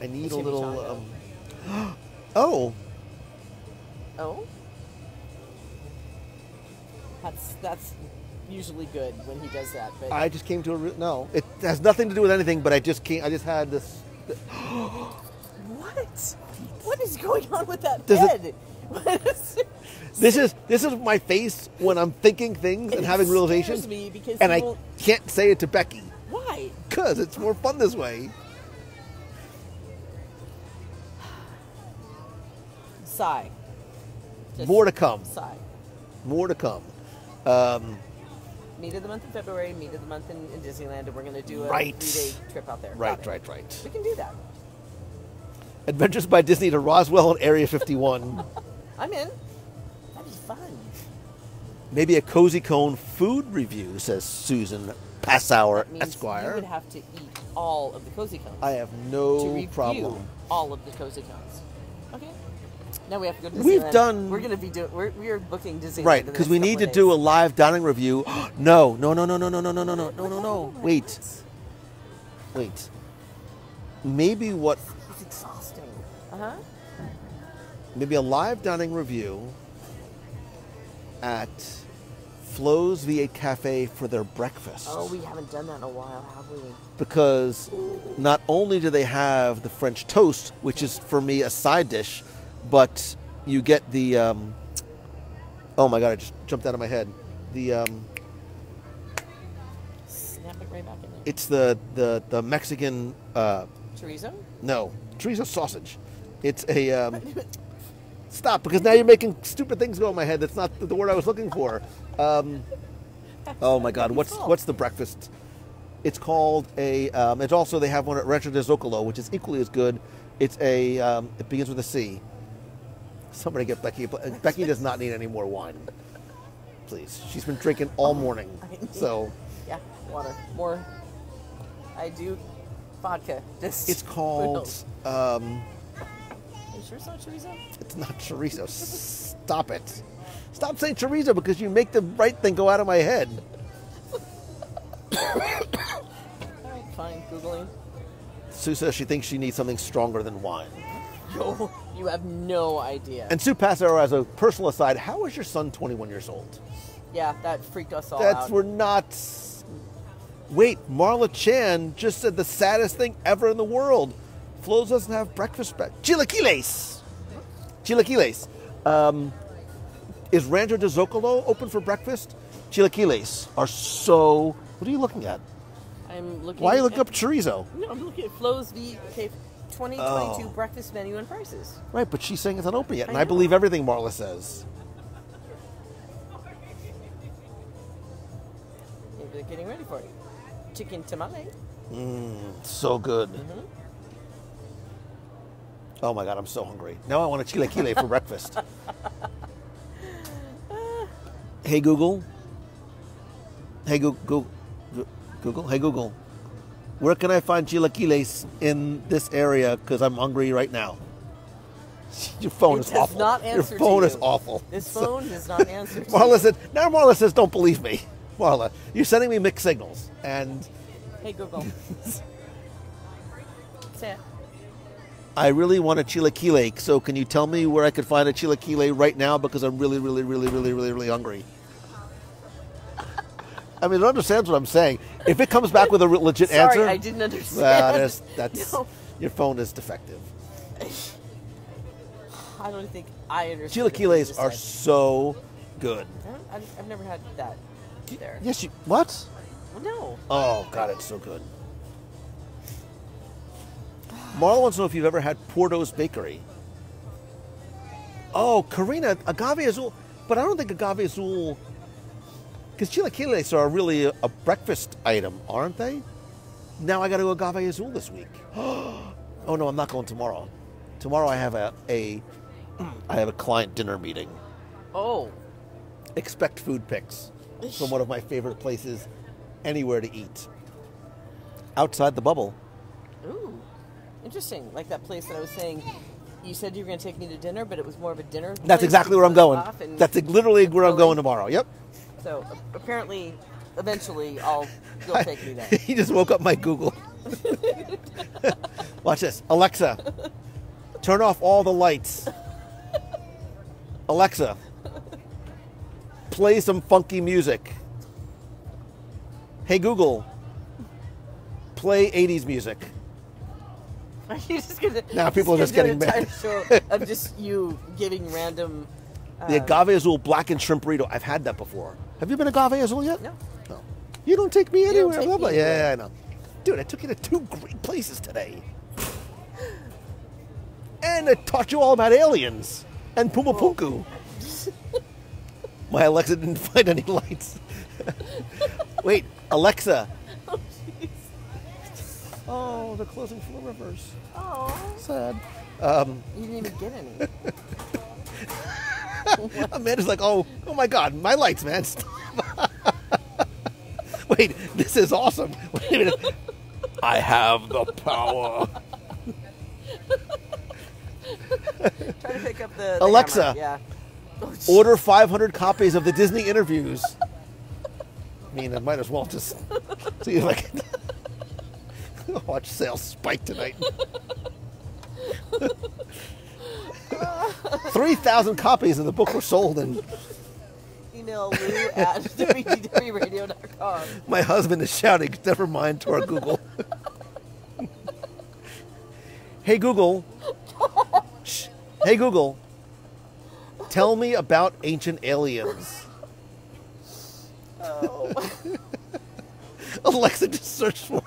need a A little. chimichanga. Oh, Oh? That's usually good when he does that. But I just came to a no. It has nothing to do with anything, but I just had this. what? What is going on with that Does it- head? What is it? This is my face when I'm thinking things and It having scares realizations, me because and he I won't- can't say it to Becky Why? because it's more fun this way. Sigh. Just More to come. Sigh. More to come. Meet of the month in February, meet of the month in Disneyland, and we're going to do a Right. 3-day trip out there. Right, Got it. right. We can do that. Adventures by Disney to Roswell and Area 51. I'm in. That'd be fun. Maybe a cozy cone food review, says Susan Passauer, That means Esquire. you would have to eat all of the cozy cones. I have to no review problem. all of the cozy cones. Okay. Now we have to go to Disneyland. We've done- We're going to be doing. We are booking Disneyland. Right, in the because next we need to couple do a of days. live dining review. No. Wait. Wait. Maybe what? It's exhausting. Uh huh. Maybe a live dining review at Flo's V8 Cafe for their breakfast. Oh, we haven't done that in a while, have we? Because not only do they have the French toast, which is for me a side dish, but you get the oh my god, I just jumped out of my head. The Snap it right back in there. it's the Mexican Chorizo? no, chorizo sausage. It's a stop, because now you're making stupid things go in my head. That's not the word I was looking for. Oh my god, what's the breakfast? It's called a it's also, they have one at Rancho de Zocalo, which is equally as good. It's a it begins with a C. Somebody get Becky. Becky does not need any more wine. Please. She's been drinking all morning. So Yeah, water. More. I do vodka. Just it's called Are you sure it's not chorizo? it's not chorizo. Stop it. Stop saying chorizo, because you make the right thing go out of my head. Alright, fine. Googling. Sue says she thinks she needs something stronger than wine. No, you have no idea. And Sue Passero, as a personal aside, how is your son 21 years old? Yeah, that freaked us all out. We're not... Wait, Marla Chan just said the saddest thing ever in the world. Flo's doesn't have breakfast back. Chilaquiles! Chilaquiles. Is Rancho de Zocalo open for breakfast? Chilaquiles are so... What are you looking at? I'm looking. Why are you looking up chorizo? No, I'm looking at Flo's V8 2022 breakfast menu and prices. Right, but she's saying it's not open yet, and I know. believe everything Marla says. Maybe they're getting ready for it. Chicken tamale. So good. Mm-hmm. Oh my god, I'm so hungry. Now I want a chilaquile for breakfast. Hey Google. Hey Google. Google. Hey Google. Where can I find chilaquiles in this area? Because I'm hungry right now. Your phone is awful. Not Your answer phone to is you. awful. This phone does not answer to Marla you. said. Now Marla says, "Don't believe me." Marla, you're sending me mixed signals, and Hey Google. Say it. I really want a chilaquile. So can you tell me where I could find a chilaquile right now? Because I'm really, really, really, really, really, really hungry. I mean, it understands what I'm saying. If it comes back with a legit answer, Sorry, I didn't understand. that's No. your phone is defective. I don't think I understand. Chilaquiles are so good. I've never had that there. Yes, you what? No. Oh God, it's so good. Marla wants to know if you've ever had Porto's Bakery. Oh, Karina, agave azul, but I don't think agave azul. Because chilaquiles are really a breakfast item, aren't they? Now I got to go agave azul this week. Oh no, I'm not going tomorrow. Tomorrow I have I have a client dinner meeting. Oh. Expect food pics from one of my favorite places anywhere to eat. Outside the bubble. Ooh. Interesting. Like that place that I was saying. You said you were going to take me to dinner, but it was more of a dinner. That's place. exactly where I'm You going. off and- That's literally where I'm going tomorrow. Yep. So apparently, eventually, you'll take me there. He just woke up my Google. Watch this. Alexa, turn off all the lights. Alexa, play some funky music. Hey Google, play 80s music. Are you just gonna? Now people are just getting mad. mad. Show of just you giving random. The agave azul blackened shrimp burrito. I've had that before. Have you been agave azul yet? No. No. You don't take me don't anywhere. take blah, blah. me Yeah, anywhere. I know. Dude, I took you to 2 great places today. And I taught you all about aliens and Puma Punku. My Alexa didn't find any lights. Wait, Alexa. Oh, jeez. Oh, they're closing for the rivers. Oh. Sad. You didn't even get any. Amanda's like, oh my God, my lights, man. Stop. Wait, this is awesome. Wait a minute. I have the power. Try to pick up the Alexa, camera. Yeah. Oh, order 500 copies of the Disney interviews. I mean, I might as well just see if I can watch sales spike tonight. 3,000 copies of the book were sold in email Lou at wdwradio.com. My husband is shouting, never mind, to our Google. Hey, Google. Shh. Hey, Google. Tell me about ancient aliens. Oh. Alexa, just search for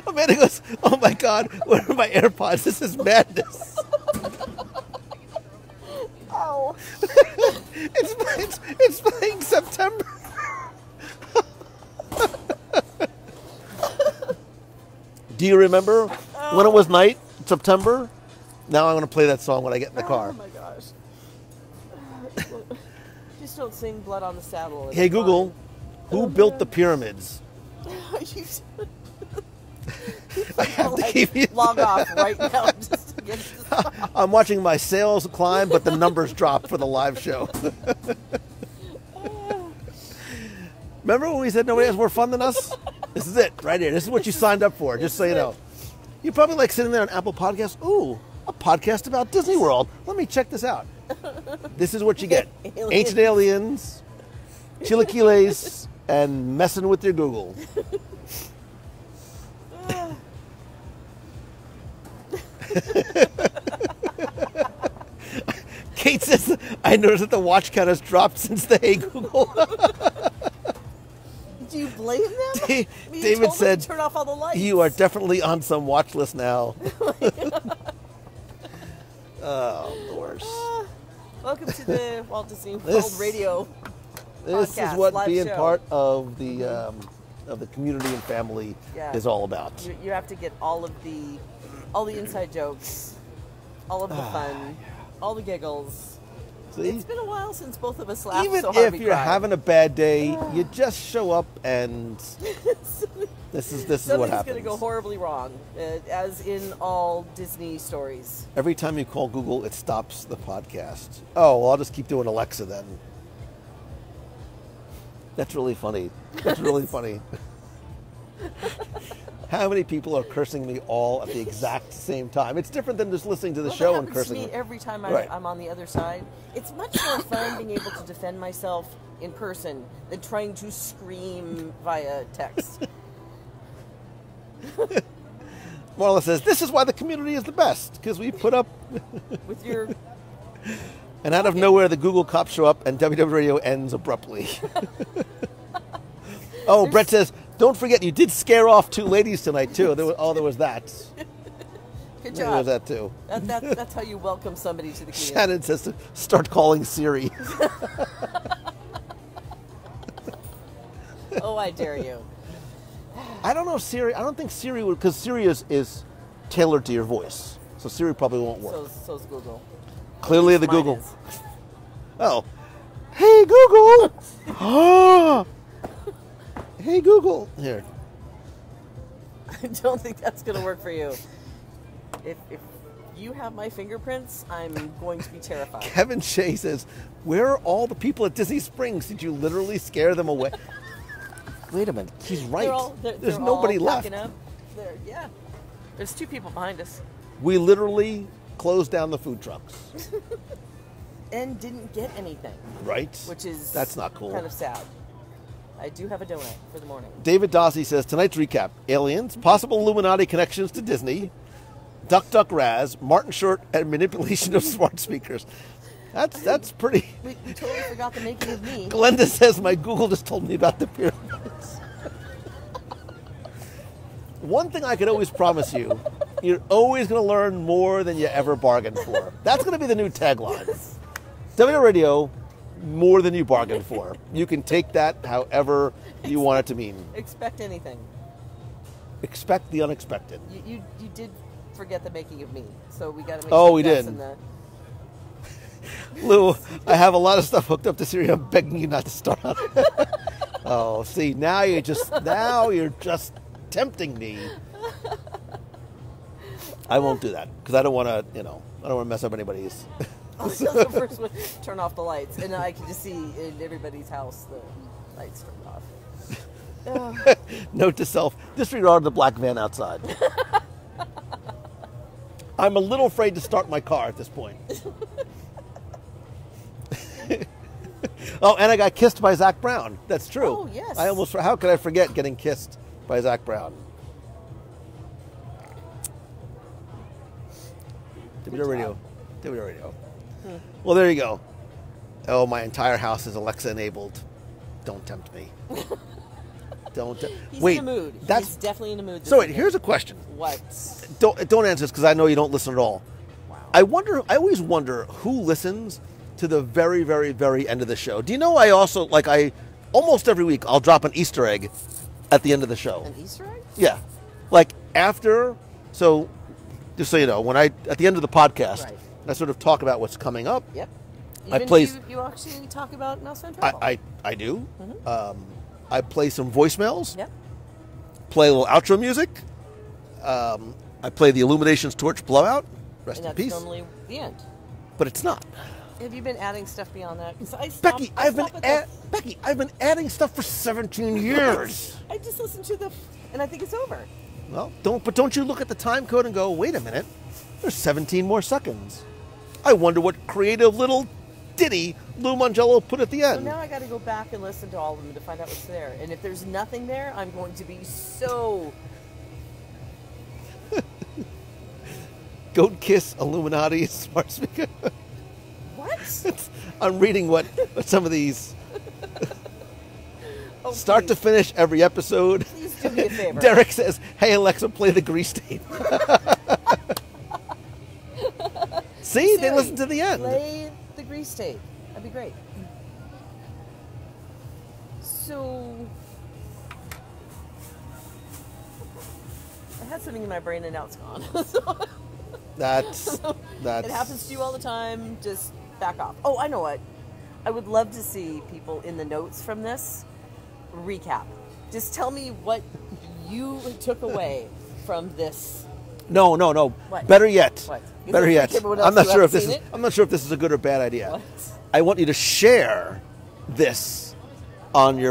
Amanda goes, oh my God, where are my AirPods? This is madness. Oh. It's playing September. Do you remember when it was night, September? Now I'm going to play that song when I get in the car. Oh my gosh. Just don't sing Blood on the Saddle. Hey, Google, who built the pyramids? I have to keep you. Log off right now just to get it to stop. I'm watching my sales climb, but the numbers drop for the live show. Remember when we said nobody has more fun than us? This is it, right here. This is what you signed up for, just so you know. You probably like sitting there on Apple Podcasts. Ooh, a podcast about Disney World. Let me check this out. This is what you get. Ancient aliens, chilaquiles, and messing with your Google. Kate says, I noticed that the watch count has dropped since the Hey Google. Do you blame them? David told said, them to turn off all the lights. You are definitely on some watch list now. Oh, the worst. Welcome to the Walt Disney World Radio This podcast, is what live being show. part of the community and family Yeah. is all about. You have to get all the inside jokes, all of the fun, all the giggles. See? It's been a while since both of us laughed Even so hard if we you're cried. having a bad day, you just show up and this is what Something's happens. going to go horribly wrong, as in all Disney stories. Every time you call Google, it stops the podcast. Oh, well, I'll just keep doing Alexa then. That's really funny. That's really funny. How many people are cursing me all at the exact same time? It's different than just listening to the show that and happens cursing. to me every time Right. I'm on the other side. It's much more fun being able to defend myself in person than trying to scream via text. Marla says, this is why the community is the best, because we put up... With your... And out of nowhere, the Google cops show up and WW Radio ends abruptly. Oh, Brett says, don't forget, you did scare off 2 ladies tonight, too. There was that. Good There job. was that, too. That's how you welcome somebody to the community. Shannon says to start calling Siri. Oh, I dare you. I don't know if Siri... I don't think Siri would... Because Siri is tailored to your voice. So Siri probably won't work. So's Google. Clearly the Mine Google... is. Oh. Hey, Google! Oh! Hey, Google. Here. I don't think that's going to work for you. If you have my fingerprints, I'm going to be terrified. Kevin Shea says, where are all the people at Disney Springs? Did you literally scare them away? Wait a minute. He's right. There's they're nobody all left. packing up. Yeah. There's 2 people behind us. We literally closed down the food trucks. And didn't get anything. Right? Which is... That's not cool. Kind of sad. I do have a donut for the morning. David Dossie says, tonight's recap. Aliens, possible Illuminati connections to Disney, Duck Duck Raz, Martin Short, and manipulation of smart speakers. That's pretty... We totally forgot the making of me. Glenda says, my Google just told me about the pyramids. One thing I can always promise you, you're always going to learn more than you ever bargained for. That's going to be the new tagline. WW Radio, more than you bargained for. You can take that however you want it to mean. Expect anything. Expect the unexpected. You did forget the making of me, so we got to make Oh, sure we that's did. in the... Lou, I have a lot of stuff hooked up to Siri. I'm begging you not to start on it. Oh, see, now you're just tempting me. I won't do that because I don't want to, I don't want to mess up anybody's. I'll just the first one, turn off the lights, and I can just see in everybody's house the lights turned off. Note to self: disregard the black van outside. I'm a little afraid to start my car at this point. Oh, and I got kissed by Zach Brown. That's true. Oh, yes. How could I forget getting kissed by Zach Brown? Radio. Well, there you go. Oh, my entire house is Alexa enabled. Don't tempt me. He's Wait, in the mood. That's He's definitely in the mood. So wait, here's a question. What? Don't answer this because I know you don't listen at all. Wow. I always wonder who listens to the very, very, very end of the show. Do you know I also almost every week I'll drop an Easter egg at the end of the show. An Easter egg? Yeah. Like after, so just so you know, at the end of the podcast, Right. I sort of talk about what's coming up. Yep. You actually talk about Mouse and Travel. I do. Mm-hmm. I play some voicemails. Yep. Play a little outro music. I play the Illuminations Torch Blowout. Rest And in that's peace. normally the end. But it's not. Have you been adding stuff beyond that? 'Cause Becky, I've been adding stuff for 17 years. I just listened to and I think it's over. Well, don't you look at the time code and go, wait a minute, there's 17 more seconds. I wonder what creative little ditty Lou Mangello put at the So end. now I got to go back and listen to all of them to find out what's there. And if there's nothing there, I'm going to be so... Goat Kiss Illuminati Smart Speaker. What? I'm reading what some of these... Oh, Start to finish every episode. Please do me a favor. Derek says, hey Alexa, play the grease tape. See, they Siri, listen to the end. Play the grease tape. That'd be great. So... I had something in my brain and now it's gone. That's It happens to you all the time. Just back off. Oh, I know what. I would love to see people in the notes from this recap. Just tell me what you took away from this. No. What? Better yet. What? Better yet. Everyone I'm else not who sure if hasn't this is. seen it? I'm not sure if this is a good or bad idea. What? I want you to share this on your